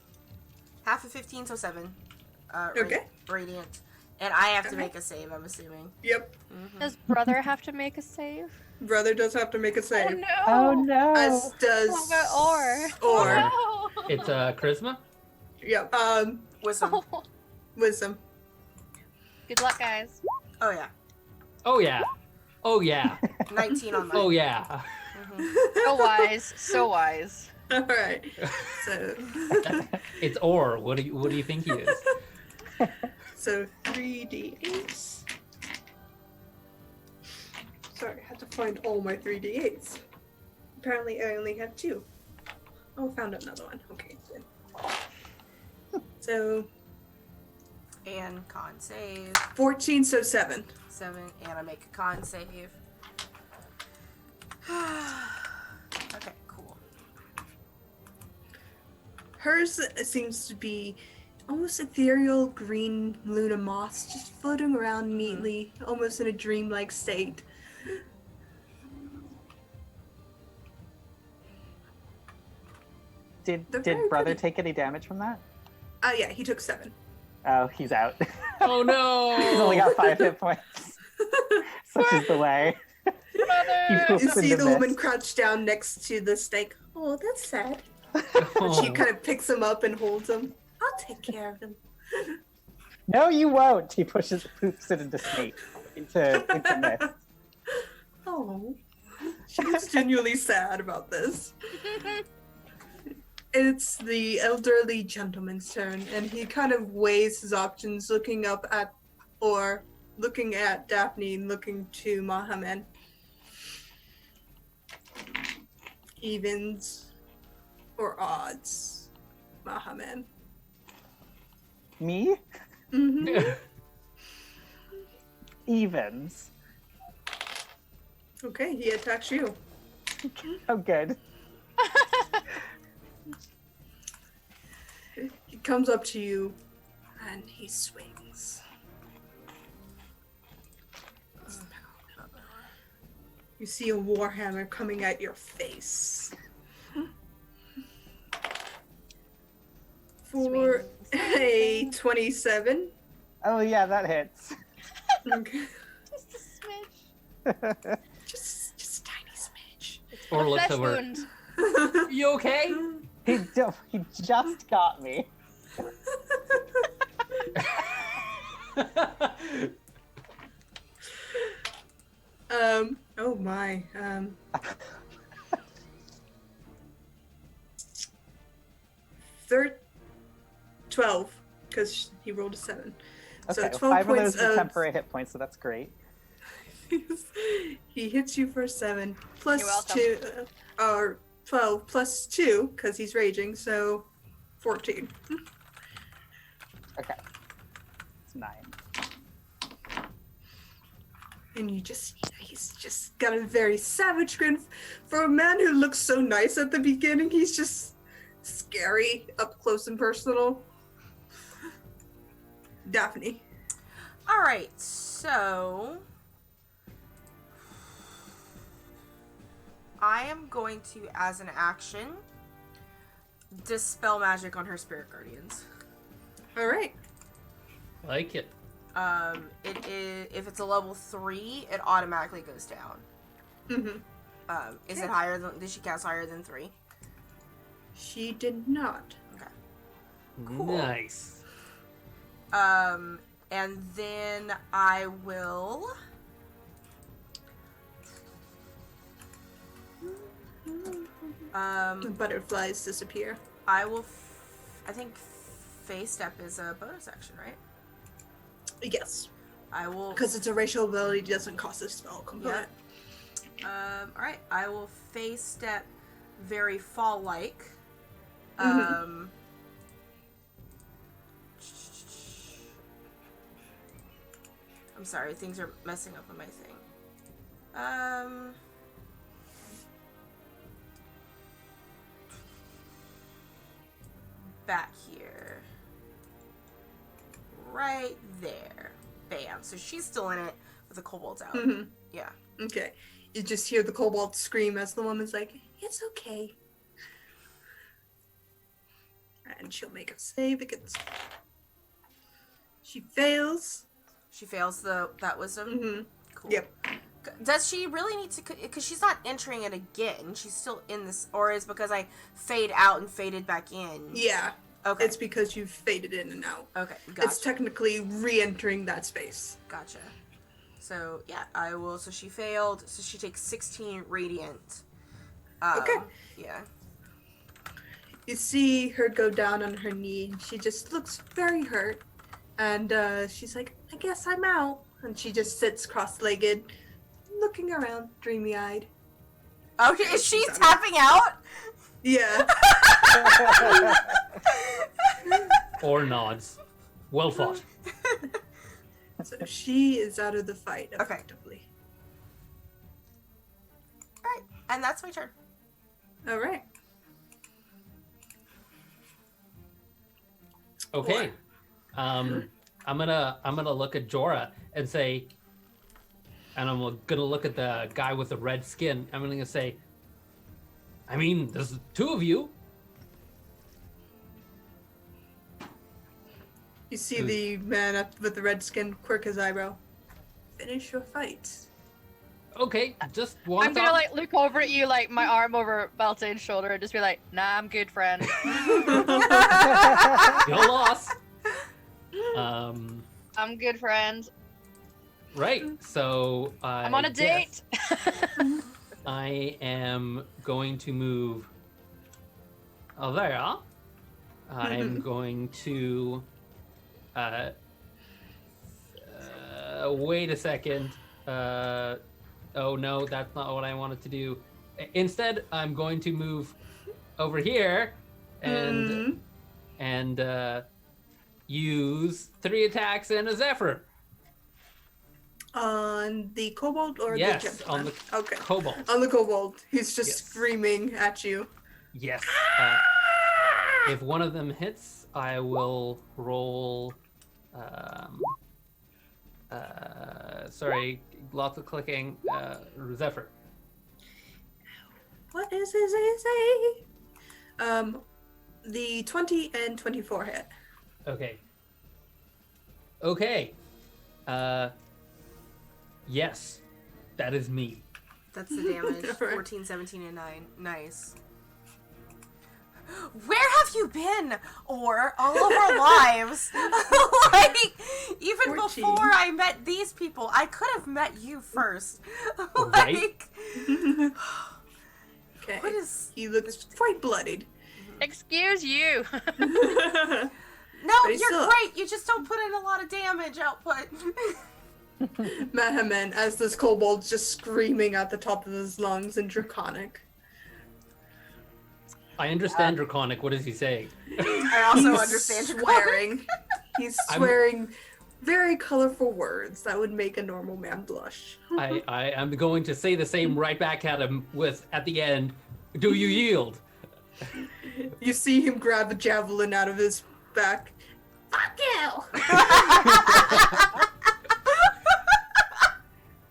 Half of 15, so 7. Okay. Radiant. And I have to make a save, I'm assuming. Yep. Mhm. Does brother have to make a save? Brother does have to make a Oh save. no! Oh no. As does What about Or? Or. Oh, no! It's charisma. Yep. Wisdom. Wisdom. Good luck, guys. Oh, yeah. Oh yeah. Oh yeah. 19 on mine. Oh yeah. Mhm. So wise, so wise. All right. So. It's Or. What do you think he is? So 3d8s. Sorry, I had to find all my 3d8s. Apparently, I only had 2. Oh, found another one. Okay, good. So And con save. 14, so 7. 7. And I make a con save. Okay, cool. Hers seems to be almost ethereal green Luna moss, just floating around neatly, almost in a dreamlike state. They're Did very brother pretty. take any damage from that? Oh yeah, he took 7. Oh, he's out. Oh no. He's only got 5 hit points. Such is the way. He Brother! poops You see into the woman mist. crouched down next to the stake. Oh, that's sad. But she Oh. kind of picks him up and holds him. I'll take care of him. No, you won't. He poops it into snake. Into mist. Oh, she's genuinely sad about this. It's the elderly gentleman's turn, and he kind of weighs his options, looking up at, or looking at Daphne and looking to Mohammed. Evens or odds, Mohammed. Me? Mm-hmm. Evens. Okay, he attacks you. Oh, good. He comes up to you, and he swings. You see a warhammer coming at your face. For a 27. Oh yeah, that hits. Okay. Just a smidge. Just a tiny smidge. Or A looks flesh over. wound. You okay? He just got me. Oh my. 12, because he rolled a 7. So Okay, 12 5 of points those are of... temporary hit points, so that's great. He hits you for 7, plus You're welcome. 2, or 12, plus 2, because he's raging, so 14. Okay. It's 9. And he's just got a very savage grin. For a man who looks so nice at the beginning, he's just scary, up close and personal. Daphne. Alright, so I am going to, as an action, dispel magic on her spirit guardians. Alright. Like it. It is, if it's a level 3, it automatically goes down. Mm-hmm. Is it higher than, did she cast higher than 3? She did not. Cool. Nice. And then I will The butterflies disappear. I will I think phase step is a bonus action, right? Yes. I will Because it's a racial ability, it doesn't cost a spell component. alright, I will phase step very fall like. Mhm. I'm sorry, things are messing up on my thing. Back here. Right there. Bam. So she's still in it with the kobolds out. Mhm. Yeah. Okay. You just hear the kobold scream as the woman's like, it's okay. And she'll make a save against. She fails. She fails that wisdom. Mm-hmm. Cool. Yep. Does she really need to? Because she's not entering it again. She's still in this, or is because I fade out and faded back in? Yeah. Okay. It's because you've faded in and out. Okay. Gotcha. It's technically re-entering that space. Gotcha. So yeah, I will. So she failed. So she takes 16 radiant. Okay. Yeah. You see her go down on her knee. She just looks very hurt. And she's like, I guess I'm out. And she just sits cross-legged, looking around, dreamy-eyed. Okay, is she tapping out? Yeah. Or nods. Well fought. So she is out of the fight, effectively. Alright, and that's my turn. All right. Okay. I'm gonna look at Jorah and say, and I'm gonna look at the guy with the red skin. I'm gonna say, I mean, there's two of you. You see the man up with the red skin quirk his eyebrow. Finish your fight. Okay, just one. I'm gonna like look over at you, like my arm over Beltane's shoulder, and just be like, "Nah, I'm good, friend." Your loss. I'm good, friend. Right. So I'm on a date. I am going to move there. I'm going to wait a second. Oh no, that's not what I wanted to do. Instead, I'm going to move over here and use 3 attacks and a Zephyr. On the kobold or Yes, the gentleman? on the Okay. kobold. On the kobold. He's just Yes. screaming at you. Yes. If one of them hits, I will roll. Sorry, lots of clicking. Zephyr. What is his AC? The 20 and 24 hit. Okay. Okay. Yes, that is me. That's the damage. Alright. 14, 17, and 9. Nice. Where have you been? Or all of our lives? Like, even 14. before I met these people, I could have met you first. Right? Like, Okay. what is... He looks quite bloodied. Excuse you. No, But he's you're still- great. You just don't put in a lot of damage output. Mahaman, as this kobold's just screaming at the top of his lungs in Draconic. I understand Draconic. What is he saying? I also He's understand your swearing. He's I'm- swearing very colorful words that would make a normal man blush. I am going to say the same right back at him with, at the end, do you yield? You see him grab a javelin out of his back. Fuck you!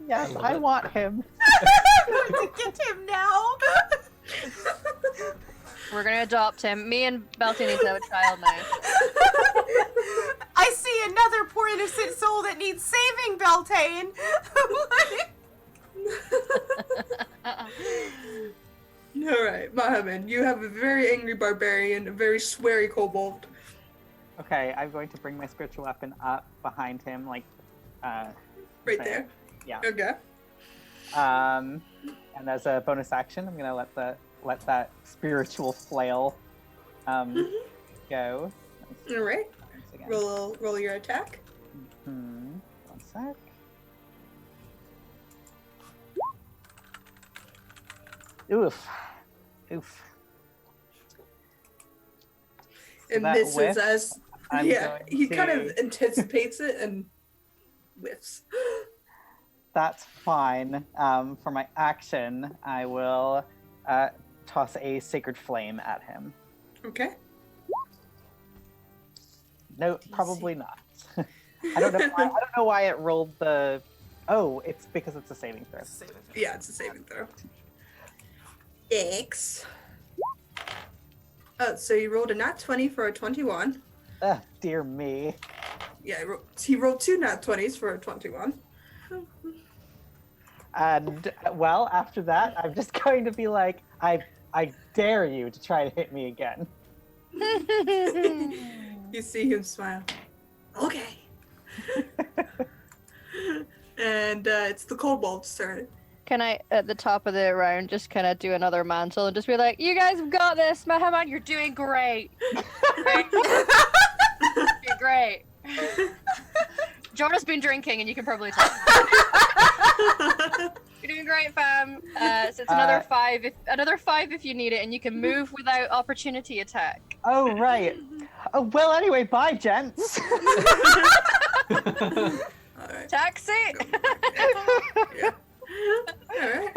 Yes, love I it. want him. I'm going to get him now. We're gonna adopt him. Me and Beltane need to have a child now. I see another poor innocent soul that needs saving, Beltane. Alright, Mahaman, you have a very angry barbarian, a very sweary kobold. Okay, I'm going to bring my spiritual weapon up behind him, like, Right Okay. there. Yeah. Okay. and as a bonus action, I'm gonna let that spiritual flail go. Alright. Once again. Roll your attack. One sec. Oof. Oof. It that misses whiff, as I'm yeah, going he kind of to- anticipates it and whiffs. That's fine. For my action, I will toss a sacred flame at him. Okay. No, probably not. I don't know why it rolled the. Oh, it's because it's a saving throw. Yeah, it's a saving throw. X. Oh, so you rolled a nat 20 for a 21. Ugh, dear me. Yeah, he rolled 2 nat 20s for a 21. And well, after that, I'm just going to be like, I dare you to try to hit me again. You see him smile. Okay. And it's the kobold's turn. Can I, at the top of the round, just kind of do another mantle and just be like, "You guys have got this, Mahaman. You're doing great. You're great." Jorah's been drinking, and you can probably tell. You're doing great, fam. So it's another 5. Another 5 if you need it, and you can move without opportunity attack. Oh, right. Oh, well, anyway, bye, gents. All right. Taxi. Yeah. All right.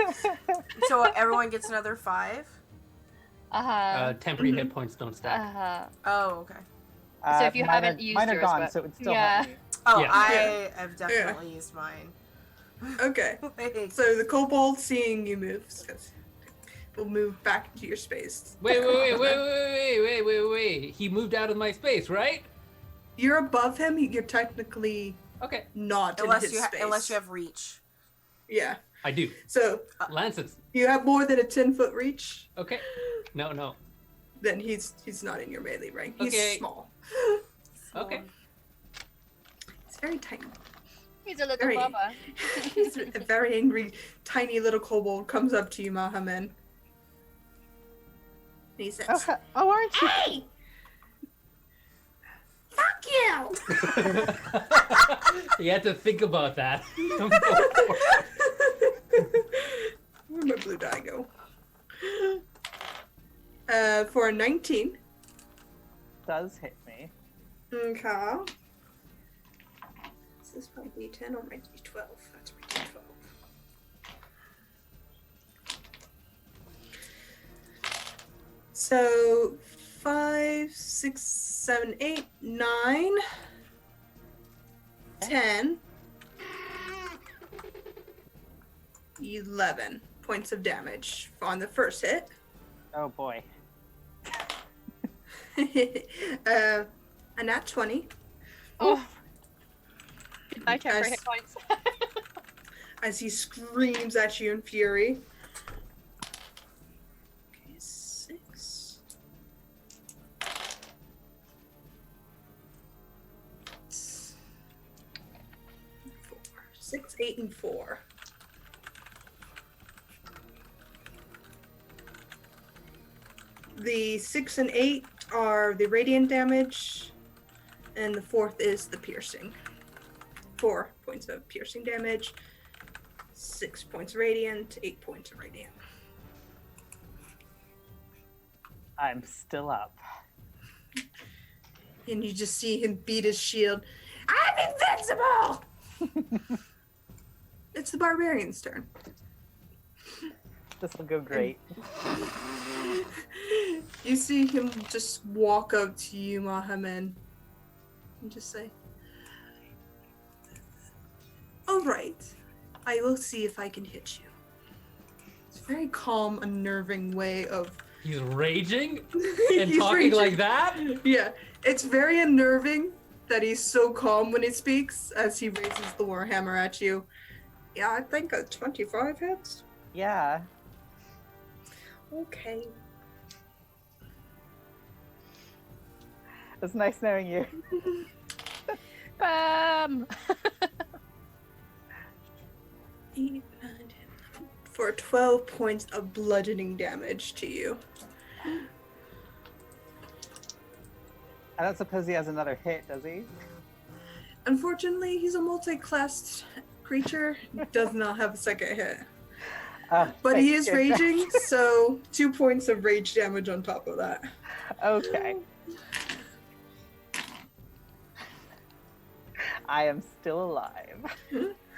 So everyone gets another 5? Temporary hit points don't stack. Oh, okay. So if you mine haven't are, used mine are yours, gone, but- so it would still Yeah. help me. Oh, Yeah. I have definitely used mine. Okay. Like, So the kobold, seeing you move, will move back into your space. Wait. He moved out of my space, right? You're above him. You're technically Okay. not in unless his you space. unless you have reach. Yeah. I do. So Lances. you have more than a 10-foot reach. Okay. No. Then he's not in your melee range. He's Okay. small. Okay. He's very tiny. He's a little Very- baba. He's a very angry, tiny little kobold comes up to you, Mahaman. He says, Oh, aren't you? "Hey! Fuck you!" You had to think about that. Where'd my blue die go? For a 19. Does hit me. Okay. Is this my D10 or my D12? That's my D12. So 5, 6, 7, 8, 9, 10, 11 points of damage on the first hit. Oh, boy. A nat 20 Oh. Goodbye, temporary Yes. hit points. as he screams at you in fury. Okay, 6. 4. 6, 8, and 4. The 6 and 8 are the radiant damage, and the 4th is the piercing. 4 points of piercing damage, 6 points radiant, 8 points of radiant. I'm still up. And you just see him beat his shield. I'm invincible! It's the barbarian's turn. This will go great. You see him just walk up to you, Mahaman, and just say, "All right, I will see if I can hit you." It's a very calm, unnerving way of He's raging and He's talking raging. like that? Yeah, it's very unnerving that he's so calm when he speaks as he raises the warhammer at you. Yeah, I think a 25 hits. Yeah. Okay. It's nice knowing you. Bam! 8, 9, 10, for 12 points of bludgeoning damage to you. I don't suppose he has another hit, does he? Unfortunately, he's a multi-classed creature. Does not have a second hit. But he is thank goodness. raging, so 2 points of rage damage on top of that. Okay. I am still alive.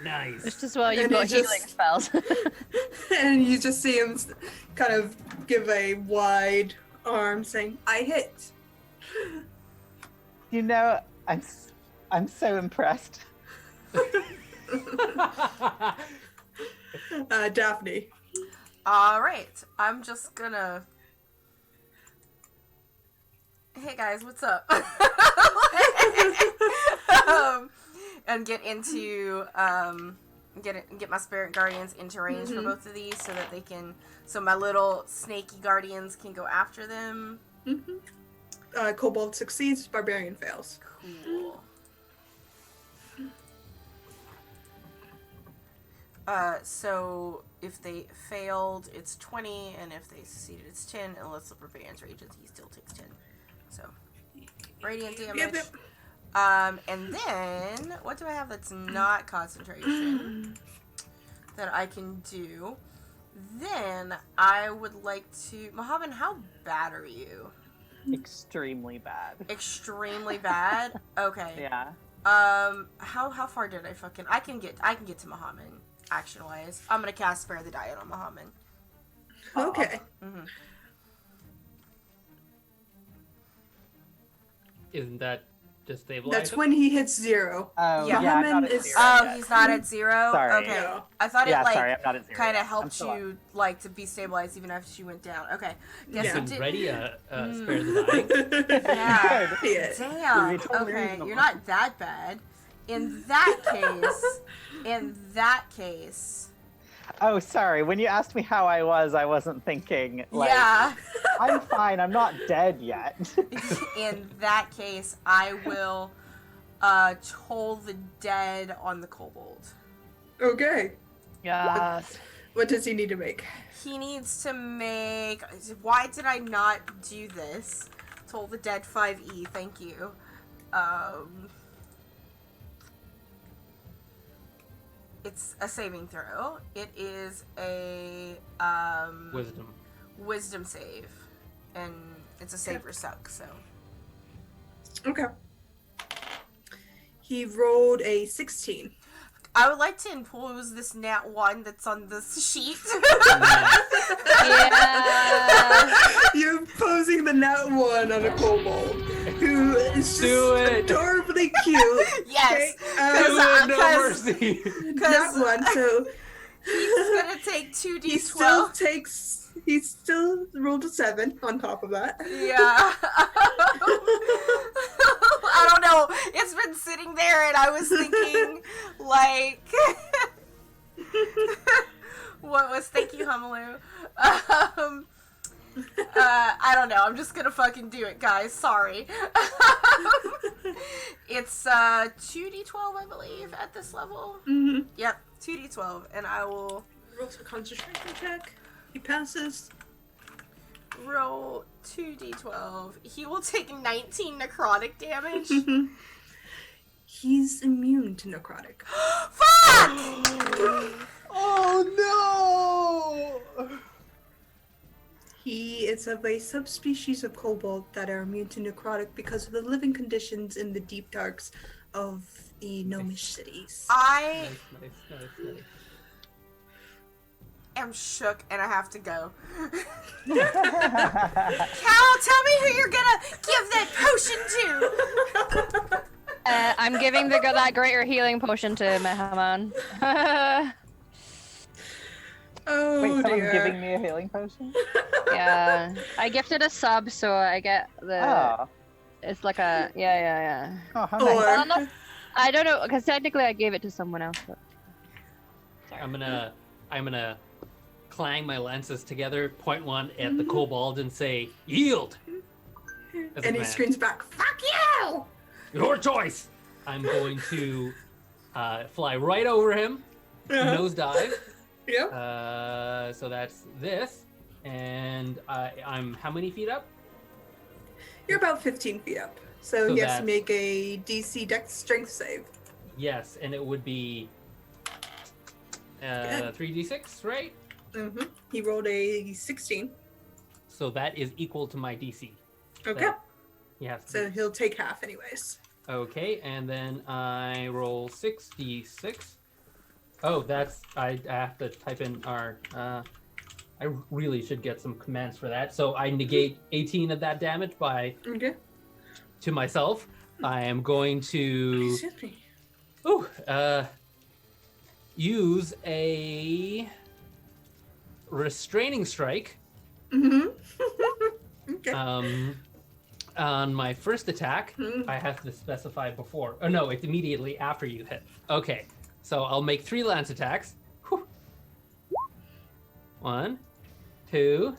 Nice. Just as well you've And got he just- healing spells. And you just see him kind of give a wide arm saying, "I hit." You know, I'm so impressed. Daphne. All right, I'm just gonna. Hey guys, what's up? and get into get my spirit guardians into range for both of these, so that they can, so my little snaky guardians can go after them. Kobold succeeds, barbarian fails. Cool. So if they failed, it's 20, and if they succeeded, it's 10. Unless the barbarian's rages, he still takes 10. So radiant damage. Yep. And then what do I have that's not concentration that I can do? Then I would like to, Mohammed, how bad are you? Extremely bad. Extremely bad. Okay. Yeah. How far did I can get to Mohammed. Action wise, I'm gonna cast Spare the Dyad on Mohammed. Okay. Isn't that just stabilized? That's when he hits 0. Oh, Yeah. yeah, I'm not at Mohammed is- 0 Oh, yet. he's not at 0? Sorry. Okay. No. I thought Yeah, it, like, sorry, I'm not at 0 kind of yet. I'm helped still up. you, like, to be stabilized even after she went down. Okay. Guess Yeah. it did. Ready? Spare the dying. Yeah. Yeah. Damn. You're totally Okay, reasonable. you're not that bad. In that case... Oh, sorry. When you asked me how I wasn't thinking, like, yeah. I'm fine. I'm not dead yet. In that case, I will toll the dead on the kobold. Okay. Yes. What does he need to make? He needs to make... Why did I not do this? Toll the dead 5e, thank you. It's a saving throw. It is a wisdom save. And it's a save or suck, so... Okay. He rolled a 16. I would like to impose this nat 1 that's on this sheet. Yeah. You're posing the nat 1 on a kobold who is Do just it. adorably cute. Yes. Okay, No mercy. nat 1, so He's gonna take 2d12. he still rolled a 7 on top of that. Yeah. I don't know. It's been sitting there and I was thinking, like... Thank you, Humalu. I don't know. I'm just gonna fucking do it, guys. Sorry. It's 2d12, I believe, at this level. Mm-hmm. Yep, 2d12, and I will Rolls a concentration check. He passes. roll 2d12. He will take 19 necrotic damage. He's immune to necrotic. Fuck! Oh no! He is of a subspecies of kobold that are immune to necrotic because of the living conditions in the deep darks of the gnomish cities. I Nice. am shook and I have to go. Cal, tell me who you're gonna give that potion to! I'm giving that greater healing potion to Mehaman. Oh Wait, someone's dear. giving me a healing potion? Yeah. I gifted a sub, so I get the. Oh. It's like a. Yeah. Oh, how Or nice. Well, I don't know, because technically I gave it to someone else. But... I'm gonna clang my lances together, point one at the kobold, and say, "Yield!" As a and he command. screams back, "Fuck you!" Your choice. I'm going to fly right over him, nosedive. Yep. So that's this, and I'm how many feet up? You're about 15 feet up. So So he has to that's- make a DC Dex strength save. Yes, and it would be 3d6, right? Mm-hmm. He rolled a 16. So that is equal to my DC. Okay. That- Yes. So he'll take half anyways. Okay, and then I roll 6d6. Oh, that's I have to type in our. I really should get some commands for that. So I negate 18 of that damage Okay. to myself. I am going to Excuse me. use a restraining strike. Mm-hmm. Okay. on my first attack, Hmm. I have to specify before. Oh no, it's immediately after you hit. Okay, so I'll make 3 lance attacks. Whew. 1, 2,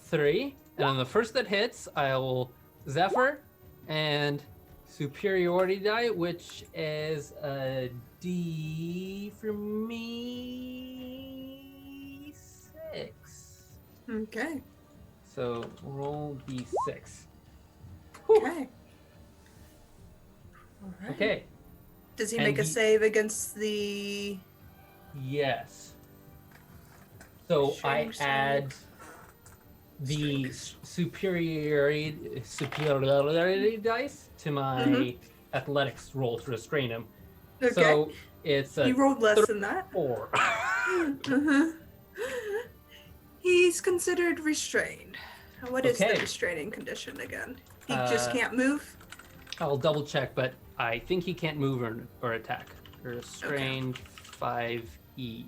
3, and on the first that hits, I will Zephyr and superiority die, which is a D for me 6. Okay. So roll D6. Okay. All right. Okay. Does he And make a he- save against the? Yes. So I Shame save. add the superiority dice to my athletics roll to restrain him. Okay. So it's He a rolled less than that. 4. Uh-huh. He's considered restrained. What is Okay. the restraining condition again? He Uh, just can't move? I'll double check, but I think he can't move or attack. Restrained 5E.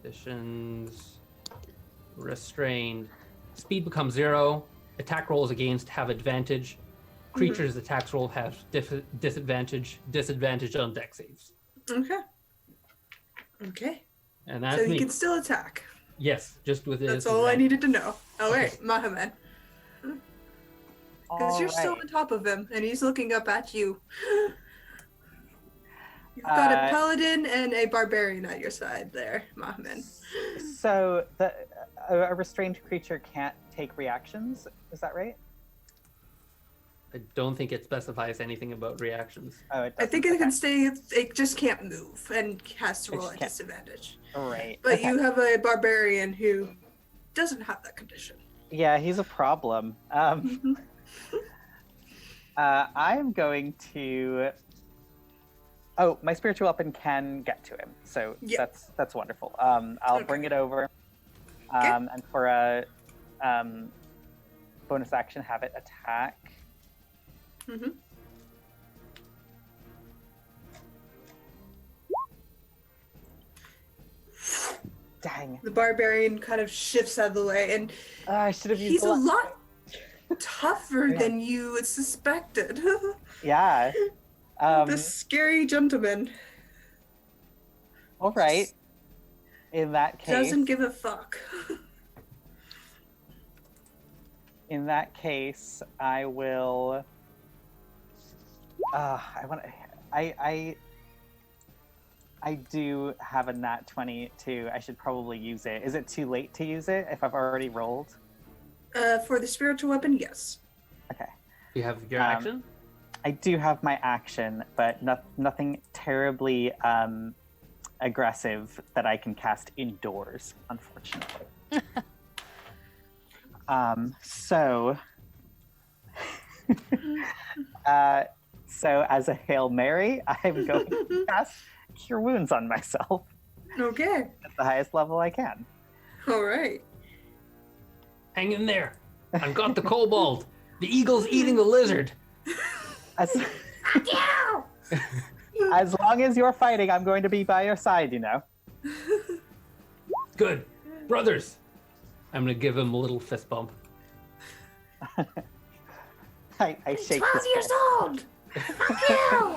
Conditions. Restrained. Speed becomes 0. Attack rolls against have advantage. Creatures' attacks roll have disadvantage. Disadvantage on dex saves. Okay. Okay. And that's So he me. can still attack. Yes, just with his. That's all I needed to know. All Okay. right, Mohammed. Because you're still on top of him, and he's looking up at you. You've got a paladin and a barbarian at your side there, Mohammed. So a restrained creature can't take reactions. Is that right? I don't think it specifies anything about reactions. Oh, it I doesn't. think it Okay. can stay. It just can't move and has to It roll just at can't. disadvantage. Right. But Okay. you have a barbarian who doesn't have that condition. Yeah, he's a problem. I'm going to. Oh, my spiritual weapon can get to him, so Yeah. that's wonderful. I'll Okay. bring it over, Okay. and for a bonus action, have it attack. Mm-hmm. Dang! The barbarian kind of shifts out of the way, and I should have used. he's the a lot tougher Yeah. than you suspected. Yeah. This scary gentleman All right. In that case. doesn't give a fuck. In that case, I will. I want to. I do have a nat 20 too. I should probably use it. Is it too late to use it if I've already rolled? For the spiritual weapon, yes. Okay. You have your Um, action? I do have my action, but nothing terribly aggressive that I can cast indoors, unfortunately. So as a Hail Mary, I'm going to cast Cure Wounds on myself Okay. at the highest level I can. All right. Hang in there. I've got the kobold. The eagle's eating the lizard. As, as long as you're fighting, I'm going to be by your side, you know. Good. Brothers. I'm going to give him a little fist bump. I shake 12 his years fist. old! Fuck you!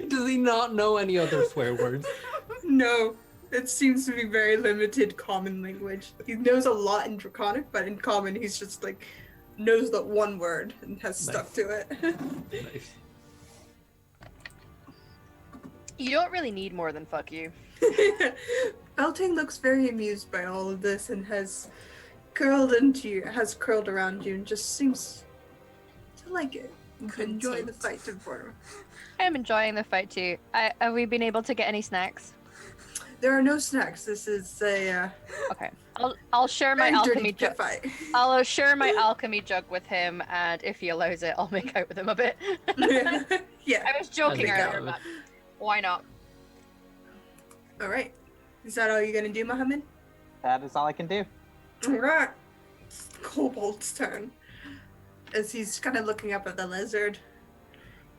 Does he not know any other swear words? No. It seems to be very limited common language. He knows a lot in Draconic, but in common he's just like knows that one word and has stuck to it. Nice. You don't really need more than fuck you. Belting looks very amused by all of this and has curled around you and just seems to like it. Enjoy the fight for him. I'm enjoying the fight too. Have we been able to get any snacks? There are no snacks. This is a Okay. I'll share my very alchemy dirty jug. fight. I'll share my alchemy jug with him, and if he allows it, I'll make out with him a bit. Yeah. I was joking There you earlier, go. but why not? All right. Is that all you're gonna do, Mohammed? That is all I can do. All right. It's Kobold's turn. As he's kind of looking up at the lizard,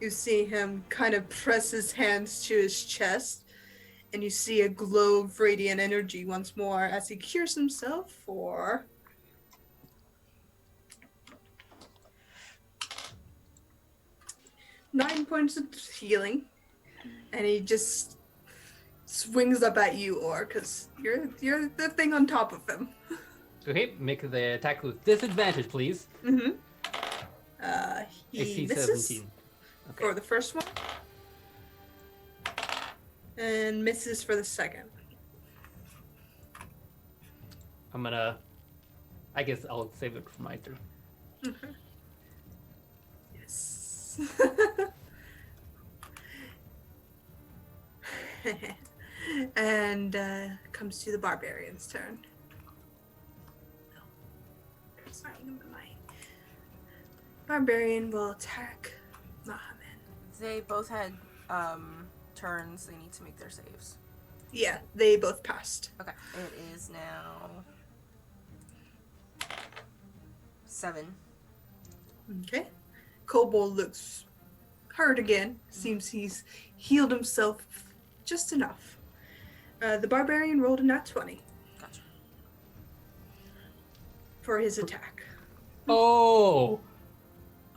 you see him kind of press his hands to his chest, and you see a glow of radiant energy once more as he cures himself for 9 points of healing, and he just swings up at you, Or, because you're the thing on top of him. Okay, make the attack with disadvantage, please. Mm-hmm. He AC misses 17. Okay. for the first one, and misses for the second. I guess I'll save it for my turn. Yes. And comes to the barbarian's turn. Sorry, my barbarian will attack Mohammed. They both had turns. They need to make their saves. Yeah, they both passed. Okay. It is now 7. Okay. Kobold looks hurt again. Seems he's healed himself just enough. The barbarian rolled a nat 20 Gotcha. for his attack Oh!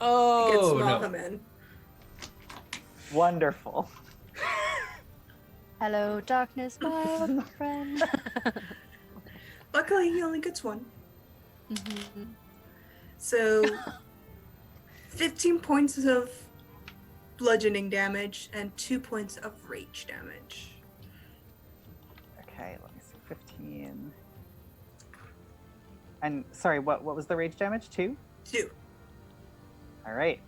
against Oh, no. Mohammed. Wonderful. Hello, darkness, my old friend. Luckily, he only gets one. Mhm. So, 15 points of bludgeoning damage and 2 points of rage damage. Okay, let me see. 15. And sorry, what was the rage damage? 2? 2. All right.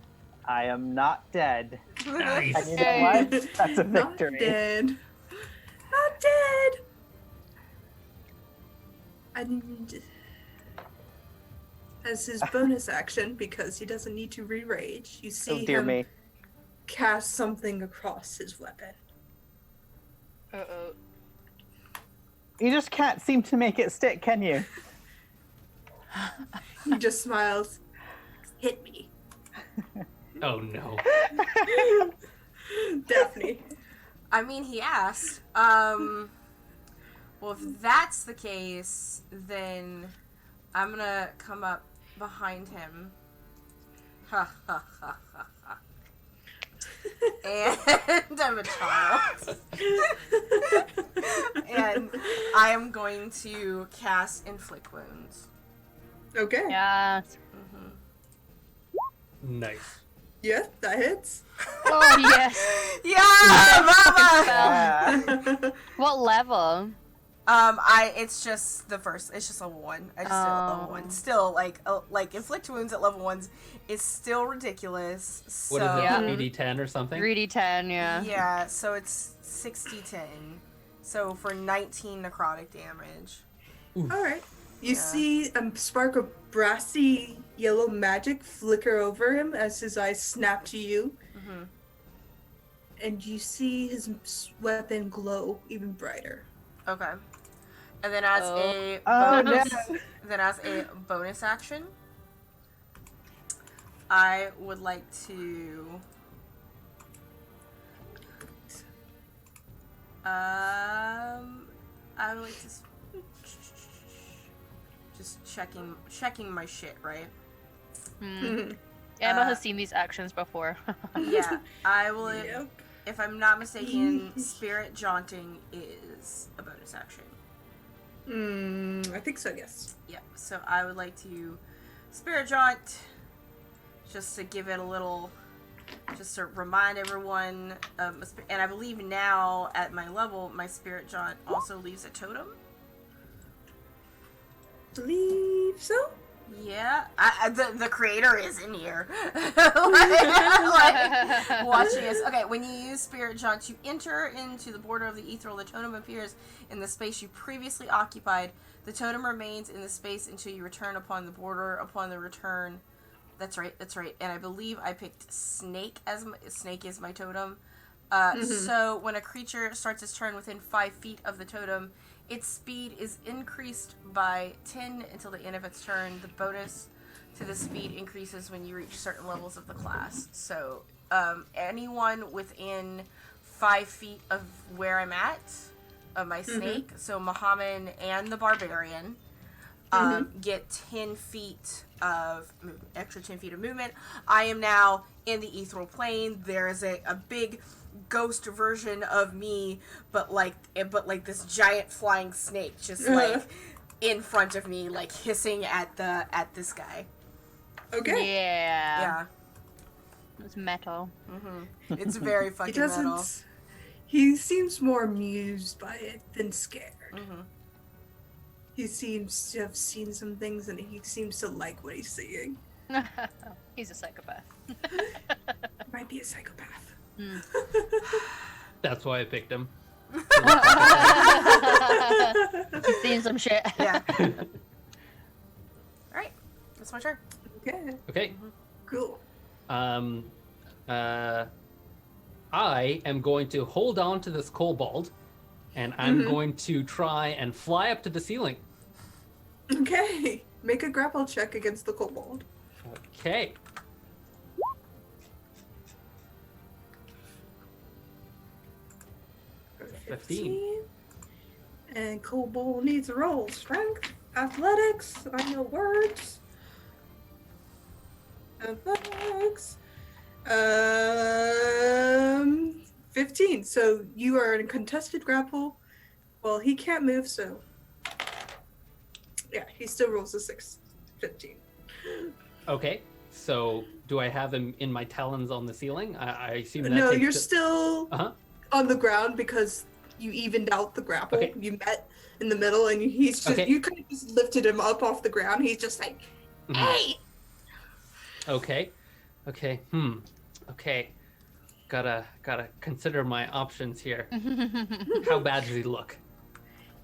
I am not dead. Nice. And you know what? That's a Not victory. dead. Not dead. And as his bonus action, because he doesn't need to re-rage, you see Oh dear him me. cast something across his weapon. Uh-oh. You just can't seem to make it stick, can you? He just smiles. Hit me. Oh, no. Daphne. I mean, he asked. Well, if that's the case, then I'm gonna come up behind him. Ha ha ha ha ha. And I'm a child. And I am going to cast Inflict Wounds. Okay. Yeah. Mm-hmm. Nice. Yeah, that hits. Oh, yes. Yeah, mama! Yeah. What level? It's just the first. It's just level 1. I just did it at level 1. Still, like inflict wounds at level 1s is still ridiculous. So, What is it, Yeah. 3d10 or something? 3d10, yeah. Yeah, so it's 60-10. So for 19 necrotic damage. Alright. You Yeah. see a spark of brassy yellow magic flicker over him as his eyes snap to you. Mm-hmm. And you see his weapon glow even brighter. Okay. And then as Oh. a Oh, bonus, no. then as a bonus action, I would like to I would like to just checking my shit, right? Hmm. Emma Uh, has seen these actions before. Yeah, I will. Yep. If I'm not mistaken, Spirit Jaunting is a bonus action. I think so, yes. Yeah, so I would like to Spirit Jaunt, just to give it a little, just to remind everyone, and I believe now at my level, my Spirit Jaunt also leaves a totem. Believe so? Yeah, the creator is in here, like, watching us. Okay, when you use Spirit Jaunt, you enter into the border of the ethereal. The totem appears in the space you previously occupied. The totem remains in the space until you return upon the border. Upon the return, that's right. And I believe I picked Snake as Snake is my totem. So when a creature starts its turn within 5 feet of the totem, its speed is increased by 10 until the end of its turn. The bonus to the speed increases when you reach certain levels of the class. So anyone within 5 feet of where I'm at, my snake, so Muhammad and the barbarian, get 10 feet of extra 10 feet of movement. I am now in the ethereal plane. There is a big ghost version of me, but like this giant flying snake just like in front of me, like hissing at this guy. Okay. Yeah. It's metal. It's very fucking metal. He seems more amused by it than scared. He seems to have seen some things and he seems to like what he's seeing. He's a psychopath. Might be a psychopath. That's why I picked him. He's seen some shit. Yeah. All right, that's my turn. Okay. Okay. Cool. I am going to hold on to this kobold, and I'm going to try and fly up to the ceiling. Okay. Make a grapple check against the kobold. Okay. $15. And kobold needs a roll. Strength, athletics, I know words. Athletics. 15. So you are in a contested grapple. Well, he can't move, so yeah, he still rolls a 15. Okay. So do I have him in my talons on the ceiling? I assume that No, takes you're the- still on the ground because you evened out the grapple. Okay. You met in the middle, and he's just Okay. you kind of just lifted him up off the ground. He's just like, hey. Okay. Okay. Okay. Gotta consider my options here. How bad does he look?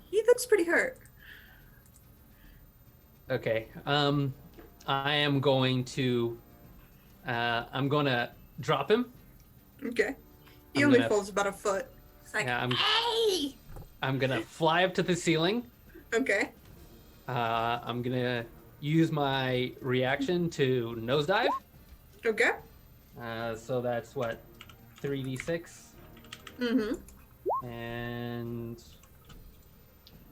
He looks pretty hurt. Okay. I am going to I'm gonna drop him. Okay. He I'm only gonna- falls about a foot. It's like, Yeah, hey. I'm gonna fly up to the ceiling. Okay. I'm gonna use my reaction to nosedive. Okay. So that's what, 3d6, and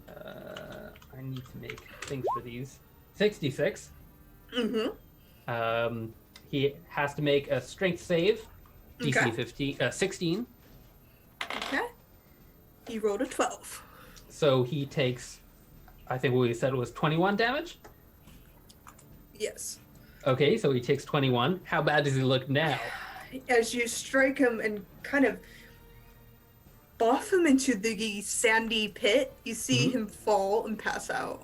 I need to make things for these. 66. He has to make a strength save, DC Okay. 16. Okay. He rolled a 12. So he takes, I think what we said was 21 damage. Yes. Okay, so he takes 21. How bad does he look now? As you strike him and kind of buff him into the sandy pit, you see him fall and pass out.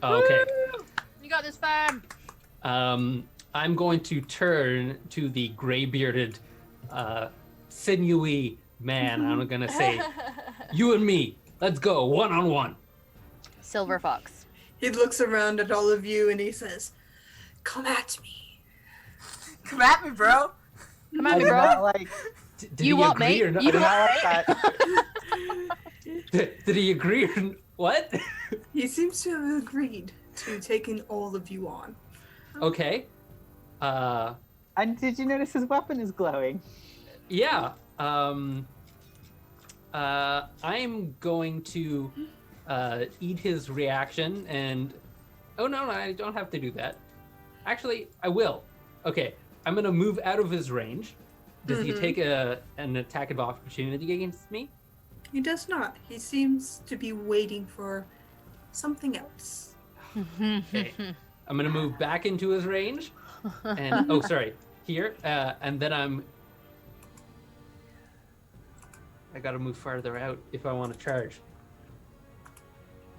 Okay. You got this, fam. I'm going to turn to the gray-bearded, sinewy man. I'm gonna say, you and me, let's go, one-on-one. Silver Fox. He looks around at all of you and he says, come at me. Come at me, bro. Come I at me, did bro. not like. Did You he want agree mate? or not? You I did want not like mate? that. Did he agree or what? He seems to have agreed to taking all of you on. Okay. And did you notice his weapon is glowing? Yeah. I'm going to eat his reaction and... Oh, no, I don't have to do that. Actually, I will. Okay, I'm going to move out of his range. Does he take an attack of opportunity against me? He does not. He seems to be waiting for something else. Okay. I'm going to move back into his range. And, oh, sorry. Here. And then I got to move farther out if I want to charge.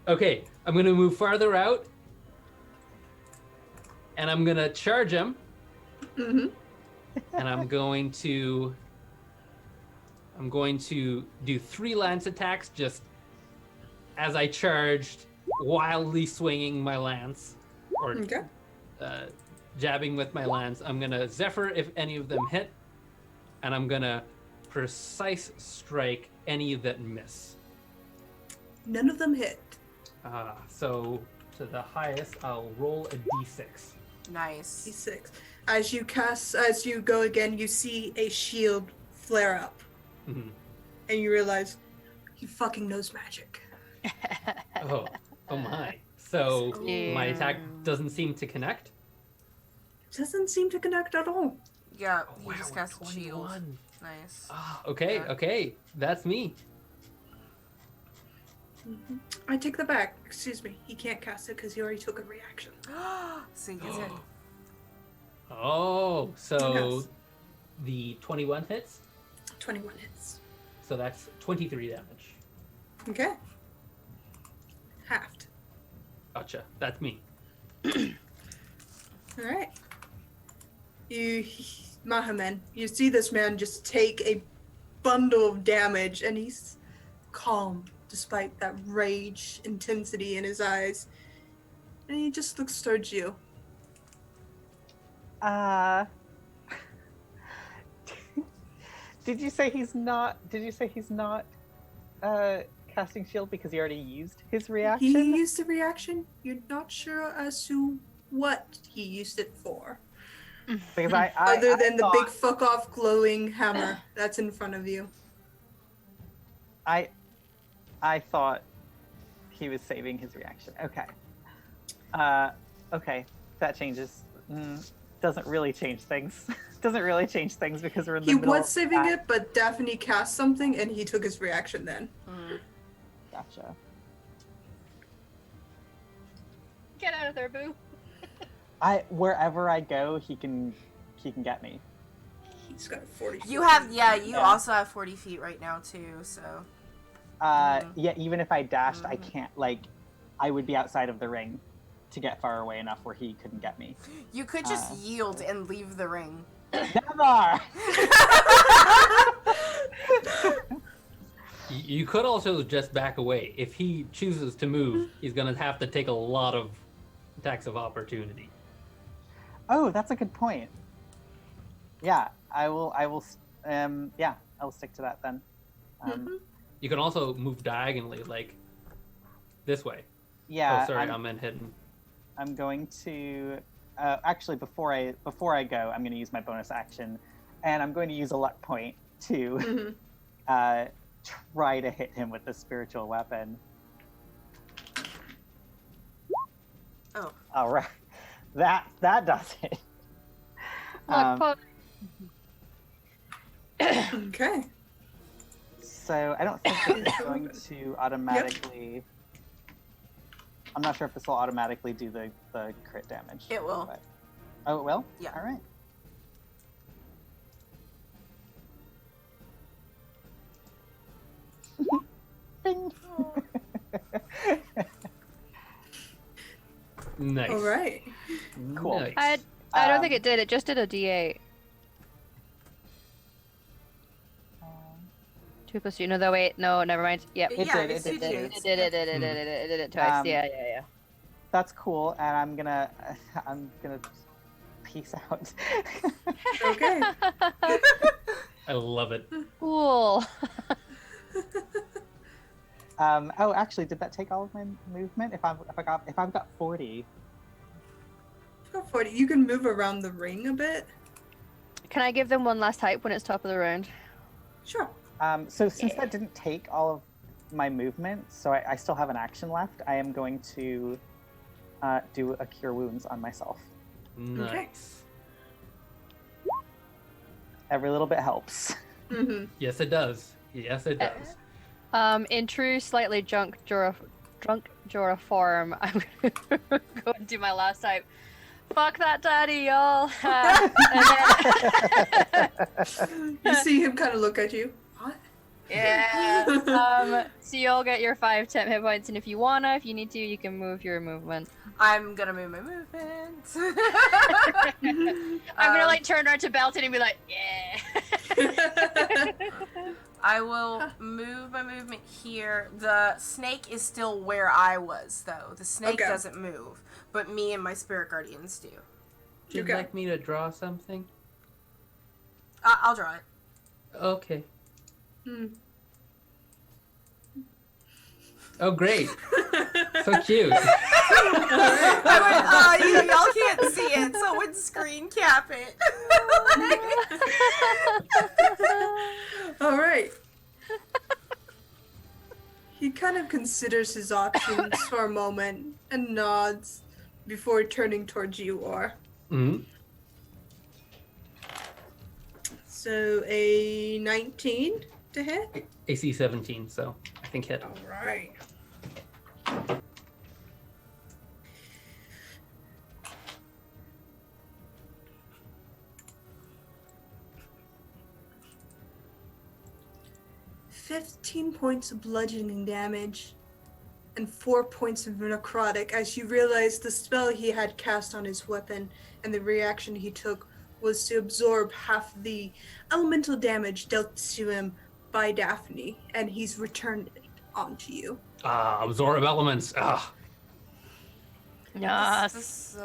Okay, I'm going to move farther out. And I'm going to charge him. And I'm going to do 3 lance attacks just as I charged, wildly swinging my lance, or Okay. jabbing with my lance. I'm gonna Zephyr if any of them hit, and I'm gonna precise strike any that miss. None of them hit. So to the highest, I'll roll a d6. Nice. D6. As you go again, you see a shield flare up. Mhm. And you realize he fucking knows magic. Oh my! So Yeah. my attack doesn't seem to connect. Doesn't seem to connect at all. Yeah, Oh, you just cast a shield. Nice. Ah, okay, Yeah. okay, that's me. I take that back. Excuse me. He can't cast it because he already took a reaction. So he gets hit. Oh, so Yes. the 21 hits. 21 hits. So that's 23 damage. Okay. Halved. Gotcha. That's me. All right. Mahaman, you see this man just take a bundle of damage, and he's calm despite that rage intensity in his eyes. And he just looks towards you. Did you say he's not? Did you say he's not casting shield because he already used his reaction? He used the reaction. You're not sure as to what he used it for. Because I Other than the thought, big fuck off glowing hammer that's in front of you. I thought he was saving his reaction. Okay. Okay. That changes. Doesn't really change things. Doesn't really change things because we're in the He middle was of saving that. it, but Daphne cast something and he took his reaction then. Gotcha. Get out of there, boo. Wherever I go, he can get me. He's got 40. You have, you Yeah. also have 40 feet right now too, so. Yeah, even if I dashed, I can't, like, I would be outside of the ring to get far away enough where he couldn't get me. You could just yield and leave the ring. Never! You could also just back away. If he chooses to move, he's gonna have to take a lot of attacks of opportunity. Oh, that's a good point. Yeah, I will, yeah, I'll stick to that then. You can also move diagonally, like this way. Yeah, Oh, sorry, I'm in hidden. I'm going to actually before I go, I'm going to use my bonus action, and I'm going to use a luck point to try to hit him with the spiritual weapon. Oh. All right, that does it. Okay. So I don't think it's going to automatically. I'm not sure if this will automatically do the crit damage. It will. But... Oh, it will? Yeah. All right. Bing. Nice. All right. Cool. Nice. I don't think it did. It just did a D8. 2 plus 2. No, though, wait. No, never mind. Yep. It Yeah, did, it's it two did. dudes. It did it twice. Yeah. That's cool, and I'm gonna peace out. Okay. I love it. Cool. Oh, actually, did that take all of my movement? If I've got 40. You've got 40. You can move around the ring a bit. Can I give them one last hype when it's top of the round? Sure. So since that didn't take all of my movement, so I still have an action left, I am going to do a Cure Wounds on myself. Nice. Every little bit helps. Mm-hmm. Yes, it does. Yes, it does. In true slightly drunk Jorah form, I'm gonna go and do my last type. Fuck that daddy, y'all. And You see him kind of look at you. What? yeah. So you'll get your 5 temp hit points, and if you need to, you can move your movement. I'm gonna move my movement. I'm gonna like turn around to Belton and be like, yeah. I will move my movement here. The snake is still where I was, though. The snake Okay. doesn't move, but me and my spirit guardians do. Would you Okay. like me to draw something? I'll draw it. Okay. Hmm. Oh, great. So cute. Y'all can't see it, so I would screen cap it. All right. He kind kind of considers his options for a moment and nods before turning towards you, Or. Mm-hmm. So a 19 to hit? AC 17, so I think hit. Alright. "15 points of bludgeoning damage and 4 points of necrotic as you realize the spell he had cast on his weapon and the reaction he took was to absorb half the elemental damage dealt to him by Daphne, and he's returned it onto you. Absorb elements. Yes.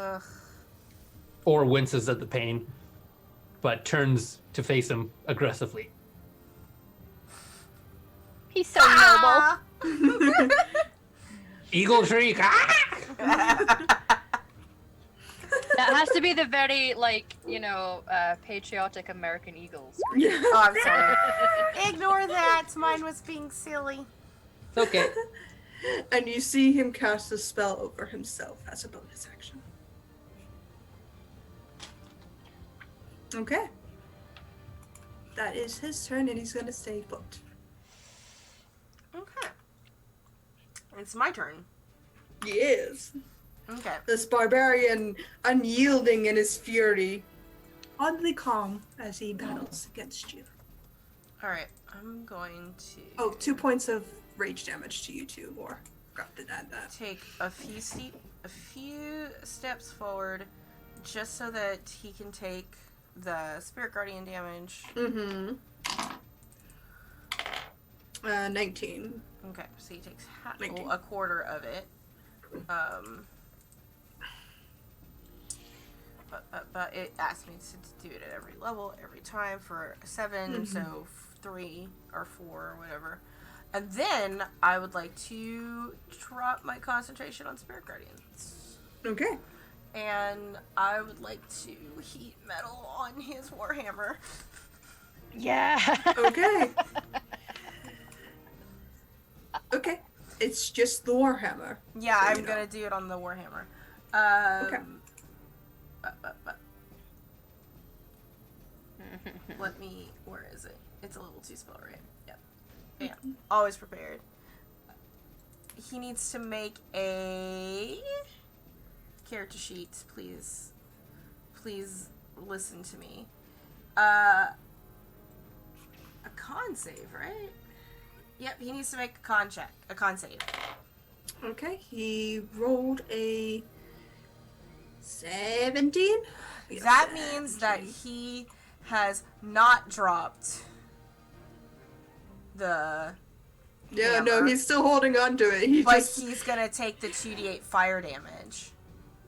Or winces at the pain, but turns to face him aggressively. He's so noble. Eagle shriek! That has to be the very, patriotic American Eagles. Oh, I'm sorry. Ignore that. Mine was being silly. It's okay. And you see him cast a spell over himself as a bonus action. Okay. That is his turn, and he's going to stay put. Okay. It's my turn. Yes. Okay. This barbarian, unyielding in his fury, oddly calm as he battles against you. Alright. I'm going to... Oh, 2 points of rage damage to you too, or forgot to add that. take a few steps forward just so that he can take the Spirit Guardian damage. Mm-hmm. 19. Okay, so he takes Nineteen. a quarter of it. But it asked me to do it at every level, every time for 7, so 3 or 4 or whatever. And then I would like to drop my concentration on Spirit Guardians. Okay. And I would like to heat metal on his Warhammer. Yeah. Okay. Okay. It's just the Warhammer. Yeah, So I'm you know. gonna do it on the Warhammer. Okay. Let me. Where is it? It's a level 2 spell, right? Yep. Yeah. Always prepared. He needs to make a character sheet, please. Please listen to me. A con save, right? Yep, he needs to make a con check. A con save. Okay. He rolled a 17. That means that he has not dropped the Yeah, hammer, no, he's still holding on to it. but he's gonna take the 2d8 fire damage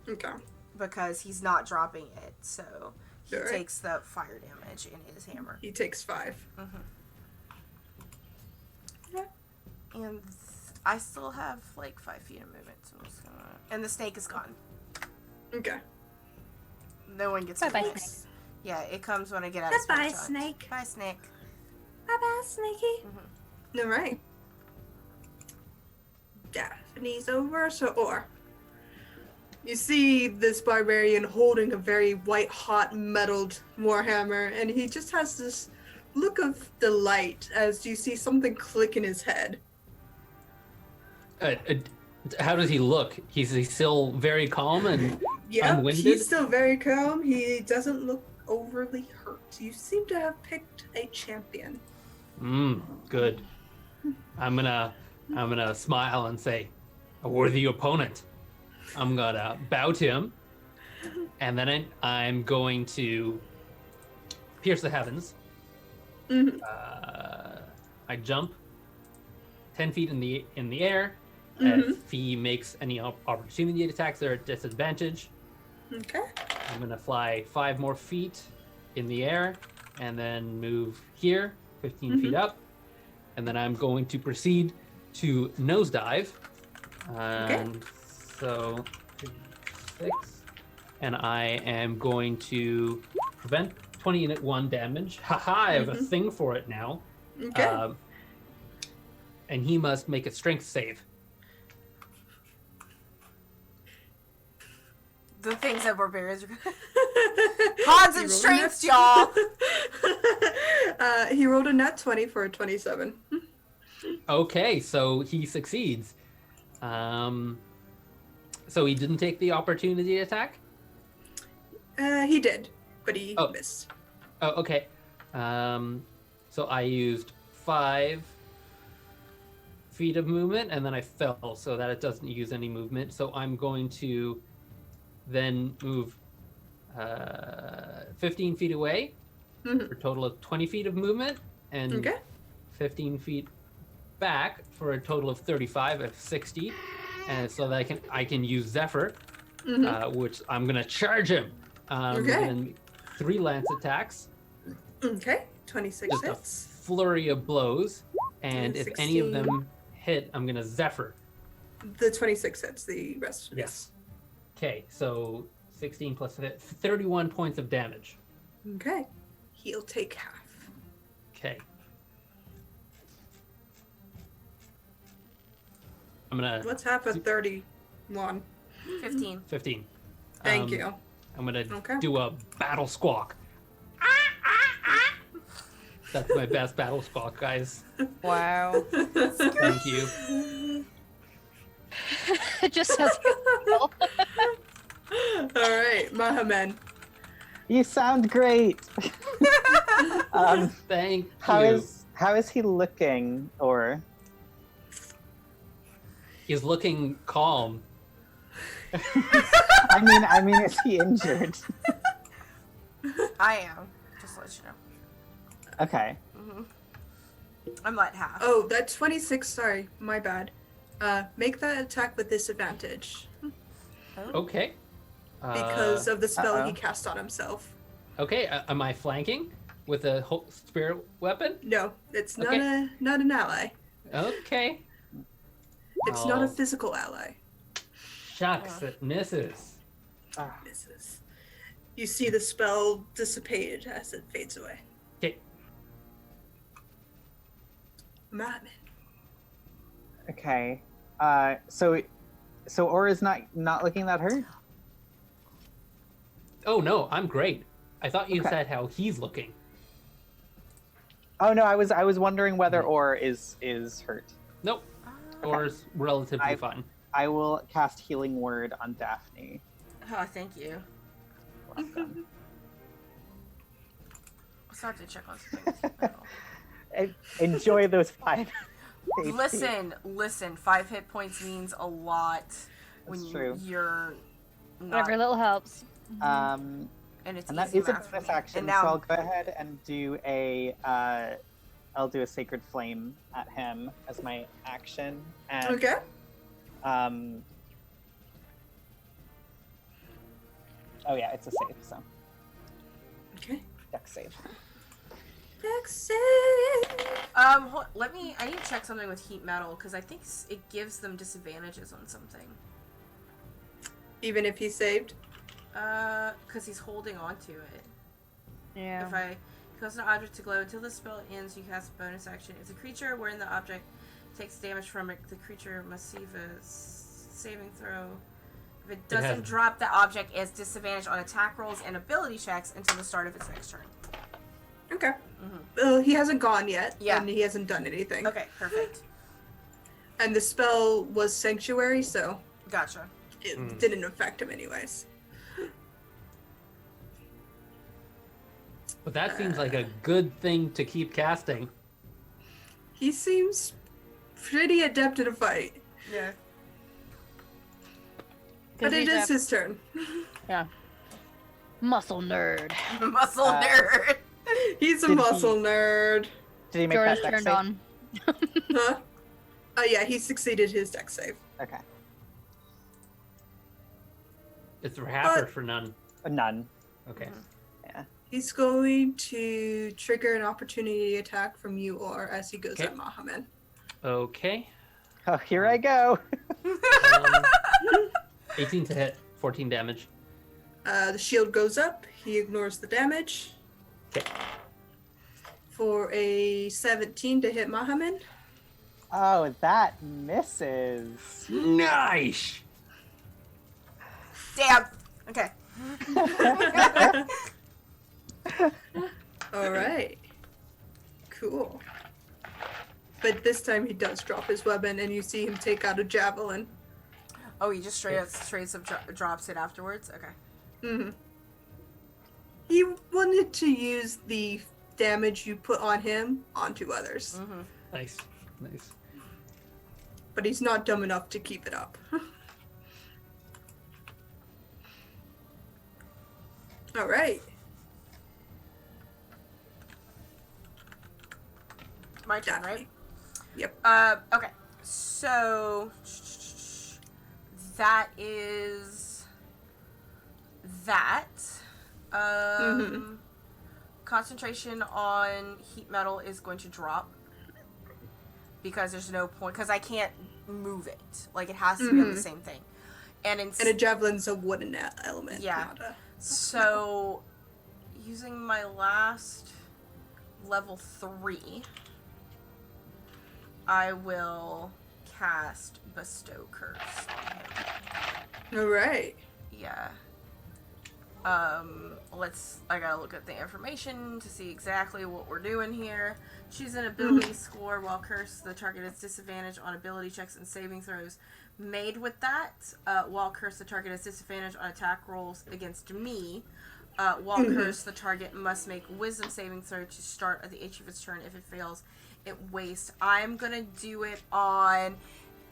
Okay. because he's not dropping it, so he Alright. takes the fire damage in his hammer. He takes 5. And I still have like 5 feet of movement, so I'm just gonna... And the snake is gone. Okay. No one gets Bye-bye, hurt. snake. Yeah, it comes when I get out of Bye-bye, spell charge. snake. Bye, snake. Bye-bye, Snaky. Alright. Daphne's over, so Or. You see this barbarian holding a very white-hot metalled warhammer, and he just has this look of delight as you see something click in his head. How does he look? He's still very calm and Yep, unwinded? he's still very calm. He doesn't look overly hurt. You seem to have picked a champion. Good. I'm gonna smile and say, a worthy opponent. I'm gonna bow to him, and then I'm going to pierce the heavens. Mhm. I jump 10 feet in the air. Mhm. If he makes any opportunity attacks, they're at disadvantage. Okay. I'm gonna fly 5 more feet in the air, and then move here, 15 feet up, and then I'm going to proceed to nosedive. And so 6, and I am going to prevent 21 damage. Haha, I have a thing for it now. Okay. and he must make a strength save. The things that barbarians are Cons and He rolled a strengths, nat- y'all. He rolled a nat 20 for a 27. Okay, so he succeeds. So he didn't take the opportunity attack? He did, but he Oh. missed. Oh, okay. So I used 5 feet of movement, and then I fell so that it doesn't use any movement. So I'm going to then move 15 feet away Mhm. for a total of 20 feet of movement, and Okay. 15 feet back for a total of 35 of 60. And so that I can use Zephyr, which I'm gonna charge him. Okay. And 3 lance attacks, Okay. 26 just a hits. flurry of blows, and if any of 16. them hit, I'm gonna Zephyr. The 26 hits, the rest. Yes. Okay, so 16 plus 31 points of damage. Okay. He'll take half. Okay. I'm gonna What's half of 31? 15. 15. Thank you. I'm gonna Okay. do a battle squawk. That's my best battle squawk, guys. Wow. Thank you. It just sounds All right, Mahaman. You sound great. Thank How you. is he looking? Or He's looking calm. I mean, is he injured? I am. Just to let you know. Okay. I'm at half. Oh, that 26, sorry, my bad. Make that attack with disadvantage Okay. because of the spell he uh-oh. cast on himself. Okay, am I flanking with a spirit weapon? No, it's not Okay. not an ally. Okay. It's not a Oh, physical ally. shucks, it misses. Misses. You see the spell dissipate as it fades away. Okay. Mahaman. Okay. So Aura's not looking that hurt? Oh no, I'm great. I thought you Okay. said how he's looking. Oh no, I was wondering whether Aura is hurt. Nope. Oh, Or is relatively fine. I will cast Healing Word on Daphne. thank you. Welcome. I'll start to check on something. Enjoy those 5. HP. Listen. 5 hit points means a lot when That's true. you're not. Every little helps. Um, And it's and that easy is a math for bonus me. action, And so now I'll go ahead and do I'll do a Sacred Flame at him as my action. And Okay. Oh yeah, it's a save, so Okay. dex save. Dex save. I need to check something with heat metal because I think it gives them disadvantages on something. Even if he saved. Because he's holding on to it. Yeah. If I cause an object to glow until the spell ends, you cast a bonus action. If the creature wherein the object takes damage from it, the creature must save a saving throw. If it doesn't has- drop the object as disadvantage on attack rolls and ability checks until the start of its next turn. Okay. Mhm. Well, he hasn't gone yet. Yeah. And he hasn't done anything. Okay, perfect. And the spell was Sanctuary, so Gotcha. it didn't affect him anyways. But that seems like a good thing to keep casting. He seems pretty adept at a fight. Yeah. But it he's is a- his turn. Muscle nerd. Muscle Uh, nerd. He's a Did he- muscle nerd. Did he make Jorah's that dex turned save? on. Huh? Oh yeah, he succeeded his dex save. Okay. It's for half or But- for none. None. Okay. He's going to trigger an opportunity attack from you or as he goes Okay. at Mahaman. Okay. Oh, here I go. 18 to hit, 14 damage. The shield goes up. He ignores the damage. Okay. For a 17 to hit Mahaman. Oh, that misses. Nice. Damn. Okay. All right. Cool. But this time he does drop his weapon, and you see him take out a javelin. Oh, he just straight up drops it afterwards? Okay. Mm-hmm. He wanted to use the damage you put on him onto others, Mm-hmm. Nice. Nice. but he's not dumb enough to keep it up. All right. My turn, right? Yep. Okay. So that is that. Concentration on heat metal is going to drop because there's no point, because I can't move it. Like, it has to be on the same thing. And And a javelin's a wooden element. Yeah. Not a... So, using my last level 3, I will cast Bestow Curse on him. All right. Yeah. I gotta look at the information to see exactly what we're doing here. Choose an ability score while cursed. The target is disadvantaged on ability checks and saving throws made with that. While cursed, the target is disadvantaged on attack rolls against me. While cursed, the target must make wisdom saving throw to start at the end of its turn. If it fails, it wastes. I'm gonna do it on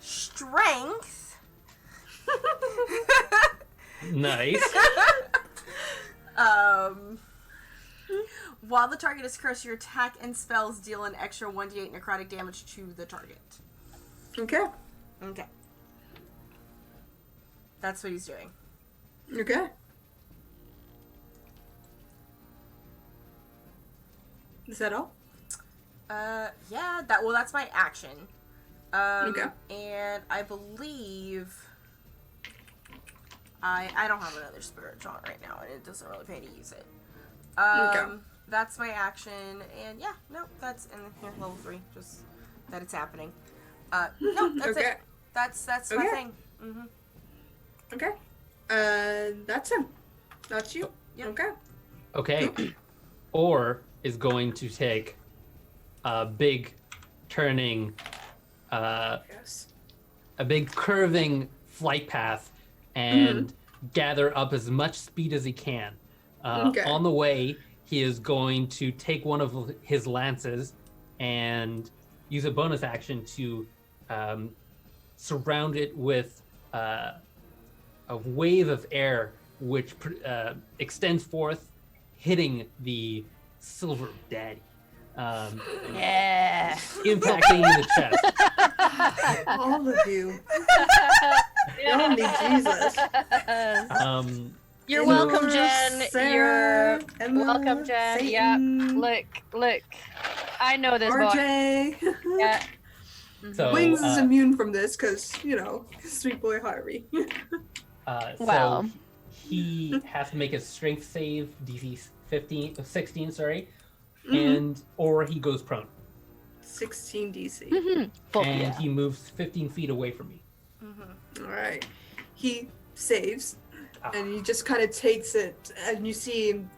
strength. Nice. While the target is cursed, your attack and spells deal an extra 1d8 necrotic damage to the target. Okay. Okay. That's what he's doing. Okay. Is that all? Yeah, that's my action. Okay. And I believe I don't have another spirit jaunt right now, and it doesn't really pay to use it. Okay. That's my action, and yeah, no, that's in here, level 3, just that it's happening. No, that's Okay. it. That's my Okay. thing. Mm-hmm. Okay. That's him. That's you. Yep. Okay. Okay. Or is going to take a big turning, Yes. a big curving flight path and gather up as much speed as he can. Okay. On the way, he is going to take one of his lances and use a bonus action to surround it with a wave of air which extends forth, hitting the Silver Daddy. Yeah. Impacting the chest. All of you. Only Jesus. You're So- welcome, Jen. Sarah, You're Emma, welcome, Jen. Satan, Look. I know this boy. RJ. Yeah. So, Wings is immune from this because, sweet boy Harvey. Wow. So he has to make a strength save, DC 16, sorry, and or he goes prone. 16 DC. Fuck And yeah. he moves 15 feet away from me. All right. He saves, Ah. and he just kind of takes it, and you see him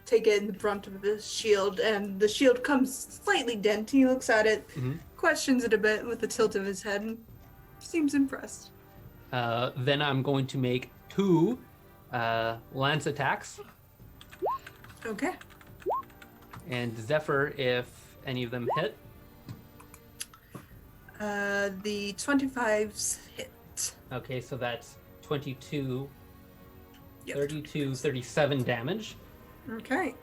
take it in the front of the shield, and the shield comes slightly dented. He looks at it, questions it a bit with a tilt of his head, and seems impressed. Then I'm going to make 2 lance attacks, Okay. and Zephyr if any of them hit. The 25's hit. Okay, so that's 22, Yep. 32, 37 damage. Okay.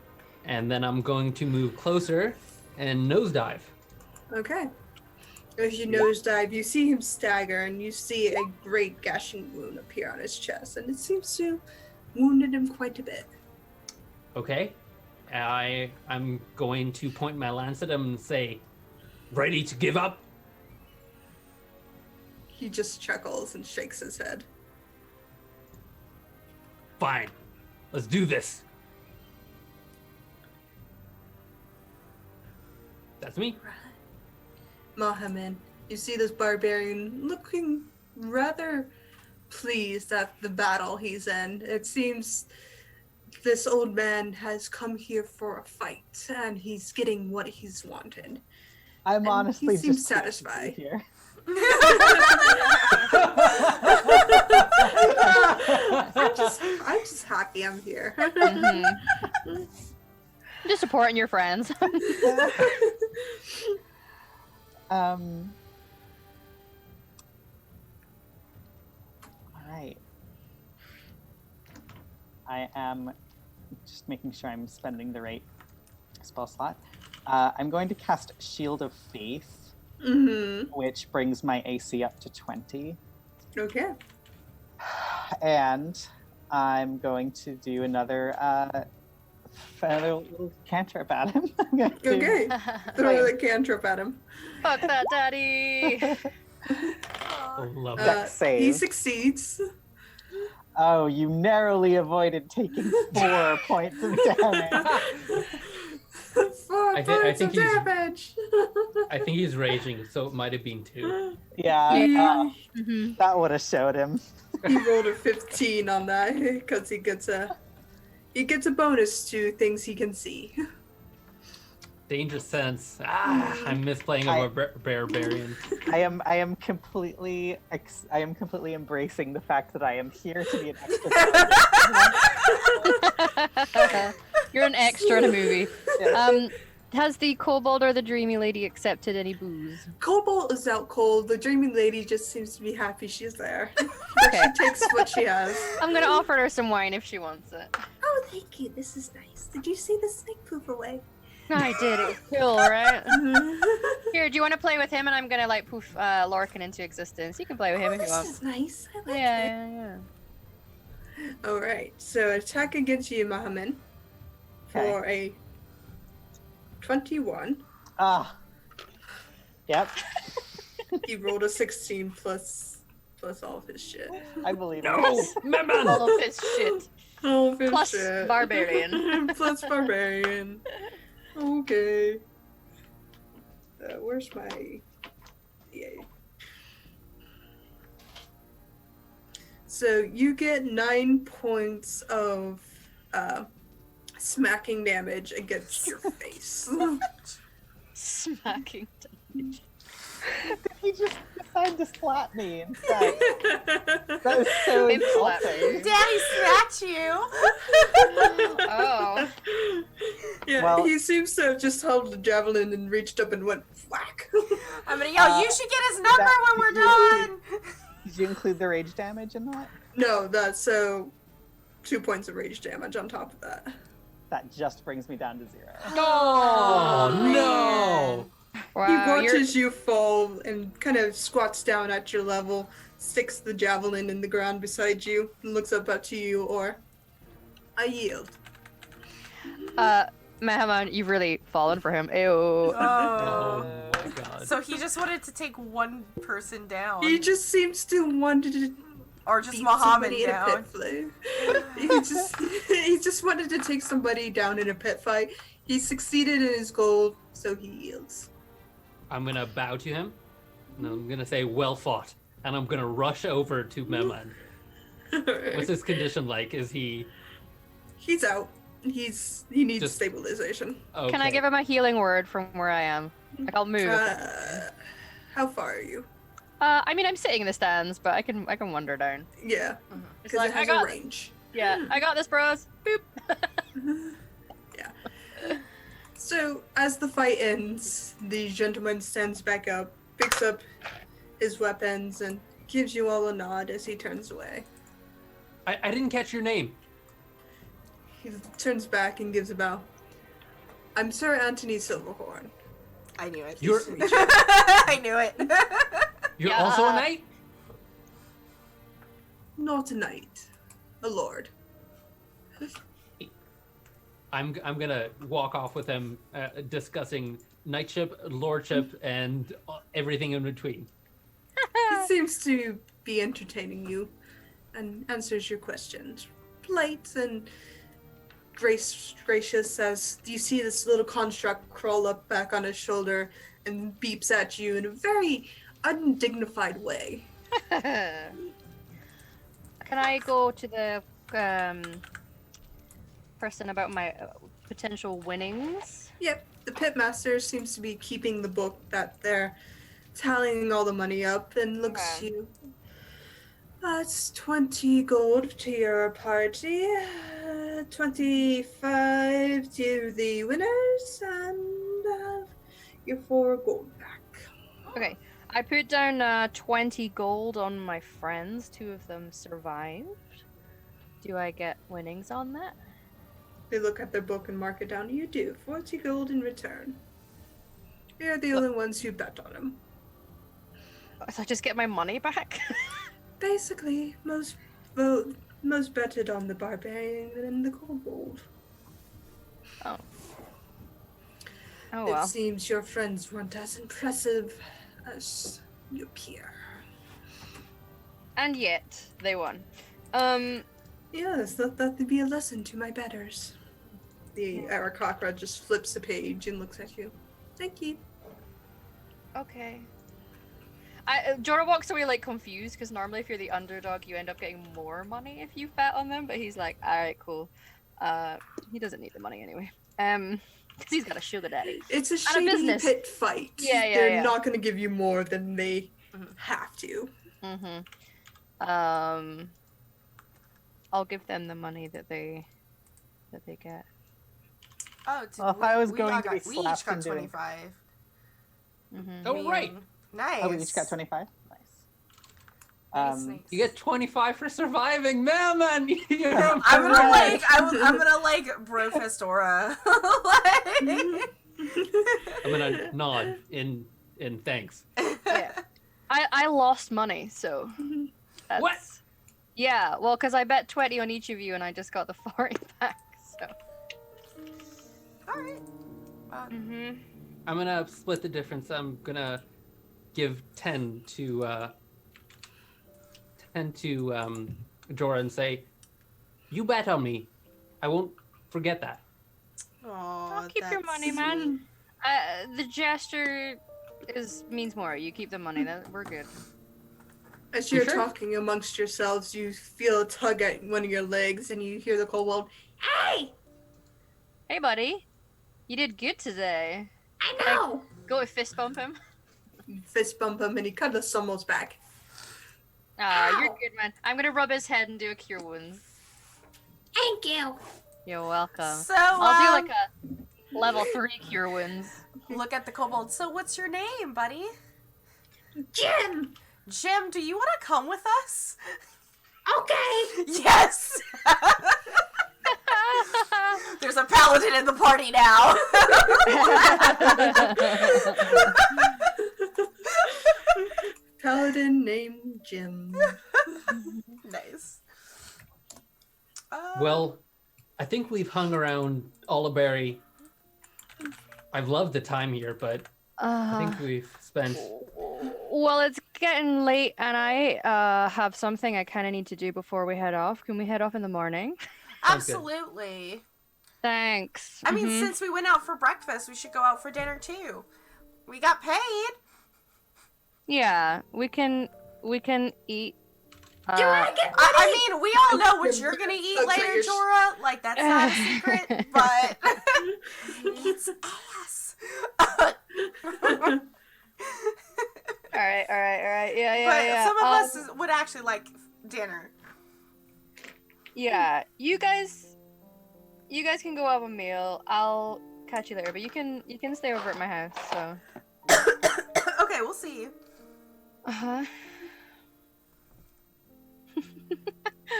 And then I'm going to move closer and nosedive. Okay. As you nosedive, you see him stagger, and you see a great gashing wound appear on his chest, and it seems to wounded him quite a bit. Okay. I'm going to point my lance at him and say, "Ready to give up?" He just chuckles and shakes his head. Fine. Let's do this. That's me. Mohammed, You see this barbarian looking rather pleased at the battle he's in. It seems this old man has come here for a fight, and he's getting what he's wanted. I'm And honestly he seems just pleased to be satisfied. here. I'm just happy I'm here. Just supporting your friends. Um. Alright. I am just making sure I'm spending the right spell slot. I'm going to cast Shield of Faith, which brings my AC up to 20. Okay. And I'm going to do another little cantrip at him. I'm gonna do- Okay. Throw the cantrip at him. Fuck that, daddy. Oh, love Dex save. He succeeds. Oh, you narrowly avoided taking 4 points of damage. 4 I points think of he's- damage. I think he's raging, so it might have been 2. Yeah, He, that would have showed him. he rolled a 15 on that because he gets a bonus to things he can see. Danger sense. I miss playing a barbarian. I am completely embracing the fact that I am here to be an extra. You're an extra in a movie. Yes. Has the kobold or the dreamy lady accepted any booze? Cobalt is out cold. The dreaming lady just seems to be happy she's there. Okay. She takes what she has. I'm gonna offer her some wine if she wants it. Oh, thank you. This is nice. Did you see the snake poof away? I did. It was cool, right? Here, do you want to play with him? And I'm gonna like poof Lorcan into existence. You can play with him if you This want. is nice. I like it. Yeah. All right. So attack against you, Mohammed, for a 21. Ah. Yep, He rolled a 16 plus all of his shit. I believe No, it. man. All of his shit. All of his Plus shit. barbarian. Plus barbarian. Okay. Where's my... Yay. So you get 9 points of smacking damage against your face. Smacking. Did he just decide to slap me instead? That was so Him slap insulting. Daddy snatch you. Oh. Yeah, Well- he seems to have just held the javelin and reached up and went whack. I'm gonna yell, you should get his number when we're done. Did you include the rage damage in that? No, that's so 2 points of rage damage on top of that. That just brings me down to 0. Oh, no. Wow. He you're- watches you fall and kind of squats down at your level, sticks the javelin in the ground beside you, and looks up to you, or I yield. Mahaman, you've really fallen for him. Ew. Oh Oh. my god. So he just wanted to take one person down. He just seems to want to or just beat Muhammad somebody in a down. pit fight. he just wanted to take somebody down in a pit fight. He succeeded in his goal, so he yields. I'm gonna bow to him, and I'm gonna say, "Well fought," and I'm gonna rush over to Meman. What's his condition like? Is he? He's out. He needs Just- stabilization. Okay. Can I give him a healing word from where I am? Like I'll move. How far are you? I mean, I'm sitting in the stands, but I can wander down. Yeah, It's because like it I has got, a range. yeah, I got this, bros. Boop. Yeah. So as the fight ends, the gentleman stands back up, picks up his weapons, and gives you all a nod as he turns away. I didn't catch your name. He turns back and gives a bow. I'm Sir Anthony Silverhorn. I knew it. You're I knew it. you're Yeah. also a knight. Not a knight, a lord. I'm gonna walk off with him, discussing knightship, lordship, and everything in between. He seems to be entertaining you and answers your questions. Polite and gracious says, do you see this little construct crawl up back on his shoulder and beeps at you in a very undignified way. Can I go to the person about my potential winnings? Yep, the pitmaster seems to be keeping the book that they're tallying all the money up and looks Okay. to you. That's 20 gold to your party, 25 to the winners, and your 4 gold back. Okay. I put down 20 gold on my friends. 2 of them survived. Do I get winnings on that? They look at their book and mark it down. You do. 40 gold in return. You're the only ones who bet on him. So I just get my money back? Basically, most betted on the barbarian and the kobold. Oh It well. seems your friends weren't as impressive as you appear. And yet, they won. Yes, let that be a lesson to my betters. The Arakakra just flips the page and looks at you. Thank you. Okay. Jorah walks away like confused because normally if you're the underdog you end up getting more money if you bet on them, but he's like, alright, cool. He doesn't need the money anyway. Because he's got a sugar daddy. It's a And a shady business. pit fight. Yeah, They're not going to give you more than they Mhm. have to. Mm-hmm. I'll give them the money that they get. Oh, Well, if I was we going all to be got, we each slapped got in doing- 25. Mm-hmm. Oh, right. Nice. Oh, we each got 25? Nice. Nice, nice. You get 25 for surviving, man. You're a I'm gonna hero. I'm gonna bro Festora. Like- I'm gonna nod in thanks. Yeah. I lost money, so that's... What? Yeah, well, because I bet 20 on each of you and I just got the 40 back, so... Alright. Mm-hmm. I'm gonna split the difference. I'm gonna give 10 to Jorah and say, "You bet on me. I won't forget that." Aw, Keep your that's money, man. The gesture means more. You keep the money. We're good. As You you're sure? talking amongst yourselves, you feel a tug at one of your legs and you hear the kobold, "Hey! Hey, buddy. You did good today. I know!" Go and fist bump him. You fist bump him and he kind of stumbles back. You're Ow. good, man. I'm gonna rub his head and do a cure wounds. Thank you. You're welcome. So, I'll do like a level 3 cure wounds. look at the kobold. So, what's your name, buddy? Jim! Jim, do you want to come with us? Okay! Yes! There's a paladin in the party now. Paladin named Jim. Nice. Well, I think we've hung around Oliberry. I've loved the time here, but I think we've spent. Well, it's getting late, and I have something I kind of need to do before we head off. Can we head off in the morning? Sounds good. Absolutely. Thanks. I mean, Mhm. since we went out for breakfast, we should go out for dinner too. We got paid. Yeah, we can eat. Do I get I mean, we all know what you're gonna eat Looks like later, you're Jorah. Like, that's not a secret, but it's ass. All right. Yeah. But some of us would actually like dinner. Yeah, you guys can go have a meal. I'll catch you later, but you can stay over at my house. So. Okay, we'll see you. Uh-huh.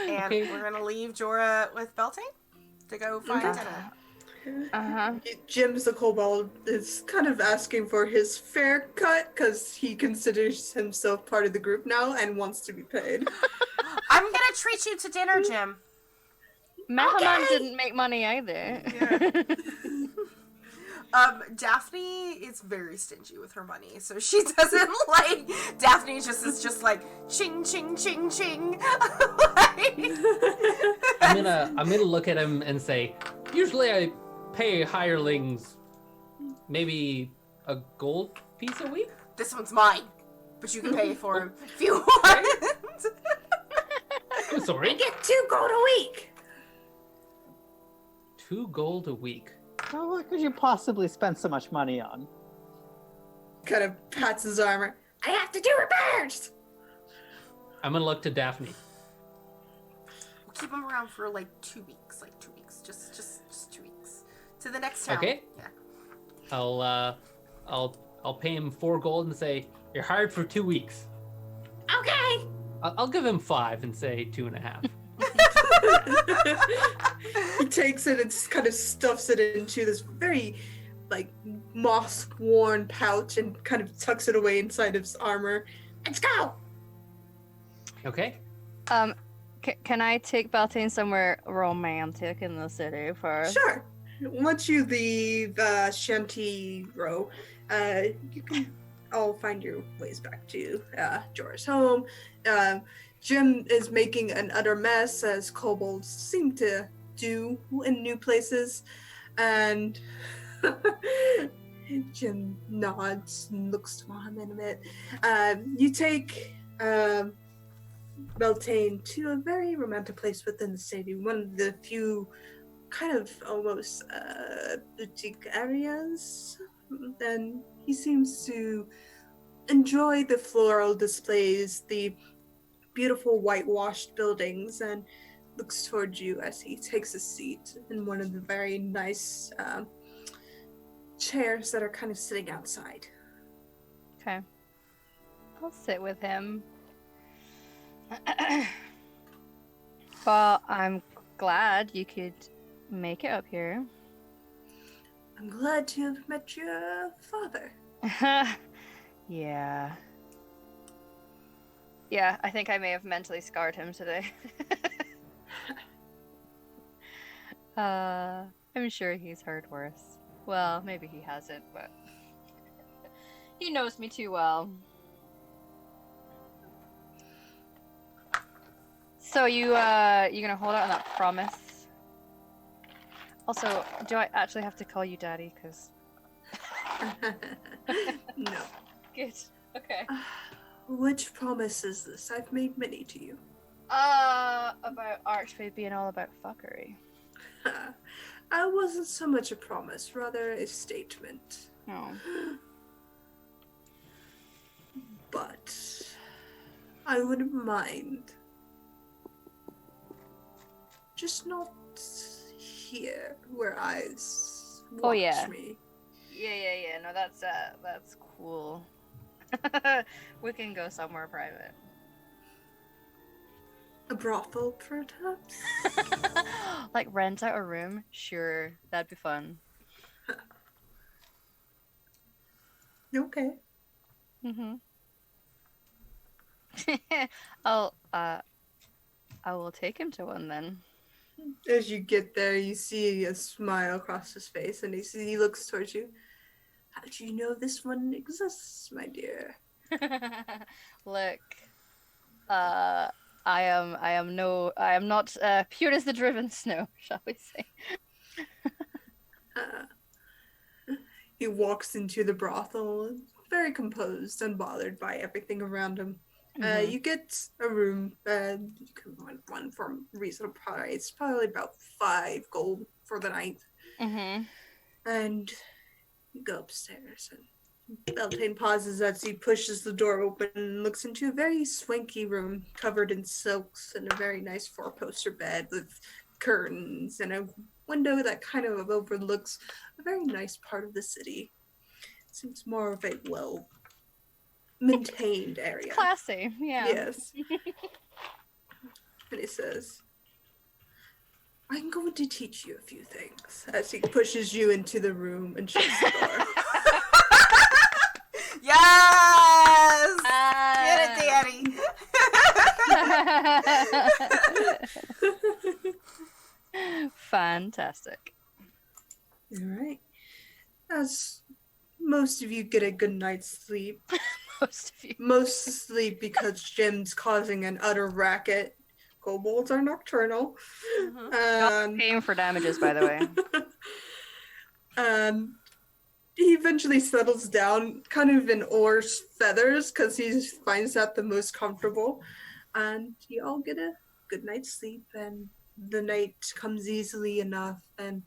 And Okay. we're gonna leave Jorah with Beltane to go find dinner. Uh-huh. Jim's the kobold is kind of asking for his fair cut because he considers himself part of the group now and wants to be paid. I'm gonna treat you to dinner, Jim. Mehaman didn't make money either. Yeah. Daphne is very stingy with her money, so she doesn't like. Daphne is just like ching ching ching ching. I'm gonna look at him and say, usually I pay hirelings maybe a gold piece a week. This one's mine. but you can pay for him if you want. I'm sorry. You get 2 gold a week. 2 gold a week. Oh, what could you possibly spend so much money on? Kind of pats his armor. I have to do repairs. I'm gonna look to Daphne. We'll keep him around for like 2 weeks. Like 2 weeks. Just 2 weeks. To the next town. Okay. Yeah. I'll pay him 4 gold and say you're hired for 2 weeks. Okay. I'll give him 5 and say 2.5. He takes it and just kind of stuffs it into this very, like, moss-worn pouch and kind of tucks it away inside of his armor. Let's go! Okay. Can I take Beltane somewhere romantic in the city first? Sure. Once you leave Shanty Row, you can all find your ways back to Jorah's home. Jim is making an utter mess, as kobolds seem to do in new places, and Jim nods and looks to him in a bit. You take Beltane to a very romantic place within the city, one of the few kind of almost boutique areas. Then he seems to enjoy the floral displays, the beautiful whitewashed buildings, and looks towards you as he takes a seat in one of the very nice chairs that are kind of sitting outside. Okay. I'll sit with him. Well, I'm glad you could make it up here. I'm glad to have met your father. Yeah. Yeah, I think I may have mentally scarred him today. I'm sure he's heard worse. Well, maybe he hasn't, but he knows me too well. So you gonna hold out on that promise? Also, do I actually have to call you daddy? 'Cause No. good. Okay. Which promise is this? I've made many to you. About Archfey being all about fuckery. I wasn't so much a promise, rather a statement. Oh. But I wouldn't mind. Just not here, where eyes watch Oh, yeah. me. Yeah. No, that's cool. We can go somewhere private. A brothel, perhaps? Like rent out a room? Sure, that'd be fun. Okay. Mhm. I will take him to one then. As you get there, you see a smile across his face, and he looks towards you. How do you know this one exists, my dear? Look, I am not pure as the driven snow, shall we say? He walks into the brothel, very composed, unbothered by everything around him. Mhm. You get a room. You can rent one for a reasonable price, probably about 5 gold for the night. Mhm. And you go upstairs, and Beltane pauses as he pushes the door open and looks into a very swanky room covered in silks and a very nice 4-poster bed with curtains and a window that kind of overlooks a very nice part of the city. Seems more of a well-maintained area. Classy, yeah. Yes. And he says, I'm going to teach you a few things, as he pushes you into the room and shuts the door. Yes! Ah. Get it, Daddy! Fantastic. All right. As most of you get a good night's sleep, Most of you. most sleep because Jim's causing an utter racket. Kobolds are nocturnal. Paying for damages, by the way. He eventually settles down, kind of in Or's feathers, because he finds that the most comfortable. And you all get a good night's sleep, and the night comes easily enough, and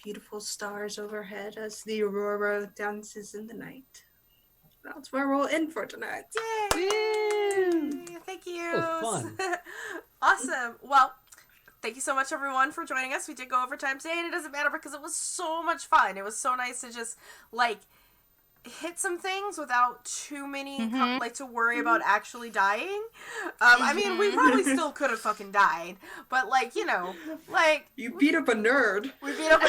beautiful stars overhead as the aurora dances in the night. That's where we'll end for tonight. Yay! Thank you. That was fun. Awesome. Well, thank you so much, everyone, for joining us. We did go over time today, and it doesn't matter because it was so much fun. It was so nice to just, like, hit some things without too many, to worry about actually dying. I mean, we probably still could have fucking died, but, like, you know, like... You beat up a nerd. We beat up a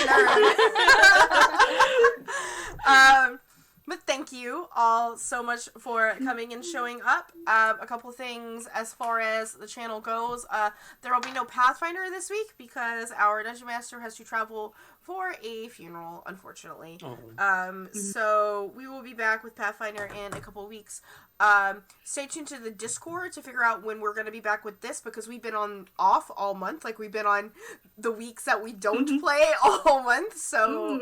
nerd. But thank you all so much for coming and showing up. A couple things as far as the channel goes. There will be no Pathfinder this week because our Dungeon Master has to travel for a funeral, unfortunately. So we will be back with Pathfinder in a couple weeks. Stay tuned to the Discord to figure out when we're going to be back with this because we've been off all month. Like, we've been on the weeks that we don't play all month. So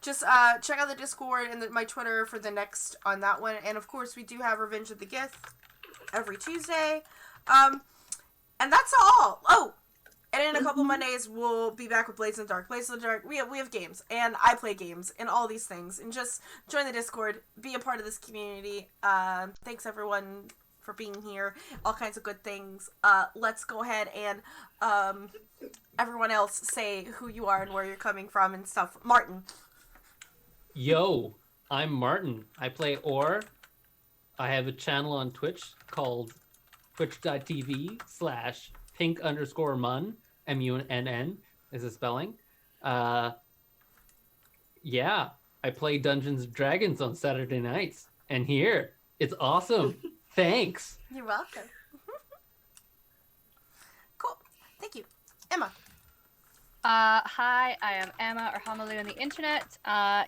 just check out the Discord and my Twitter for the next on that one. And of course, we do have Revenge of the Gith every Tuesday. And that's all. Oh, and in a couple Mondays, we'll be back with Blades in the Dark. Blades in the Dark, we have games, and I play games, and all these things. And just join the Discord, be a part of this community. Thanks, everyone, for being here. All kinds of good things. Let's go ahead and everyone else say who you are and where you're coming from and stuff. Martin. Yo, I'm Martin. I play Or. I have a channel on Twitch called twitch.tv/pink_mun, MUNN is the spelling. Yeah, I play Dungeons and Dragons on Saturday nights. And here, it's awesome. Thanks. You're welcome. Cool. Thank you. Emma. Hi, I am Emma, or Hamalu on the internet.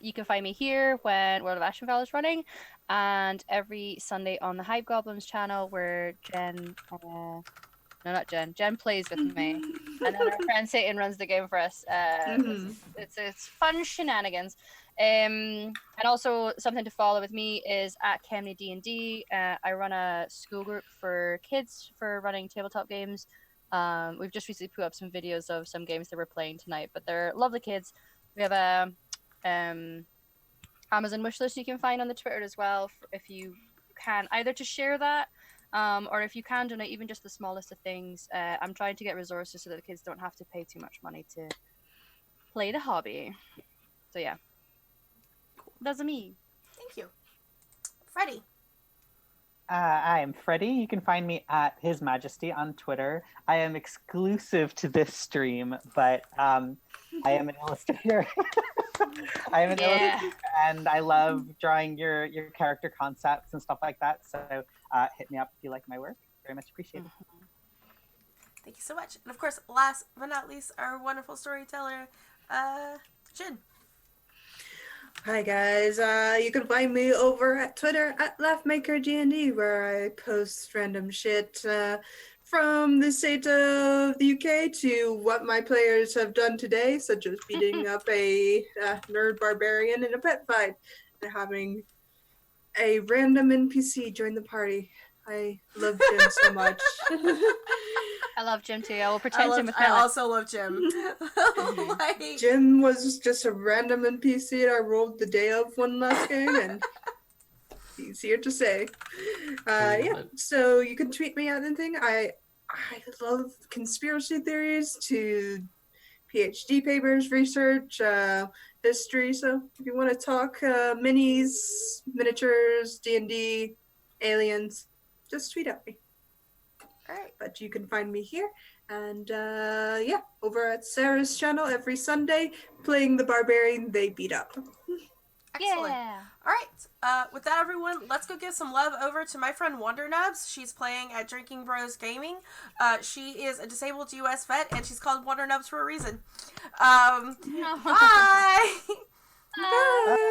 You can find me here when World of Ashenfell is running, and every Sunday on the Hype Goblins channel where Jen plays with me, and then our friend Satan runs the game for us. It's fun shenanigans. And also something to follow with me is at Chemney D&D. I run a school group for kids for running tabletop games. We've just recently put up some videos of some games that we're playing tonight, but they're lovely kids. We have a Amazon wish list you can find on the Twitter as well, if you can, either to share that, or if you can donate even just the smallest of things. I'm trying to get resources so that the kids don't have to pay too much money to play the hobby. So yeah, that's me. Thank you. Freddie. I'm Freddie. You can find me at His Majesty on Twitter. I am exclusive to this stream, but I am an illustrator. I am an illustrator, and I love drawing your character concepts and stuff like that. So hit me up if you like my work. Very much appreciated. Thank you so much. And of course, last but not least, our wonderful storyteller, Jin. Hi guys, you can find me over at Twitter at LaughMakerGND, where I post random shit from the state of the UK to what my players have done today, such as beating up a nerd barbarian in a pet fight and having a random NPC join the party. I love Jim so much. I love Jim too. I will pretend Jim with I also love Jim. Like... Jim was just a random NPC that I rolled the day of one last game, and easier to say. Yeah, so you can tweet me at anything. I love conspiracy theories to PhD papers, research, history. So if you want to talk minis, miniatures, D&D, aliens, just tweet at me. All right. But you can find me here, and yeah, over at Sarah's channel every Sunday, playing the barbarian they beat up. Excellent. Yeah. All right. With that, everyone, let's go give some love over to my friend Wonder Nubs. She's playing at Drinking Bros Gaming. She is a disabled U.S. vet, and she's called Wonder Nubs for a reason. Bye. Bye.